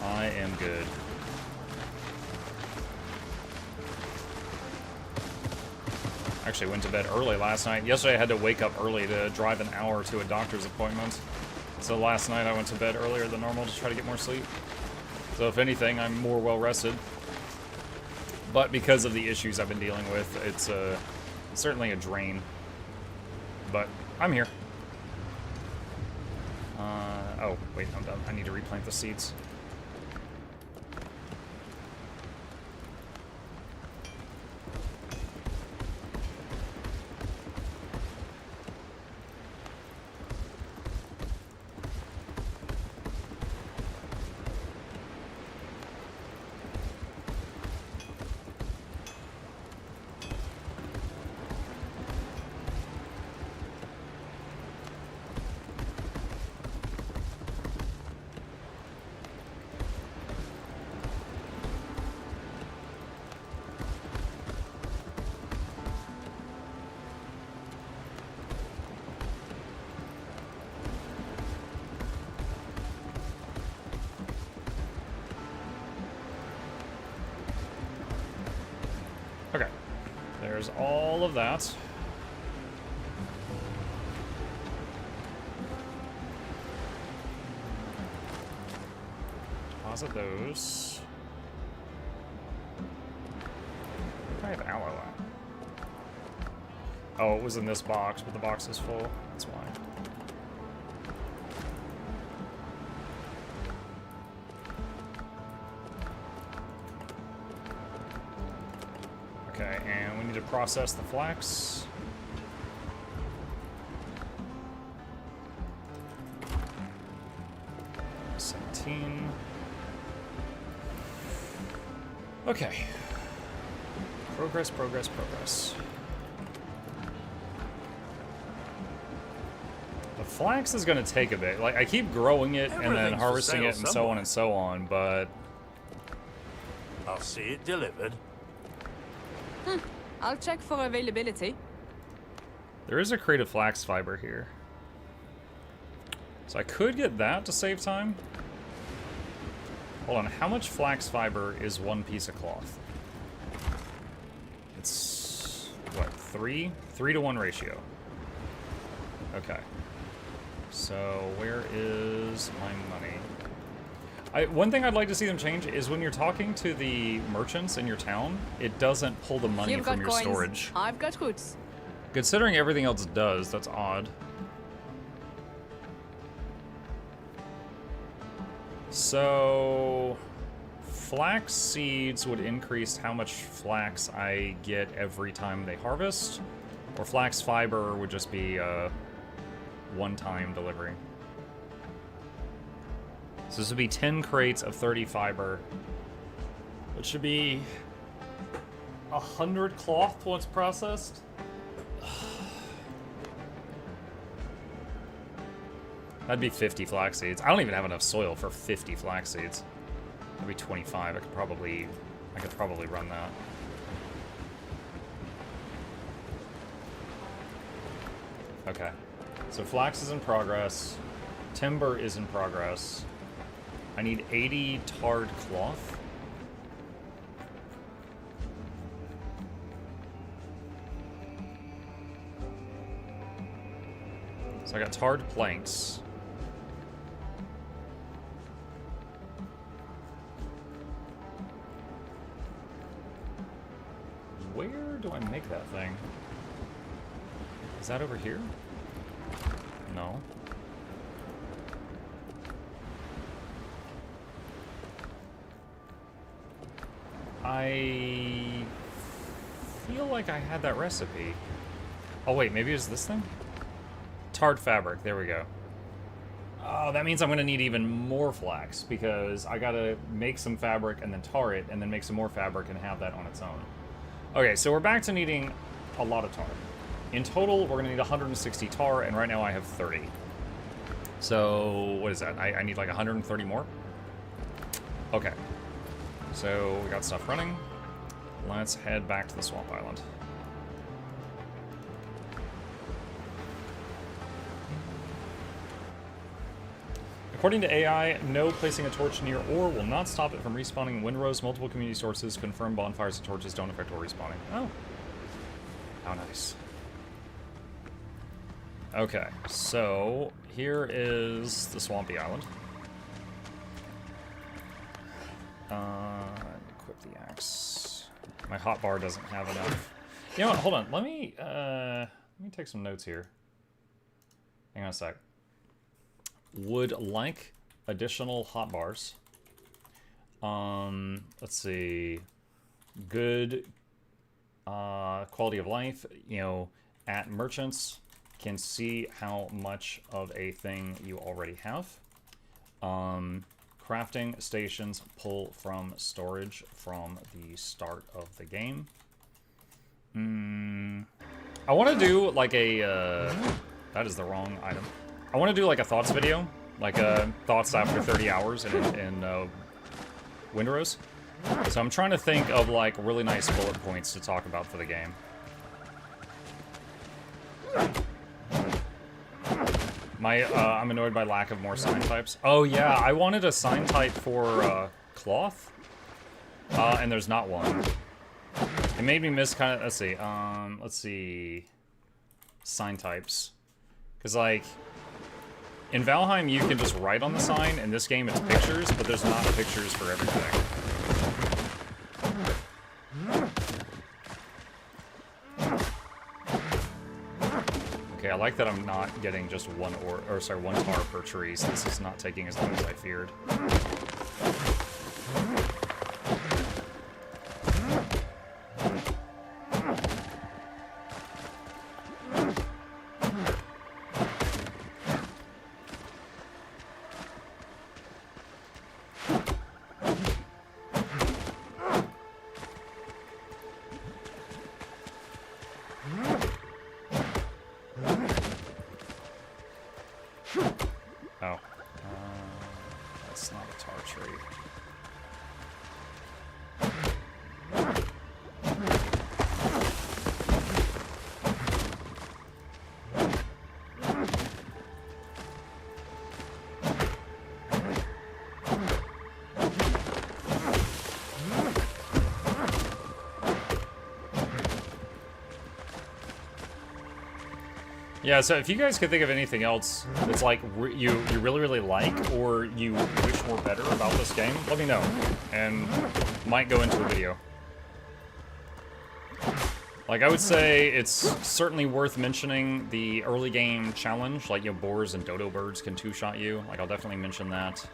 [SPEAKER 1] I am good. Actually went to bed early last night. Yesterday I had to wake up early to drive an hour to a doctor's appointment. So last night I went to bed earlier than normal to try to get more sleep. So if anything, I'm more well rested. But because of the issues I've been dealing with, it's certainly a drain. But I'm here. Oh, wait, I'm done. I need to replant the seeds. there's all of that. Deposit those. Where do I have aloe at? Oh, it was in this box, but the box is full. That's why. Okay, and we need to process the flax. Okay. Progress, progress, progress. The flax is going to take a bit. Like, I keep growing it and then harvesting it and so on and so on, but...
[SPEAKER 9] I'll see it delivered.
[SPEAKER 6] I'll check for availability.
[SPEAKER 1] There is a crate of flax fiber here. So I could get that to save time. Hold on, how much flax fiber is one piece of cloth? It's, what, 3? 3 to 1 ratio. Okay. So, where is my money? One thing I'd like to see them change is when you're talking to the merchants in your town, it doesn't pull the money from your storage.
[SPEAKER 6] I've got goods.
[SPEAKER 1] Considering everything else does, that's odd. So, flax seeds would increase how much flax I get every time they harvest, or flax fiber would just be a one-time delivery. So this would be 10 crates of 30 fiber, which should be 100 cloth once processed. That'd be 50 flax seeds. I don't even have enough soil for 50 flax seeds. That'd be 25. I could probably run that. Okay. So flax is in progress. Timber is in progress. I need 80 tarred cloth. So I got tarred planks. Where do I make that thing? Is that over here? No. I feel like I had that recipe. Oh wait, maybe it was this thing? Tarred fabric, there we go. Oh, that means I'm gonna need even more flax because I gotta make some fabric and then tar it and then make some more fabric and have that on its own. Okay, so we're back to needing a lot of tar. In total, we're gonna need 160 tar, and right now I have 30. So, what is that? I need like 130 more? Okay. So, we got stuff running. Let's head back to the Swamp Island. According to AI, no placing a torch near ore will not stop it from respawning in Windrose. Multiple community sources confirm bonfires and torches don't affect ore respawning. Oh. How nice. Okay, so here is the Swampy Island. Equip the axe. My hotbar doesn't have enough. You know what? Hold on. Let me take some notes here. Hang on a sec. Would like additional hotbars. Let's see. Good quality of life. You know, at merchants can see how much of a thing you already have. Crafting stations pull from storage from the start of the game. I want to do like a that is the wrong item. I want to do like a thoughts video, like thoughts after 30 hours in Windrose. So I'm trying to think of like really nice bullet points to talk about for the game. I'm annoyed by lack of more sign types. Oh yeah, I wanted a sign type for cloth, and there's not one. It made me miss kind of, let's see, sign types. Because, like, in Valheim, you can just write on the sign. In this game, it's pictures, but there's not pictures for everything. Okay, I like that I'm not getting just one tar per tree, so this is not taking as long as I feared. That's not a tar tree. Yeah, so if you guys could think of anything else that's like you really, really like or you wish were better about this game, let me know, and might go into a video. Like, I would say it's certainly worth mentioning the early game challenge, like, you know, boars and dodo birds can two-shot you. Like, I'll definitely mention that.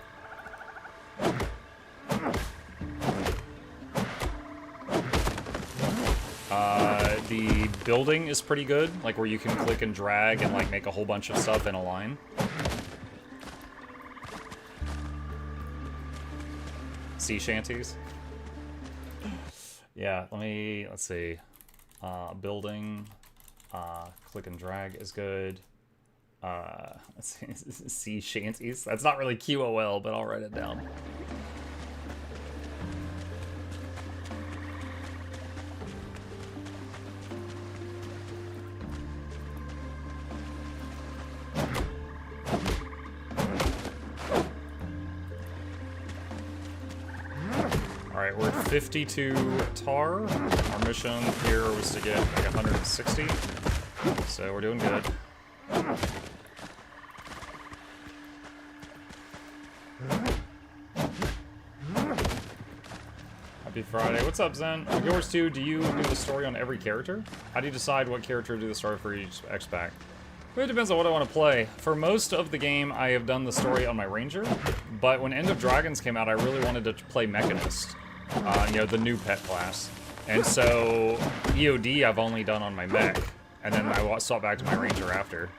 [SPEAKER 1] The building is pretty good, like where you can click and drag and like make a whole bunch of stuff in a line. Sea shanties. Yeah, let's see. Building, click and drag is good. Let's see, sea shanties. That's not really QOL, but I'll write it down. Alright, we're at 52 tar. Our mission here was to get like 160. So we're doing good. Happy Friday. What's up, Zen? On yours too, do you do the story on every character? How do you decide what character to do the story for each X-Pack? Well, it depends on what I want to play. For most of the game, I have done the story on my Ranger, but when End of Dragons came out, I really wanted to play Mechanist. You know, the new pet class. And so, EOD I've only done on my mech, and then I swapped back to my Ranger after.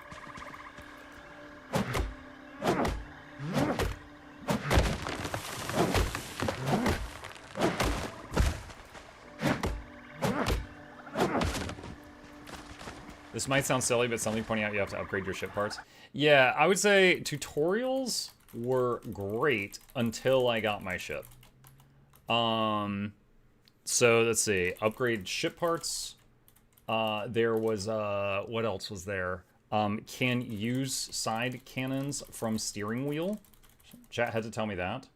[SPEAKER 1] This might sound silly, but somebody pointing out you have to upgrade your ship parts. Yeah, I would say tutorials were great until I got my ship. So let's see, upgrade ship parts. There was, what else was there? Can use side cannons from steering wheel. Chat had to tell me that.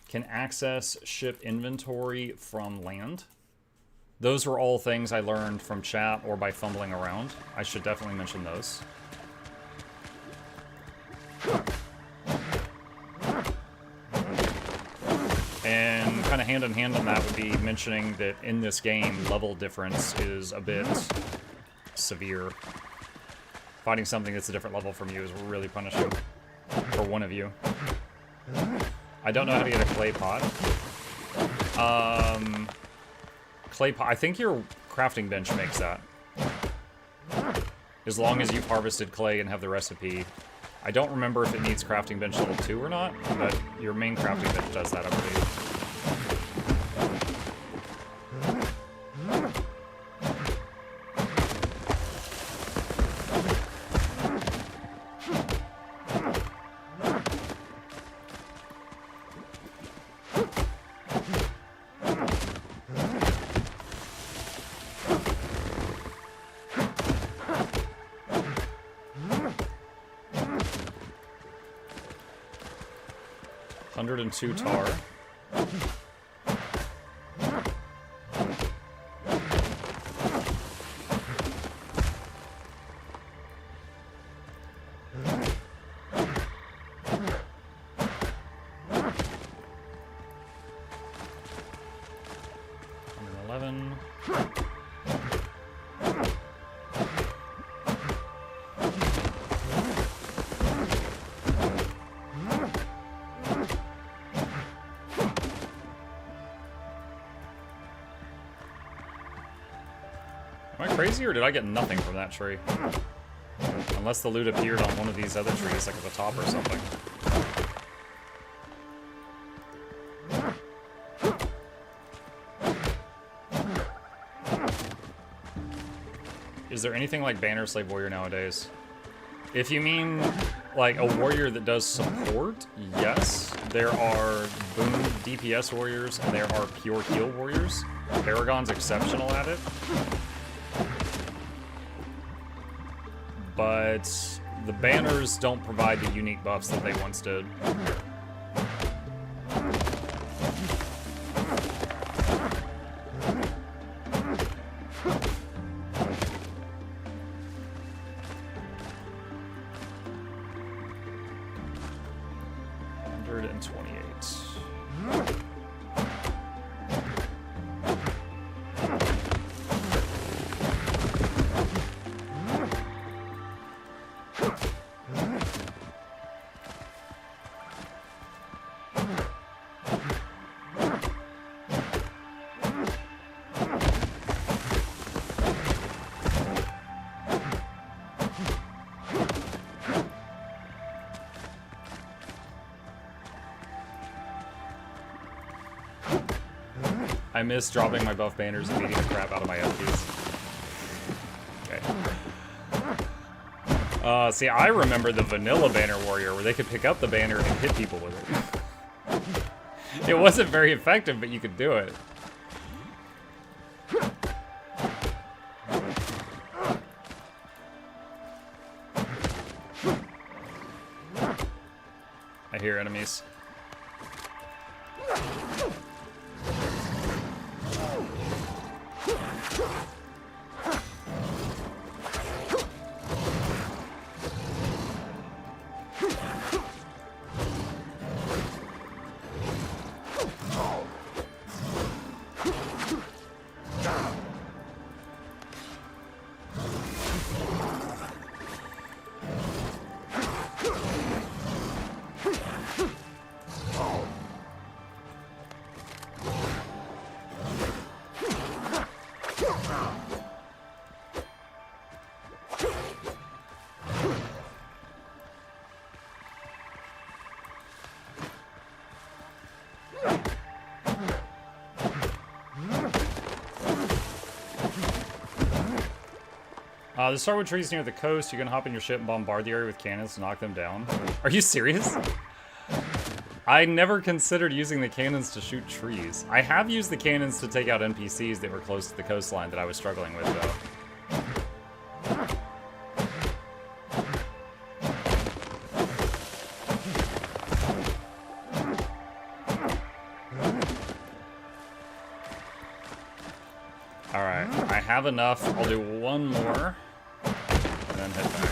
[SPEAKER 1] Can access ship inventory from land. Those were all things I learned from chat or by fumbling around. I should definitely mention those. And kind of hand in hand on that would be mentioning that in this game, level difference is a bit severe. Fighting something that's a different level from you is really punishing for one of you. I don't know how to get a clay pot. Clay pot, I think your crafting bench makes that. As long as you've harvested clay and have the recipe. I don't remember if it needs crafting bench level 2 or not, but your main crafting bench does that, I believe. Two tar. crazy, or did I get nothing from that tree? Unless the loot appeared on one of these other trees, like at the top or something. Is there anything like Banner Slave Warrior nowadays? If you mean like a warrior that does support, yes. There are boon DPS warriors and there are pure heal warriors. Paragon's exceptional at it. But the banners don't provide the unique buffs that they once did. I miss dropping my buff banners and beating the crap out of my FPs. Okay. See, I remember the vanilla banner warrior where they could pick up the banner and hit people with it. It wasn't very effective, but you could do it. I hear enemies. The Starwood trees near the coast. You can hop in your ship and bombard the area with cannons to knock them down. Are you serious? I never considered using the cannons to shoot trees. I have used the cannons to take out NPCs that were close to the coastline that I was struggling with, though. Alright, I have enough. I'll do one more. And then head back.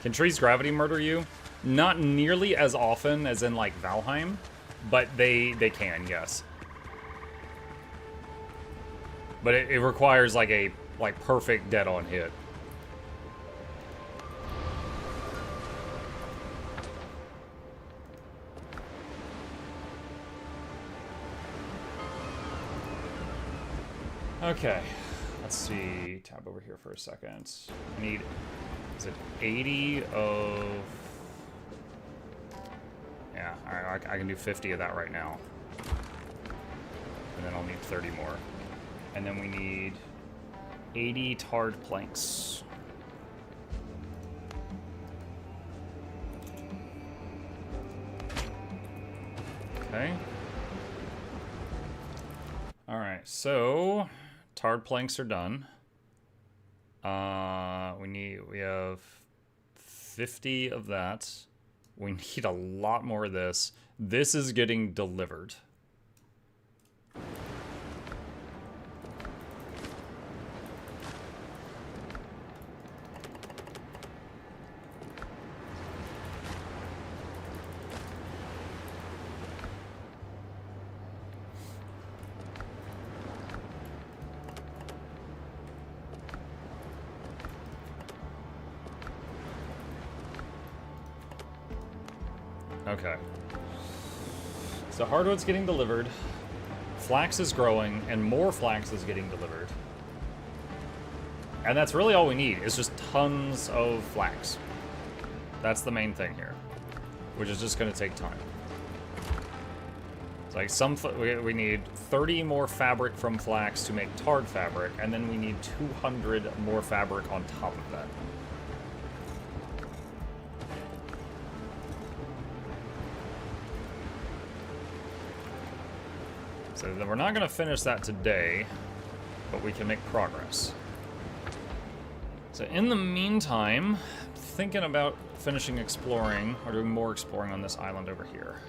[SPEAKER 1] Can trees gravity murder you? Not nearly as often as in like Valheim, but they can, yes. But it requires like a perfect dead-on hit. Okay, let's see. Tab over here for a second. I need, is it 80 of... Yeah, alright, I can do 50 of that right now. And then I'll need 30 more. And then we need 80 tarred planks. Okay. Alright, so tarred planks are done. We have 50 of that. We need a lot more of this. This is getting delivered. Okay. So hardwood's getting delivered. Flax is growing, and more flax is getting delivered. And that's really all we need, is just tons of flax. That's the main thing here, which is just going to take time. It's like we need 30 more fabric from flax to make tarred fabric, and then we need 200 more fabric on top of that. So then we're not going to finish that today, but we can make progress. So in the meantime, thinking about finishing exploring, or doing more exploring on this island over here.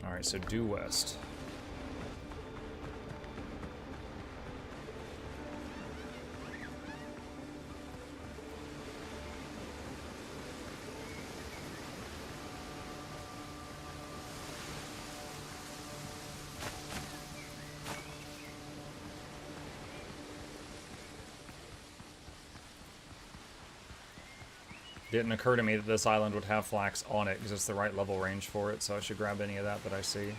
[SPEAKER 1] Alright, so due west. Didn't occur to me that this island would have flax on it because it's the right level range for it, so I should grab any of that I see.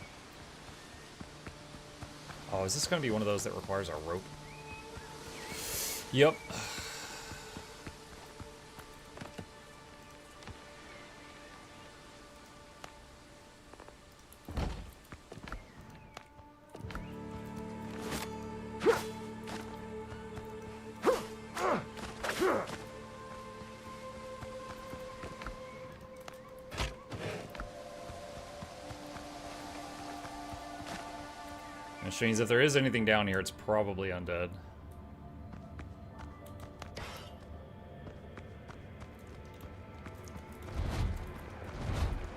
[SPEAKER 1] Oh, is this going to be one of those that requires a rope? Yep. Which means if there is anything down here, it's probably undead.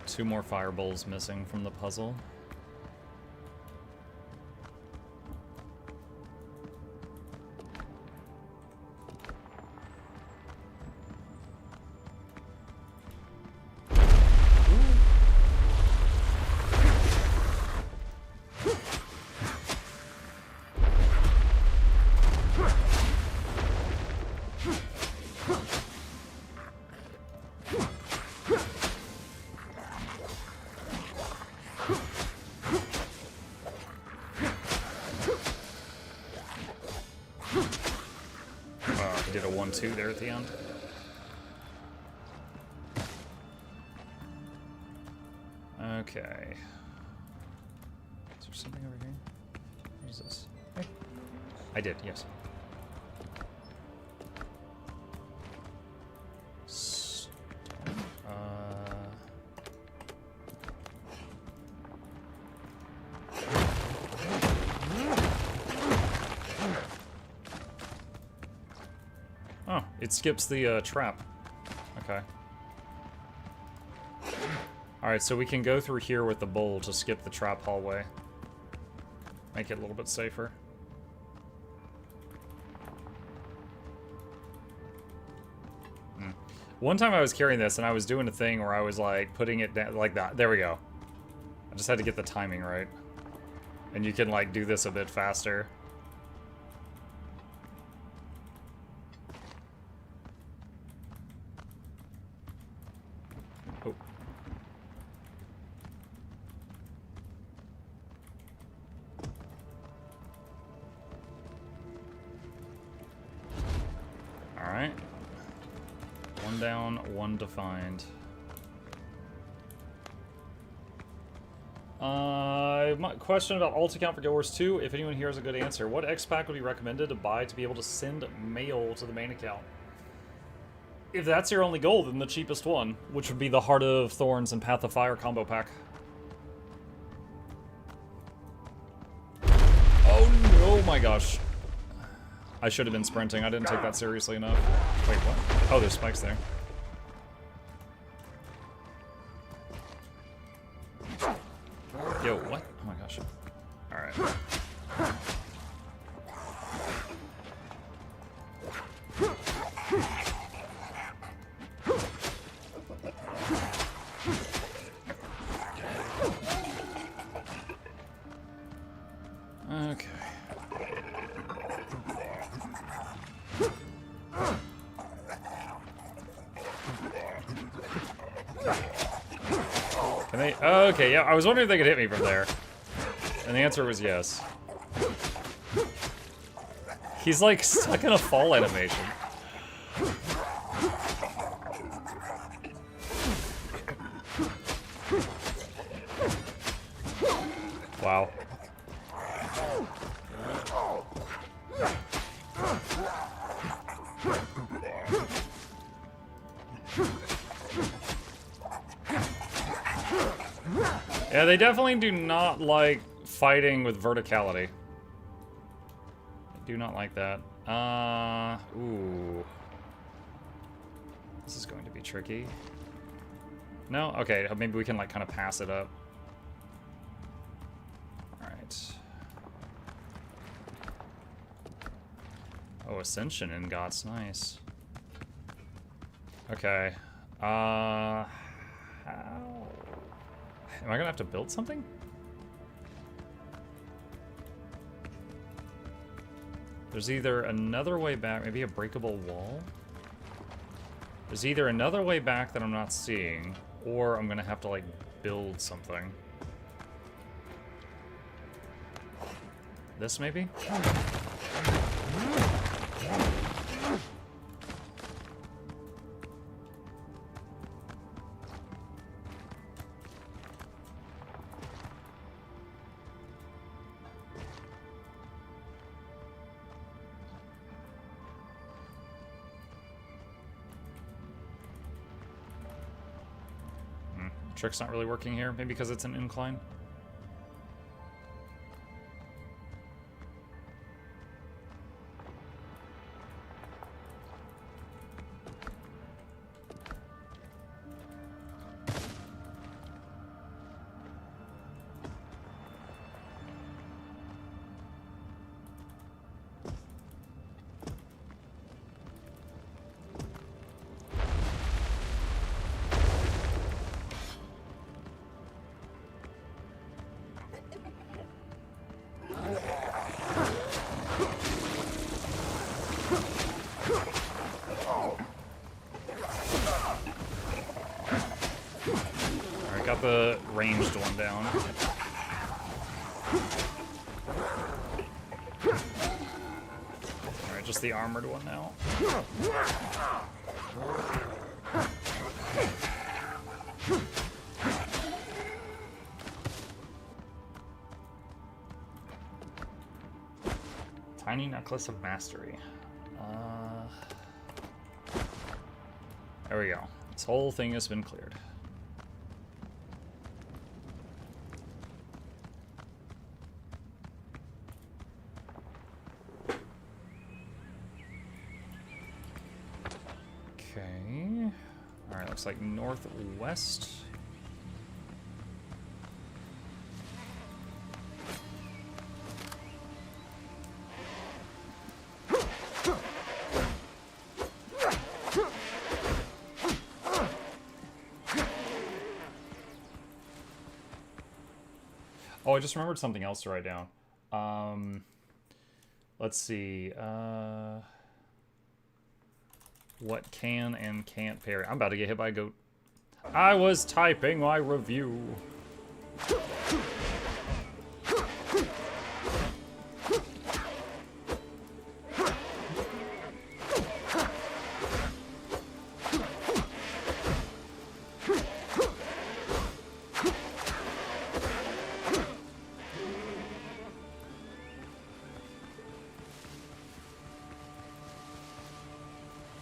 [SPEAKER 1] Two more fire bowls missing from the puzzle. Did a 1-2 there at the end. Okay. Is there something over here? What is this? Hey. I did, yes. Oh, it skips the trap. Okay. Alright, so we can go through here with the bowl to skip the trap hallway. Make it a little bit safer. One time I was carrying this and I was doing a thing where I was like putting it down like that. There we go. I just had to get the timing right. And you can like do this a bit faster. Oh. All right. One down, one to find. My question about alt account for Guild Wars 2, if anyone here has a good answer. What X pack would be recommended to buy to be able to send mail to the main account? If that's your only goal, then the cheapest one, which would be the Heart of Thorns and Path of Fire combo pack. Oh no, my gosh. I should have been sprinting. I didn't take that seriously enough. Wait, what? Oh, there's spikes there. Yo, what? Oh my gosh. Alright. Can they? Oh, okay, yeah. I was wondering if they could hit me from there. And the answer was yes. He's like stuck in a fall animation. Wow. Yeah, they definitely do not like fighting with verticality. Do not like that. Ooh. This is going to be tricky. No? Okay, maybe we can like kind of pass it up. Alright. Oh, Ascension ingots, nice. Okay. How? Am I gonna have to build something? There's either another way back, maybe a breakable wall? There's either another way back that I'm not seeing, or I'm gonna have to, like, build something. This, maybe? Trick's not really working here, maybe because it's an incline. Got the ranged one down. Alright, just the armored one now. Tiny Necklace of Mastery. There we go. This whole thing has been cleared. Looks like northwest. Oh, I just remembered something else to write down. Let's see. What can and can't parry. I'm about to get hit by a goat. I was typing my review.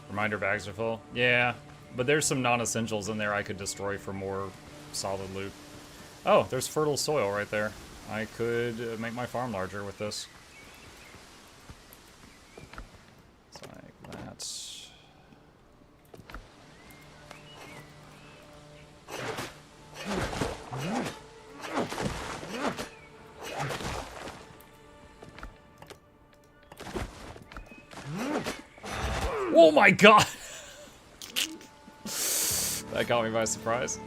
[SPEAKER 1] Reminder bags are full. Yeah, but there's some non-essentials in there I could destroy for more solid loot. Oh, there's fertile soil right there. I could make my farm larger with this. It's like that. Oh my god! That caught me by surprise.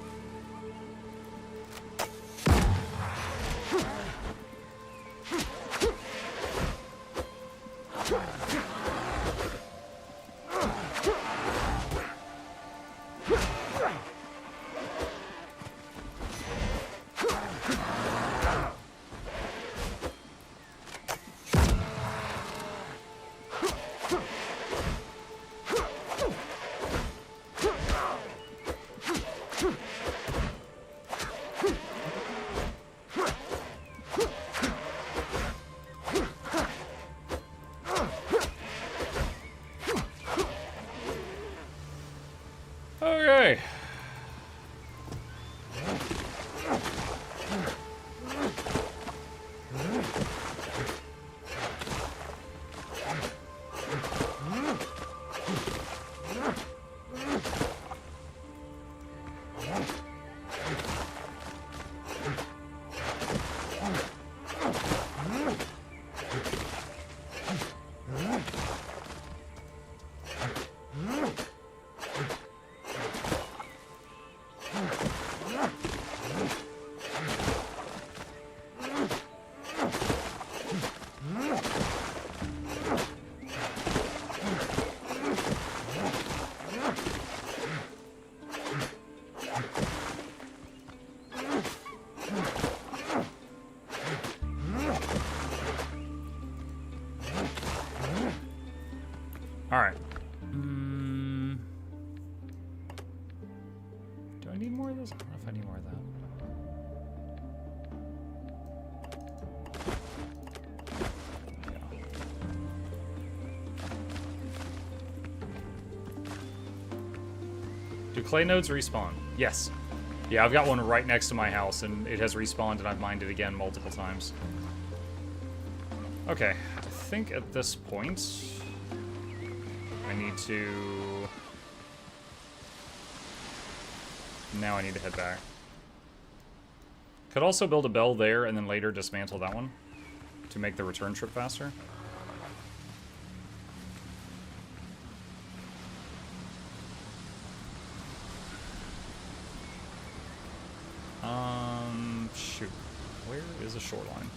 [SPEAKER 1] Okay. Alright. Do I need more of this? I don't know if I need more of that. Yeah. Do clay nodes respawn? Yes. Yeah, I've got one right next to my house, and it has respawned, and I've mined it again multiple times. Okay, I think at this point, I need to... Now I need to head back. Could also build a bell there, and then later dismantle that one to make the return trip faster. Shoot. Where is the shoreline?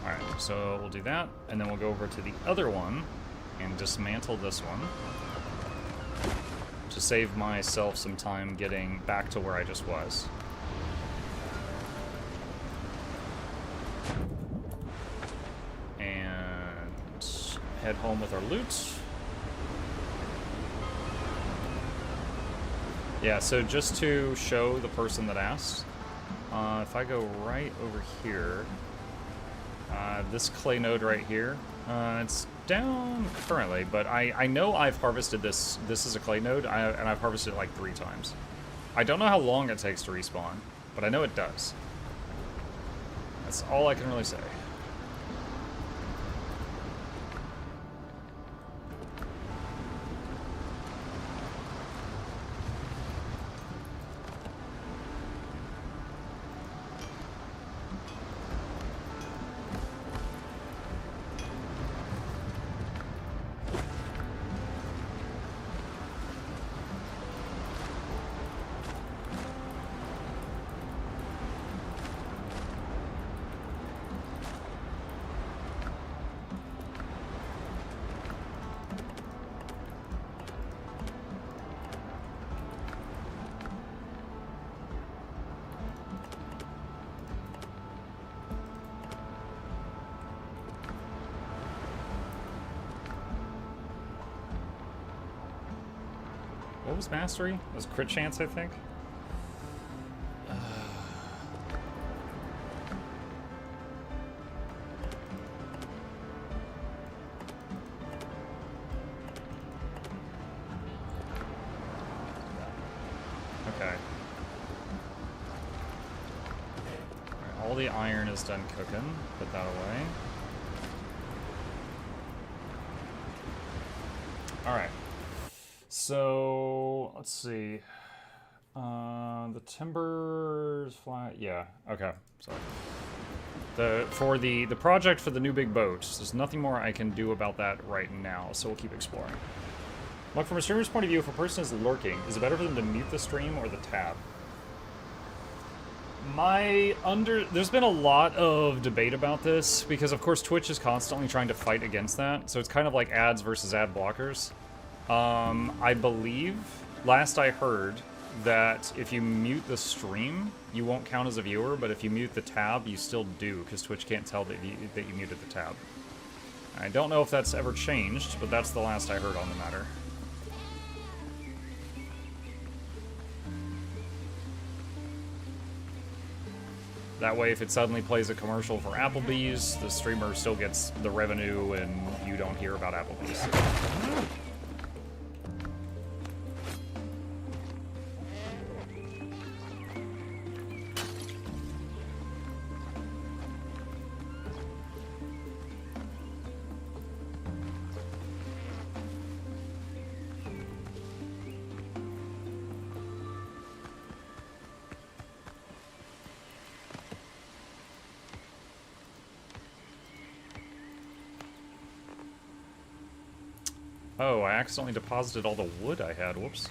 [SPEAKER 1] Alright, so we'll do that, and then we'll go over to the other one and dismantle this one to save myself some time getting back to where I just was. Head home with our loot. Yeah, so just to show the person that asked, if I go right over here, this clay node right here, it's down currently, but I know I've harvested this. This is a clay node, and I've harvested it like 3 times. I don't know how long it takes to respawn, but I know it does. That's all I can really say. What was mastery? It was crit chance, I think. Okay. All the iron is done cooking. Put that away. Alright. So, let's see. The timber's flat. Yeah, okay. So, for the project for the new big boat, there's nothing more I can do about that right now, so we'll keep exploring. Like, from a streamer's point of view, if a person is lurking, is it better for them to mute the stream or the tab? There's been a lot of debate about this, because of course Twitch is constantly trying to fight against that, so it's kind of like ads versus ad blockers. I believe, last I heard, that if you mute the stream, you won't count as a viewer, but if you mute the tab, you still do, because Twitch can't tell that you muted the tab. I don't know if that's ever changed, but that's the last I heard on the matter. That way, if it suddenly plays a commercial for Applebee's, the streamer still gets the revenue and you don't hear about Applebee's. Oh, I accidentally deposited all the wood I had. Whoops.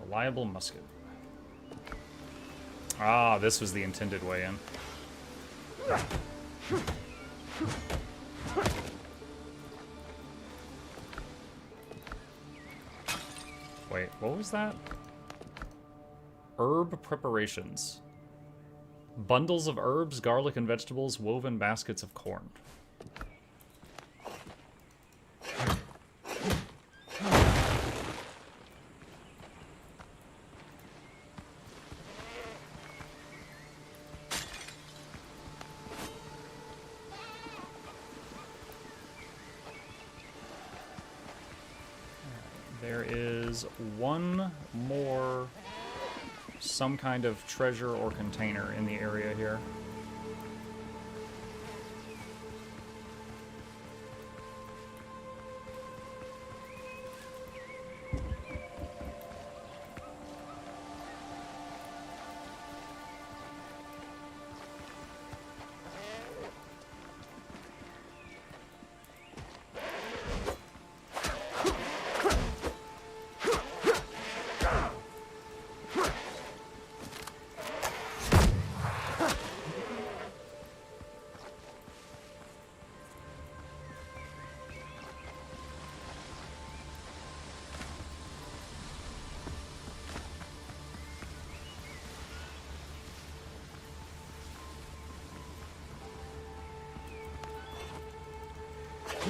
[SPEAKER 1] Reliable musket. Ah, this was the intended way in. Wait, what was that? Herb preparations. Bundles of herbs, garlic, and vegetables, woven baskets of corn. There is one more some kind of treasure or container in the area here.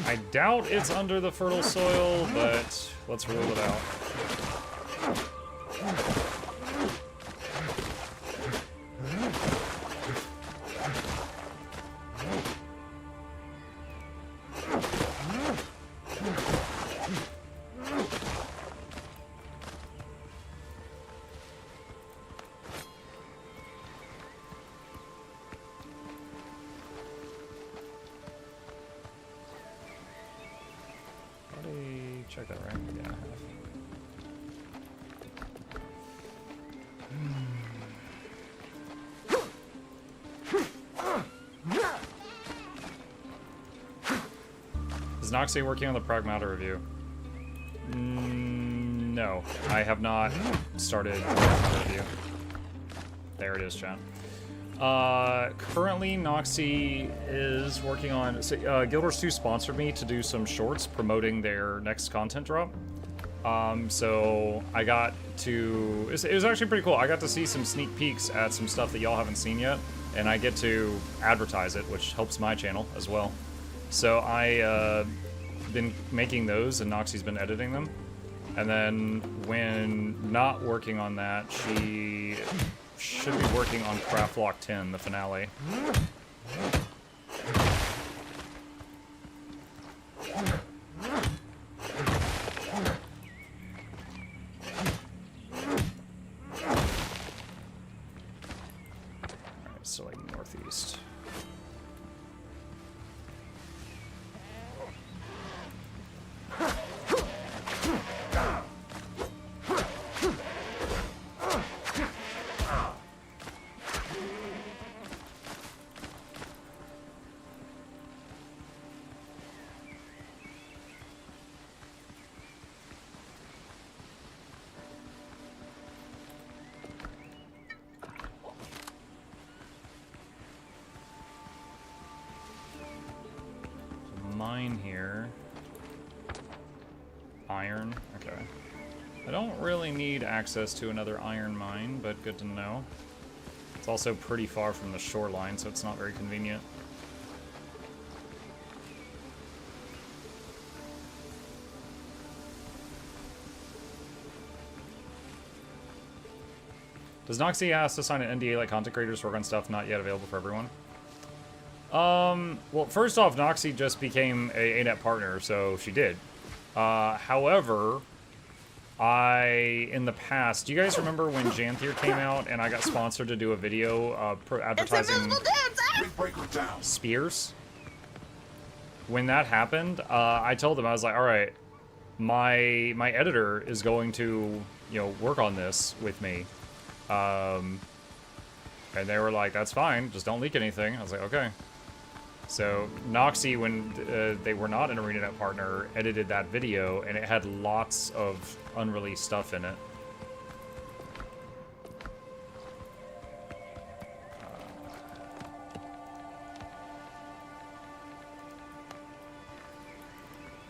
[SPEAKER 1] I doubt it's under the fertile soil, but let's rule it out. Check that right? Yeah, I have. Is Noxxi working on the Pragmata review? No, I have not started the review. There it is, chat. Currently, Noxxi is working on... So, Guild Wars 2 sponsored me to do some shorts promoting their next content drop. So I got to... It was actually pretty cool. I got to see some sneak peeks at some stuff that y'all haven't seen yet. And I get to advertise it, which helps my channel as well. So I been making those, and Noxxi's been editing them. And then when not working on that, she... should be working on Craft Lock 10, the finale. Alright, so like northeast. mine here. Iron, okay. I don't really need access to another iron mine, but good to know. It's also pretty far from the shoreline, so it's not very convenient. Does Noxxi ask to sign an NDA like content creators work on stuff not yet available for everyone? Well, first off, Noxxi just became a ANET partner, so she did. However, in the past, do you guys remember when Janthier came out and I got sponsored to do a video advertising spears? When that happened, I told them, I was like, all right, my editor is going to, you know, work on this with me. And they were like, that's fine, just don't leak anything. I was like, okay. So Noxxi, when they were not an ArenaNet partner, edited that video, and it had lots of unreleased stuff in it.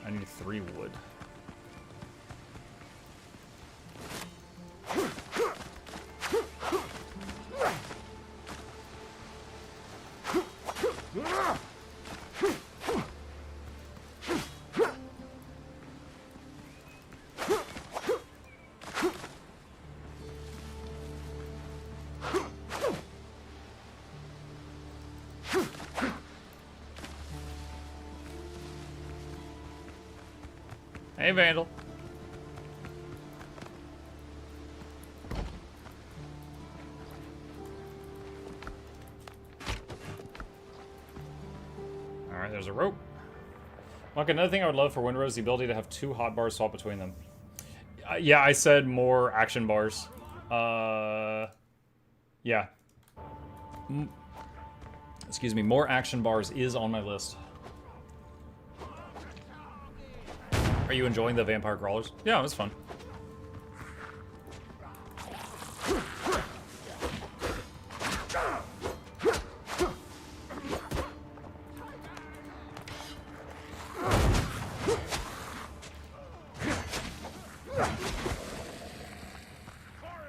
[SPEAKER 1] I need 3 wood. Hey, Vandal. Alright, there's a rope. Like, another thing I would love for Windrose is the ability to have 2 hotbars swap between them. Yeah, I said more action bars. Yeah. Excuse me, more action bars is on my list. Are you enjoying the vampire crawlers? Yeah, it was fun.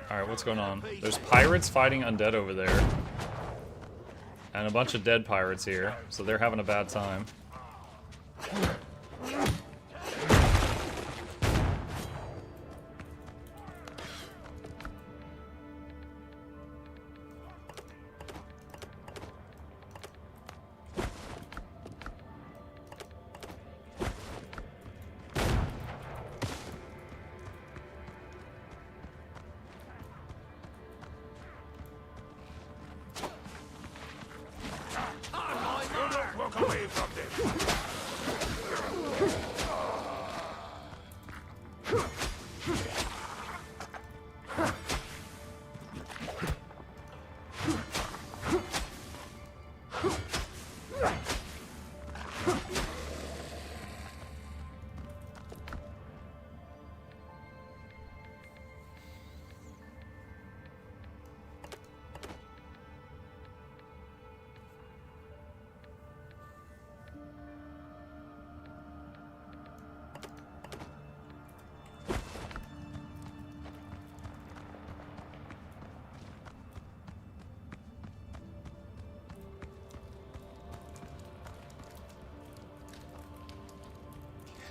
[SPEAKER 1] Alright, what's going on? There's pirates fighting undead over there. And a bunch of dead pirates here, so they're having a bad time.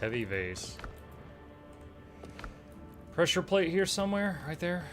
[SPEAKER 1] Heavy vase. Pressure plate here somewhere, right there.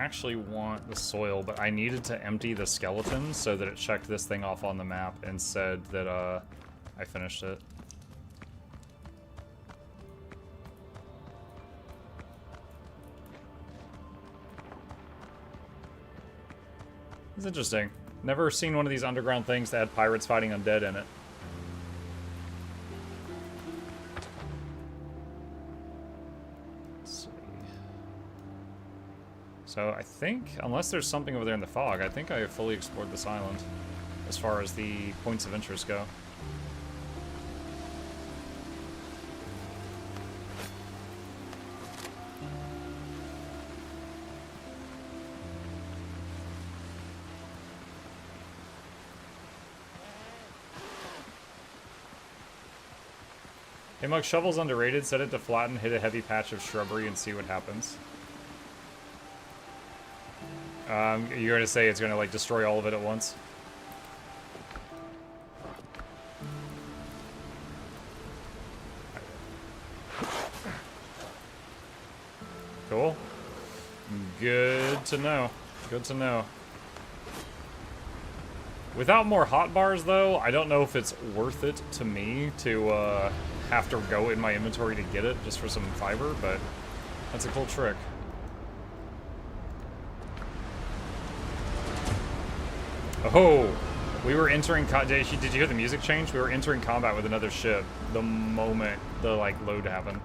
[SPEAKER 1] actually want the soil, but I needed to empty the skeleton so that it checked this thing off on the map and said that I finished it. It's interesting. Never seen one of these underground things that had pirates fighting undead in it. Let's see. So I think, unless there's something over there in the fog, I think I have fully explored this island as far as the points of interest go. Hey Mug, shovel's underrated. Set it to flatten, hit a heavy patch of shrubbery, and see what happens. You're gonna say it's gonna like destroy all of it at once? Cool. Good to know. Good to know. Without more hotbars, though, I don't know if it's worth it to me to have to go in my inventory to get it just for some fiber, but that's a cool trick. Oh, we were entering. Did you hear the music change? We were entering combat with another ship the moment the like load happened.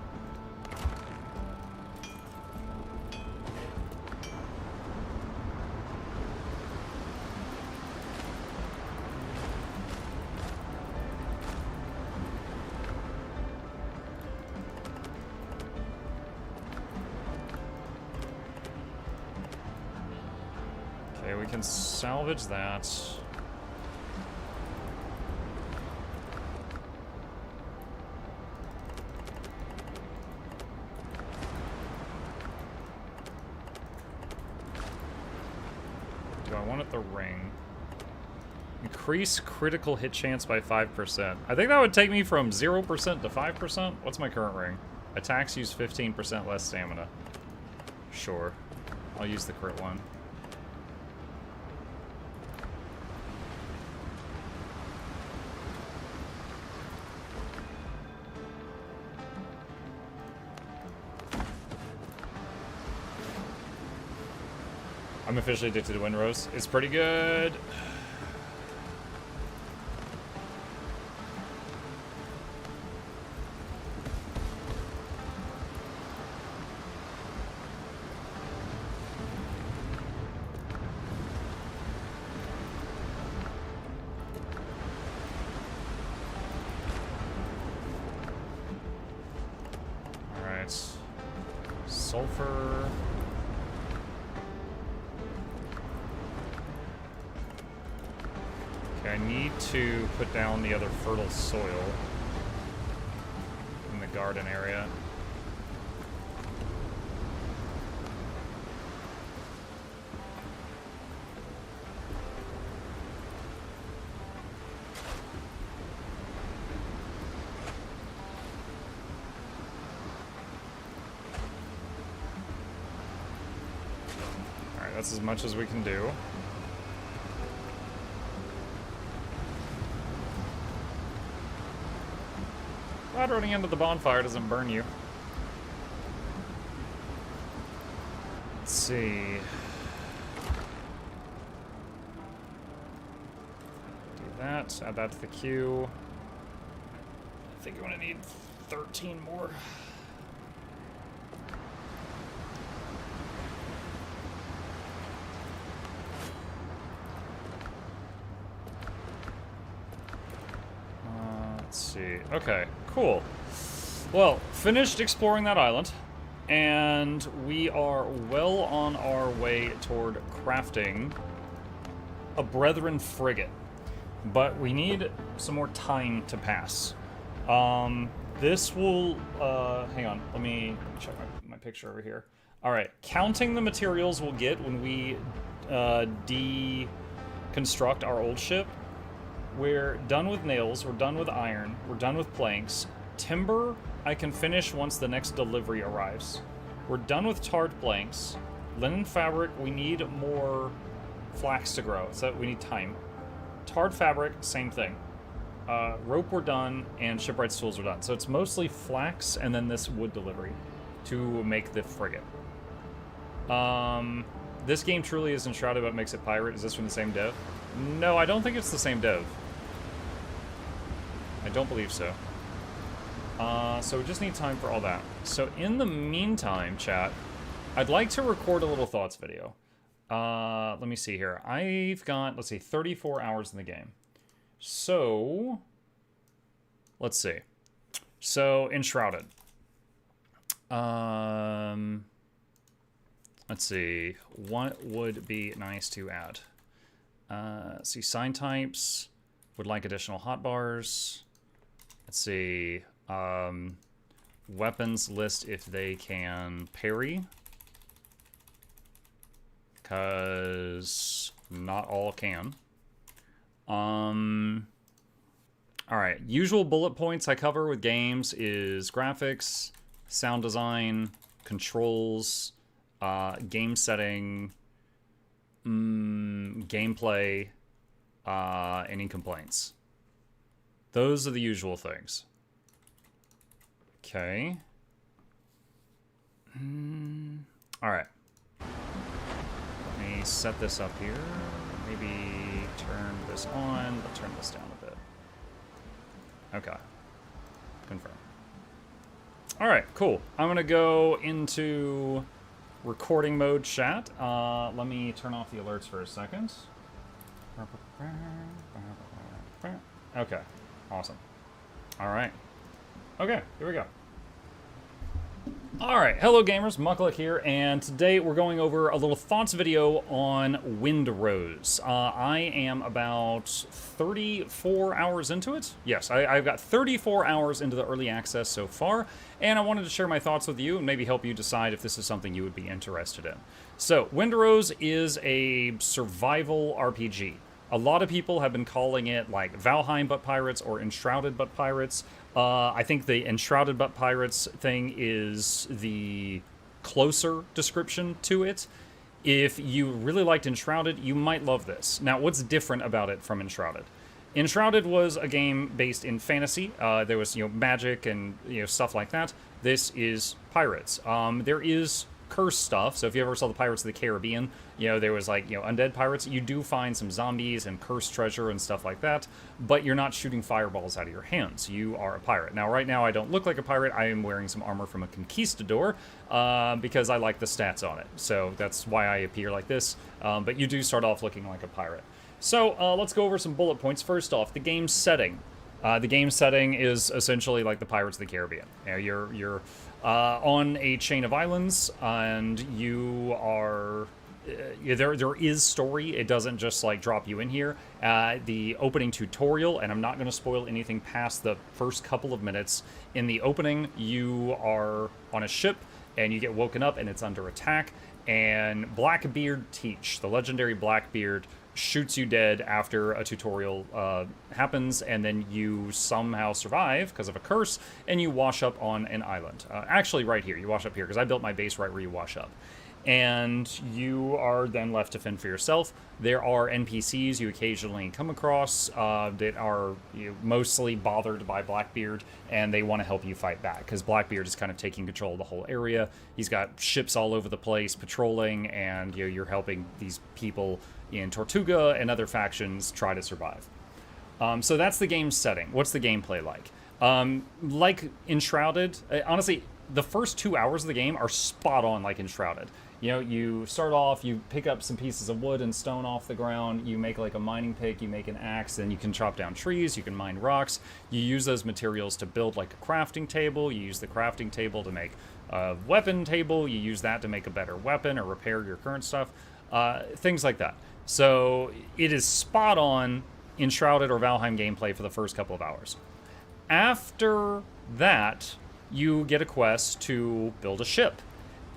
[SPEAKER 1] We can salvage that. Do I want it the ring? Increase critical hit chance by 5%. I think that would take me from 0% to 5%. What's my current ring? Attacks use 15% less stamina. Sure. I'll use the crit one. I'm officially addicted to Windrose. It's pretty good. All right. Sulfur. I need to put down the other fertile soil in the garden area. Alright, that's as much as we can do. Glad running into the bonfire doesn't burn you. Let's see. Do that, add that to the queue. I think I'm gonna need 13 more. Let's see. Okay, cool. Well, finished exploring that island, and we are well on our way toward crafting a Brethren frigate. But we need some more time to pass. This will, hang on, let me check my picture over here. All right, counting the materials we'll get when we deconstruct our old ship. We're done with nails, we're done with iron, we're done with planks. Timber, I can finish once the next delivery arrives. We're done with tarred planks. Linen fabric, we need more flax to grow, so we need time. Tarred fabric, same thing. Rope we're done, and shipwright's tools are done. So it's mostly flax and then this wood delivery to make the frigate. This game truly is Enshrouded, but makes it pirate. Is this from the same dev? No, I don't think it's the same dev. I don't believe so. So we just need time for all that. So in the meantime, chat, I'd like to record a little thoughts video. Let me see here. I've got, let's see, 34 hours in the game. So, let's see. So, Enshrouded. Let's see. What would be nice to add? See, sign types. Would like additional hotbars. Let's see. Weapons list if they can parry. Because not all can. Alright, usual bullet points I cover with games is graphics, sound design, controls, game setting, gameplay, any complaints. Those are the usual things. Okay. Alright. Let me set this up here. Maybe turn this on, but turn this down a bit. Okay. Confirm. Alright, cool. I'm gonna go into recording mode, chat. Let me turn off the alerts for a second. Okay, awesome. Alright. Okay, here we go. Alright, hello gamers, Mukluk here, and today we're going over a little thoughts video on Windrose. I am about 34 hours into it. Yes, I've got 34 hours into the early access so far, and I wanted to share my thoughts with you and maybe help you decide if this is something you would be interested in. So, Windrose is a survival RPG. A lot of people have been calling it like Valheim but pirates or Enshrouded but pirates. I think the Enshrouded but pirates thing is the closer description to it. If you really liked Enshrouded, you might love this. Now, what's different about it from Enshrouded? Enshrouded was a game based in fantasy. There was, magic and, stuff like that. This is pirates. There is curse stuff. So if you ever saw the Pirates of the Caribbean, there was undead pirates. You do find some zombies and cursed treasure and stuff like that, but you're not shooting fireballs out of your hands. You are a pirate. Now, right now, I don't look like a pirate. I am wearing some armor from a conquistador because I like the stats on it. So that's why I appear like this. But you do start off looking like a pirate. So let's go over some bullet points. First off, the game setting. The game setting is essentially like the Pirates of the Caribbean. You're on a chain of islands, and you are... there is story. It doesn't just drop you in here. The opening tutorial, and I'm not going to spoil anything past the first couple of minutes. In the opening, you are on a ship, and you get woken up, and it's under attack. And Blackbeard Teach, the legendary Blackbeard, shoots you dead after a tutorial happens, and then you somehow survive because of a curse, and you wash up on an island. Actually, right here. You wash up here, because I built my base right where you wash up. And you are then left to fend for yourself. There are NPCs you occasionally come across that are mostly bothered by Blackbeard, and they want to help you fight back, because Blackbeard is kind of taking control of the whole area. He's got ships all over the place patrolling, and you're helping these people in Tortuga and other factions try to survive. So that's the game setting. What's the gameplay like? Like Enshrouded, honestly, the first 2 hours of the game are spot on like Enshrouded. You start off, you pick up some pieces of wood and stone off the ground, you make like a mining pick, you make an axe, then you can chop down trees, you can mine rocks, you use those materials to build like a crafting table, you use the crafting table to make a weapon table, you use that to make a better weapon or repair your current stuff, things like that. So it is spot on Enshrouded or Valheim gameplay for the first couple of hours. After that, you get a quest to build a ship.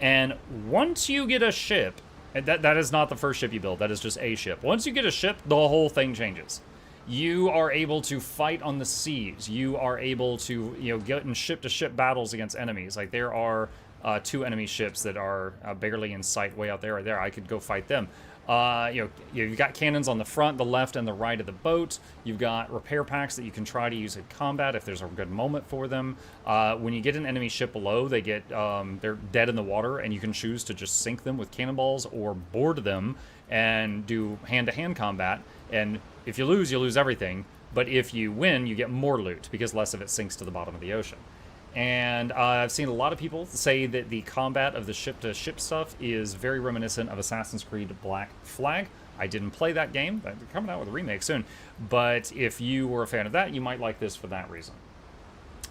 [SPEAKER 1] And once you get a ship, that is not the first ship you build, that is just a ship. Once you get a ship, the whole thing changes. You are able to fight on the seas. You are able to, get in ship-to-ship battles against enemies. Like, there are 2 enemy ships that are barely in sight way out there. Or there, I could go fight them. You've got cannons on the front, the left, and the right of the boat. You've got repair packs that you can try to use in combat if there's a good moment for them. When you get an enemy ship below, they're dead in the water, and you can choose to just sink them with cannonballs or board them and do hand-to-hand combat. And if you lose everything. But if you win, you get more loot because less of it sinks to the bottom of the ocean. And I've seen a lot of people say that the combat of the ship-to-ship stuff is very reminiscent of Assassin's Creed Black Flag. I didn't play that game. They're coming out with a remake soon. But if you were a fan of that, you might like this for that reason.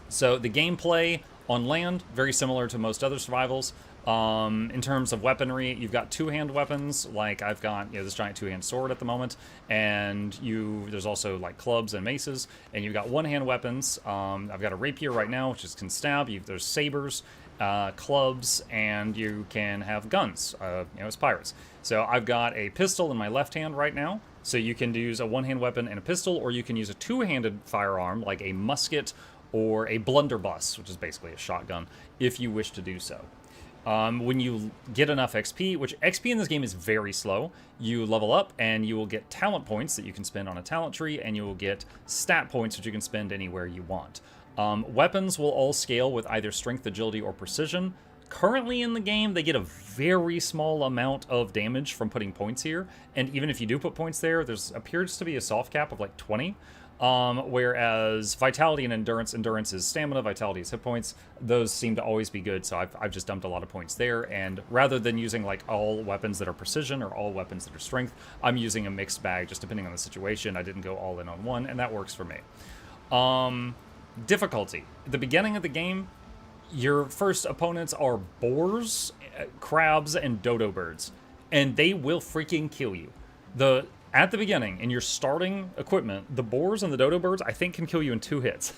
[SPEAKER 1] So the gameplay on land, very similar to most other survivals. In terms of weaponry, you've got 2-hand weapons, like I've got this giant 2-hand sword at the moment, and there's also like clubs and maces, and you've got 1-hand weapons. I've got a rapier right now, which can stab. There's sabers, clubs, and you can have guns, as pirates. So I've got a pistol in my left hand right now, so you can use a 1-hand weapon and a pistol, or you can use a 2-handed firearm, like a musket or a blunderbuss, which is basically a shotgun, if you wish to do so. When you get enough XP, which XP in this game is very slow, you level up and you will get talent points that you can spend on a talent tree, and you will get stat points that you can spend anywhere you want. Weapons will all scale with either strength, agility, or precision. Currently in the game, they get a very small amount of damage from putting points here, and even if you do put points there, appears to be a soft cap of like 20. Whereas vitality and endurance is stamina, vitality is hit points. Those seem to always be good, so I've just dumped a lot of points there. And rather than using like all weapons that are precision or all weapons that are strength, I'm using a mixed bag just depending on the situation. I didn't go all in on one, and that works for me. Difficulty. At the beginning of the game, your first opponents are boars, crabs, and dodo birds, and they will freaking kill you. At the beginning, in your starting equipment, the boars and the dodo birds, I think, can kill you in 2 hits.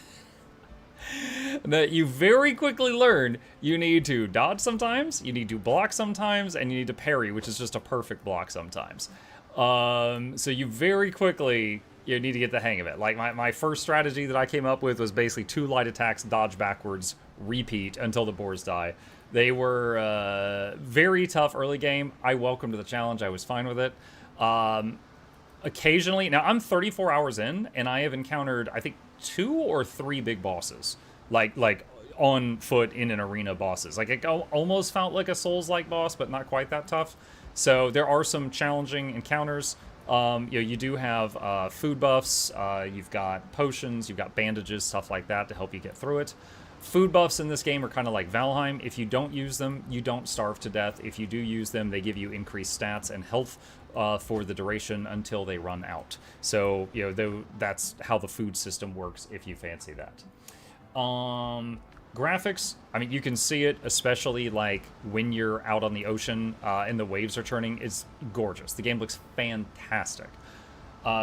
[SPEAKER 1] That you very quickly learn you need to dodge sometimes, you need to block sometimes, and you need to parry, which is just a perfect block sometimes. So you very quickly, you need to get the hang of it. Like, my first strategy that I came up with was basically 2 light attacks, dodge backwards, repeat until the boars die. They were very tough early game. I welcomed the challenge. I was fine with it. Occasionally, now I'm 34 hours in, and I have encountered, I think, 2 or 3 big bosses, like on foot in an arena bosses. Like, it almost felt like a Souls-like boss, but not quite that tough. So there are some challenging encounters. You do have food buffs, you've got potions, you've got bandages, stuff like that to help you get through it. Food buffs in this game are kind of like Valheim. If you don't use them, you don't starve to death. If you do use them, they give you increased stats and health for the duration until they run out. So, that's how the food system works if you fancy that. Graphics, I mean, you can see it, especially like when you're out on the ocean and the waves are turning. It's gorgeous. The game looks fantastic.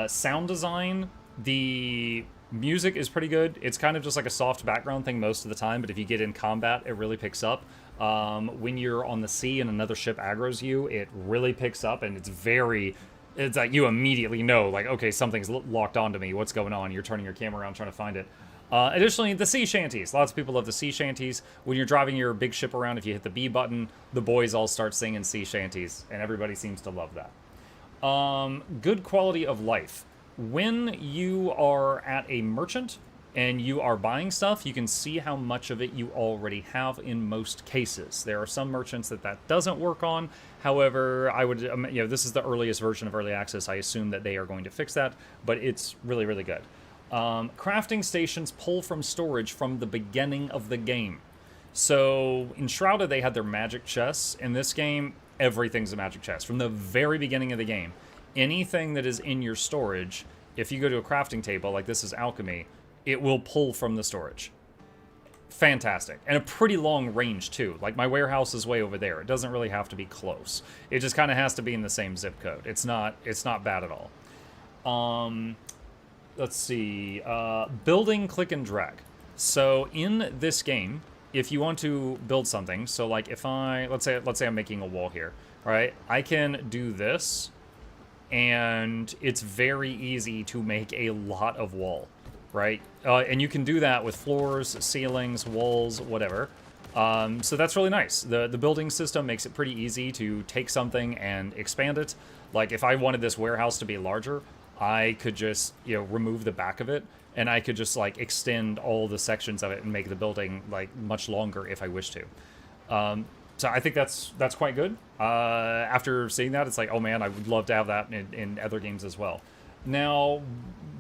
[SPEAKER 1] Sound design, the music is pretty good. It's kind of just like a soft background thing most of the time, but if you get in combat, it really picks up. When you're on the sea and another ship aggroes you, it really picks up, and it's like you immediately know, like, okay, something's locked onto me. What's going on? You're turning your camera around trying to find it. Additionally, the sea shanties. Lots of people love the sea shanties. When you're driving your big ship around, if you hit the B button, the boys all start singing sea shanties, and everybody seems to love that. Good quality of life. When you are at a merchant and you are buying stuff, you can see how much of it you already have in most cases. There are some merchants that doesn't work on. However, I would, this is the earliest version of Early Access. I assume that they are going to fix that, but it's really, really good. Crafting stations pull from storage from the beginning of the game. So in Enshrouded, they had their magic chests. In this game, everything's a magic chest. From the very beginning of the game, anything that is in your storage, if you go to a crafting table, like this is alchemy, it will pull from the storage. Fantastic. And a pretty long range, too. Like, my warehouse is way over there. It doesn't really have to be close. It just kind of has to be in the same zip code. It's not bad at all. Let's see. Building, click, and drag. So, in this game, if you want to build something, so, like, if let's say I'm making a wall here, right? I can do this, and it's very easy to make a lot of wall, right? And you can do that with floors, ceilings, walls, whatever. So that's really nice. The building system makes it pretty easy to take something and expand it. Like if I wanted this warehouse to be larger, I could just, you know, remove the back of it, and I could just like extend all the sections of it and make the building like much longer if I wish to. So I think that's quite good. After seeing that, it's like, oh man, I would love to have that in other games as well. Now,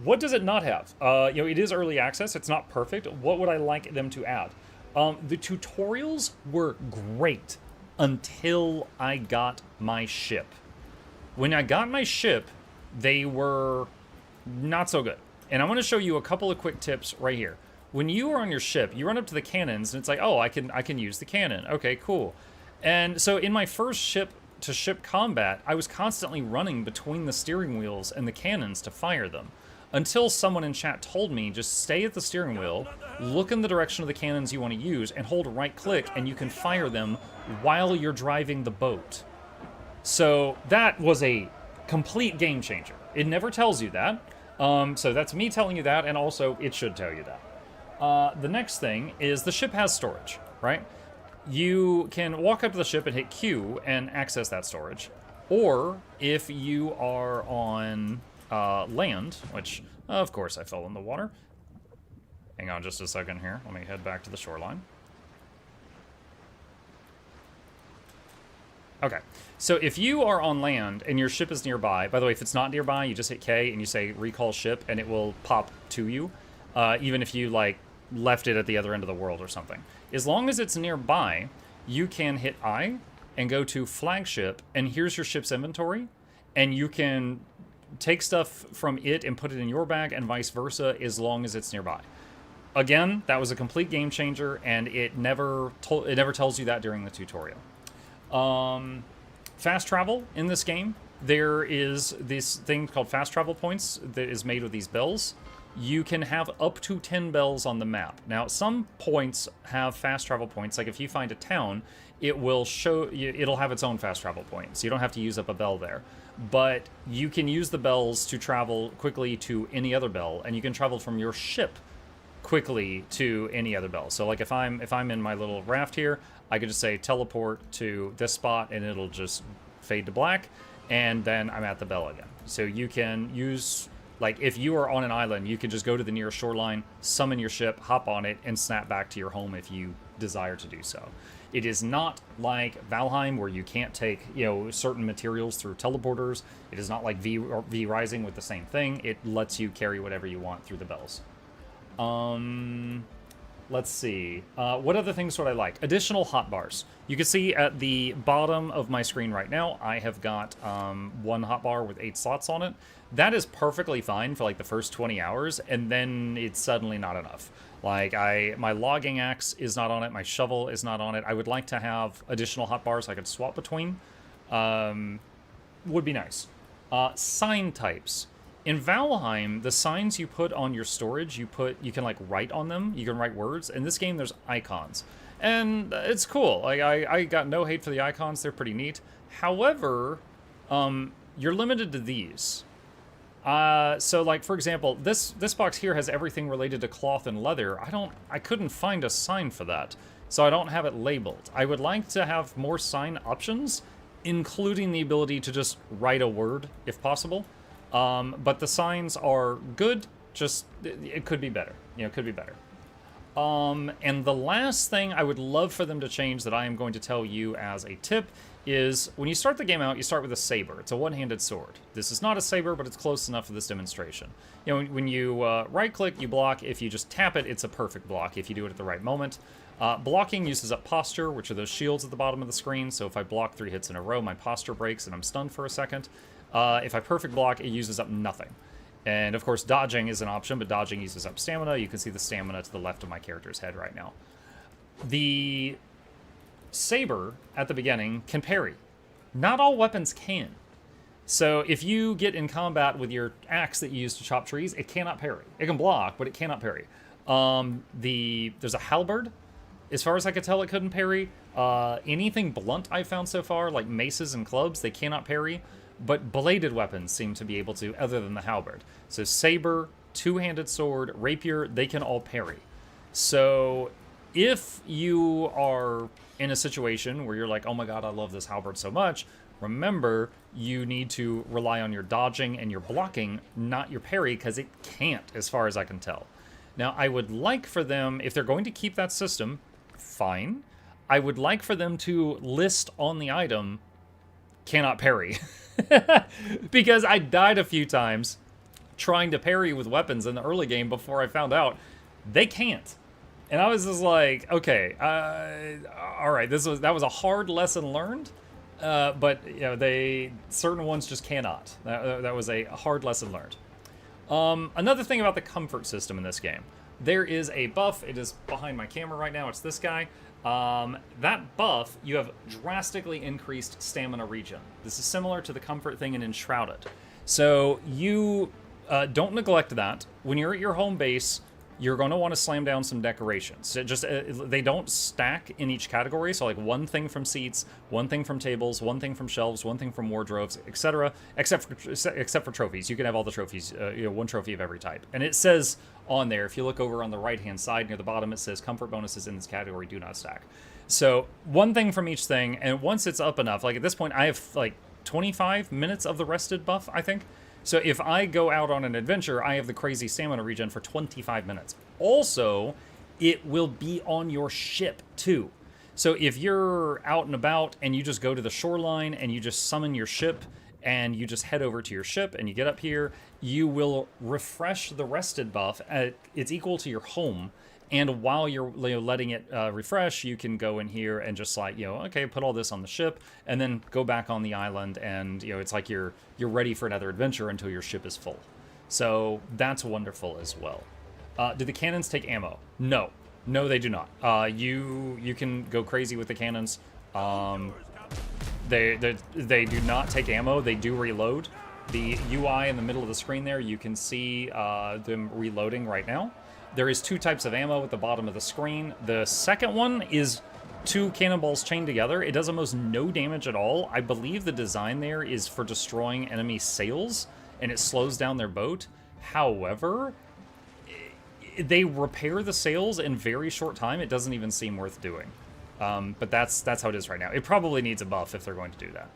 [SPEAKER 1] what does it not have? You know, it is early access. It's not perfect. What would I like them to add? The tutorials were great until I got my ship. When I got my ship, they were not so good. And I want to show you a couple of quick tips right here. When you are on your ship, you run up to the cannons, and it's like, oh, I can use the cannon. Okay, cool. And so in my first ship-to-ship combat, I was constantly running between the steering wheels and the cannons to fire them. Until someone in chat told me, just stay at the steering wheel, look in the direction of the cannons you want to use, and hold right-click, and you can fire them while you're driving the boat. So that was a complete game changer. It never tells you that. So that's me telling you that, and also it should tell you that. The next thing is the ship has storage, right? You can walk up to the ship and hit Q and access that storage. Or if you are on land, which of course I fell in the water. Hang on just a second here. Let me head back to the shoreline. Okay, so if you are on land and your ship is nearby, by the way, if it's not nearby, you just hit K and you say recall ship and it will pop to you, even if you like left it at the other end of the world or something. As long as it's nearby, you can hit I and go to flagship, and here's your ship's inventory, and you can take stuff from it and put it in your bag and vice versa as long as it's nearby. Again, that was a complete game changer, and it never tells you that during the tutorial. Fast travel in this game, there is this thing called fast travel points that is made with these bells. You can have up to 10 bells on the map. Now, some points have fast travel points. Like if you find a town, it will show you, it'll have its own fast travel point, so you don't have to use up a bell there. But you can use the bells to travel quickly to any other bell, and you can travel from your ship quickly to any other bell. So like if I'm in my little raft here, I could just say teleport to this spot and it'll just fade to black, and then I'm at the bell again. So you can use, like if you are on an island, you can just go to the nearest shoreline, summon your ship, hop on it, and snap back to your home if you desire to do so. It is not like Valheim where you can't take, you know, certain materials through teleporters. It is not like V Rising with the same thing. It lets you carry whatever you want through the bells. Let's see. What other things would I like? Additional hotbars. You can see at the bottom of my screen right now, I have got one hotbar with 8 slots on it. That is perfectly fine for like the first 20 hours, and then it's suddenly not enough. Like my logging axe is not on it, my shovel is not on it. I would like to have additional hotbars I could swap between. Would be nice. Sign types. In Valheim, the signs you put on your storage, you can like write on them. You can write words. In this game, there's icons, and it's cool. Like I got no hate for the icons; they're pretty neat. However, you're limited to these. So like for example, this box here has everything related to cloth and leather. I couldn't find a sign for that, so I don't have it labeled. I would like to have more sign options, including the ability to just write a word if possible. But the signs are good, just, it could be better. You know, it could be better. And the last thing I would love for them to change that I am going to tell you as a tip is when you start the game out, you start with a saber. It's a one-handed sword. This is not a saber, but it's close enough for this demonstration. You know, when you right-click, you block. If you just tap it, it's a perfect block if you do it at the right moment. Blocking uses up posture, which are those shields at the bottom of the screen. So if I block 3 hits in a row, my posture breaks and I'm stunned for a second. If I perfect block, it uses up nothing. And of course, dodging is an option, but dodging uses up stamina. You can see the stamina to the left of my character's head right now. The saber at the beginning can parry. Not all weapons can. So if you get in combat with your axe that you use to chop trees, it cannot parry. It can block, but it cannot parry. There's a halberd. As far as I could tell, it couldn't parry. Anything blunt I've found so far, like maces and clubs, they cannot parry. But bladed weapons seem to be able to, other than the halberd. So saber, two-handed sword, rapier, they can all parry. So if you are in a situation where you're like, oh my god, I love this halberd so much, remember, you need to rely on your dodging and your blocking, not your parry, because it can't, as far as I can tell. Now, I would like for them, if they're going to keep that system, fine. I would like for them to list on the item, cannot parry. Because I died a few times trying to parry with weapons in the early game before I found out they can't. And I was just like, okay, all right, that was a hard lesson learned, but you know, certain ones just cannot. That was a hard lesson learned. Another thing about the comfort system in this game, there is a buff. It is behind my camera right now. It's this guy. That buff, you have drastically increased stamina regen. This is similar to the comfort thing in Enshrouded. So you don't neglect that. When you're at your home base, you're going to want to slam down some decorations. They don't stack in each category, so like one thing from seats, one thing from tables, one thing from shelves, one thing from wardrobes, etc. Except for trophies. You can have all the trophies, one trophy of every type. And it says on there, if you look over on the right-hand side near the bottom, it says comfort bonuses in this category do not stack. So one thing from each thing, and once it's up enough, like at this point, I have like 25 minutes of the rested buff, I think. So if I go out on an adventure, I have the crazy stamina regen for 25 minutes. Also, it will be on your ship too. So if you're out and about and you just go to the shoreline and you just summon your ship and you just head over to your ship and you get up here, you will refresh the rested buff. It's equal to your home. And while you're letting it refresh, you can go in here and just like, okay, put all this on the ship and then go back on the island. And, it's like you're ready for another adventure until your ship is full. So that's wonderful as well. Do the cannons take ammo? No. No, they do not. You can go crazy with the cannons. They do not take ammo. They do reload. The UI in the middle of the screen there, you can see them reloading right now. There is two types of ammo at the bottom of the screen. The second one is two cannonballs chained together. It does almost no damage at all. I believe the design there is for destroying enemy sails, and it slows down their boat. However, they repair the sails in very short time. It doesn't even seem worth doing. But that's how it is right now. It probably needs a buff if they're going to do that.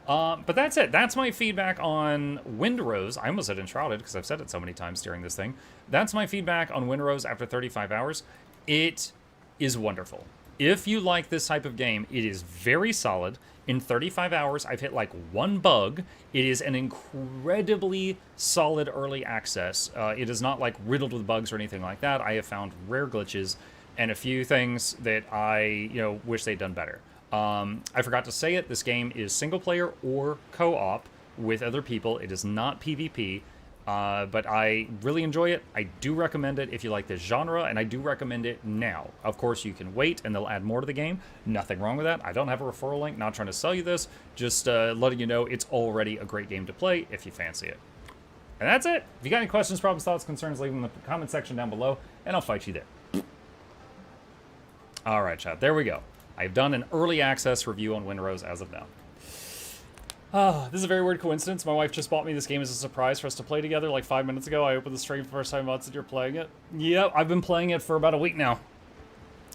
[SPEAKER 1] But that's it. That's my feedback on Windrose. I almost said Enshrouded because I've said it so many times during this thing. That's my feedback on Windrose after 35 hours. It is wonderful. If you like this type of game, it is very solid. In 35 hours, I've hit like one bug. It is an incredibly solid early access. It is not like riddled with bugs or anything like that. I have found rare glitches and a few things that I, wish they'd done better. I forgot to say it, this game is single player or co-op with other people. It is not PvP, but I really enjoy it. I do recommend it if you like this genre, and I do recommend it now. Of course, you can wait, and they'll add more to the game. Nothing wrong with that. I don't have a referral link, not trying to sell you this, just letting you know it's already a great game to play if you fancy it. And that's it. If you got any questions, problems, thoughts, concerns, leave them in the comment section down below, and I'll fight you there. All right, chat, there we go. I've done an early access review on Windrose as of now. This is a very weird coincidence. My wife just bought me this game as a surprise for us to play together like 5 minutes ago. I opened the stream for the first time once and you're playing it. Yep, I've been playing it for about a week now.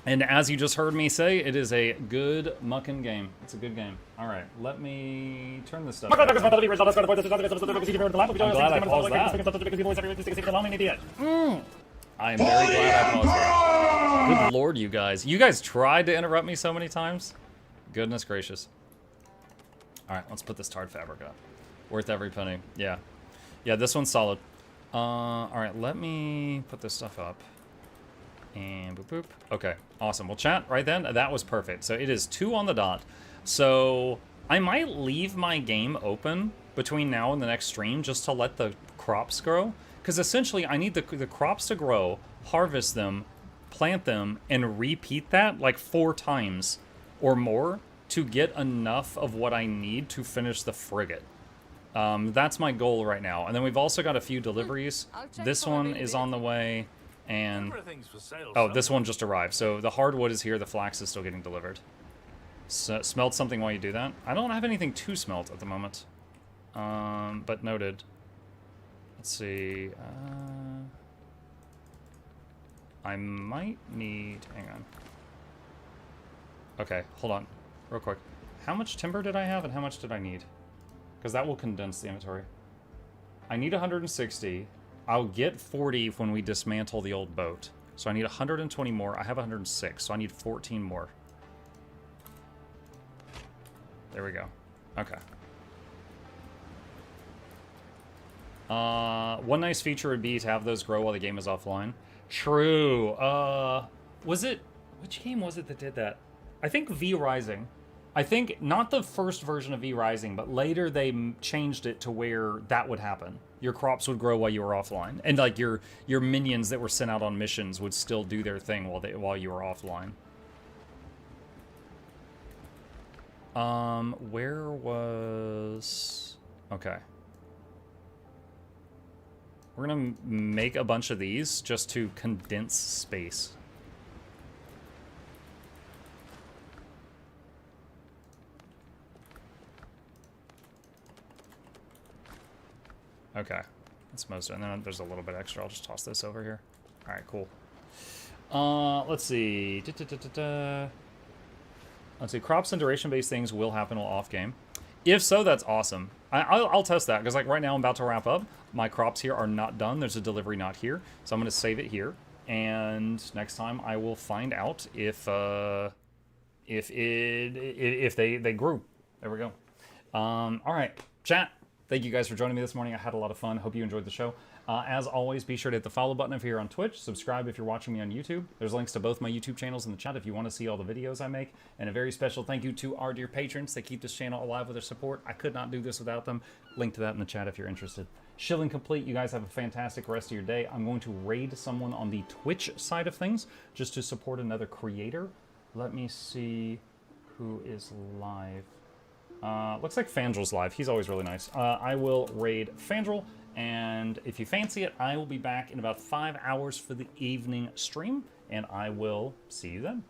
[SPEAKER 1] And as you just heard me say, it is a good mucking game. It's a good game. All right, let me turn this stuff down. I'm glad I paused that. I am very glad I paused that. Good lord, you guys. You guys tried to interrupt me so many times. Goodness gracious. All right, let's put this tarred fabric up. Worth every penny. Yeah. Yeah, this one's solid. All right, let me put this stuff up. And boop, boop. Okay, awesome. Well, chat, right then, that was perfect. So it is 2 on the dot. So I might leave my game open between now and the next stream just to let the crops grow. Because essentially, I need the crops to grow, harvest them, plant them, and repeat that like 4 times or more to get enough of what I need to finish the frigate. That's my goal right now. And then we've also got a few deliveries. This one is on the way, and this one just arrived. So the hardwood is here, the flax is still getting delivered. So, smelt something while you do that. I don't have anything to smelt at the moment, but noted. Let's see. I might need... Hang on. Okay, hold on. Real quick. How much timber did I have and how much did I need? Because that will condense the inventory. I need 160. I'll get 40 when we dismantle the old boat. So I need 120 more. I have 106, so I need 14 more. There we go. Okay. One nice feature would be to have those grow while the game is offline. True. Was it... Which game was it that did that? I think V Rising. I think not the first version of V Rising, but later they changed it to where that would happen. Your crops would grow while you were offline, and like your minions that were sent out on missions would still do their thing while you were offline. Where was... Okay. We're gonna make a bunch of these just to condense space. Okay, that's most of it. And then there's a little bit extra. I'll just toss this over here. All right, cool. Let's see. Let's see. Crops and duration-based things will happen while off game. If so, that's awesome. I'll test that because like right now I'm about to wrap up. My crops here are not done. There's a delivery not here, so I'm going to save it here. And next time I will find out if they grew. There we go. All right, chat. Thank you guys for joining me this morning. I had a lot of fun. Hope you enjoyed the show. As always, be sure to hit the follow button if you're on Twitch. Subscribe if you're watching me on YouTube. There's links to both my YouTube channels in the chat if you want to see all the videos I make. And a very special thank you to our dear patrons that keep this channel alive with their support. I could not do this without them. Link to that in the chat if you're interested. Shilling complete. You guys have a fantastic rest of your day. I'm going to raid someone on the Twitch side of things just to support another creator. Let me see who is live. Looks like Fandrel's live. He's always really nice. I will raid Fandrel, and if you fancy it, I will be back in about 5 hours for the evening stream, and I will see you then.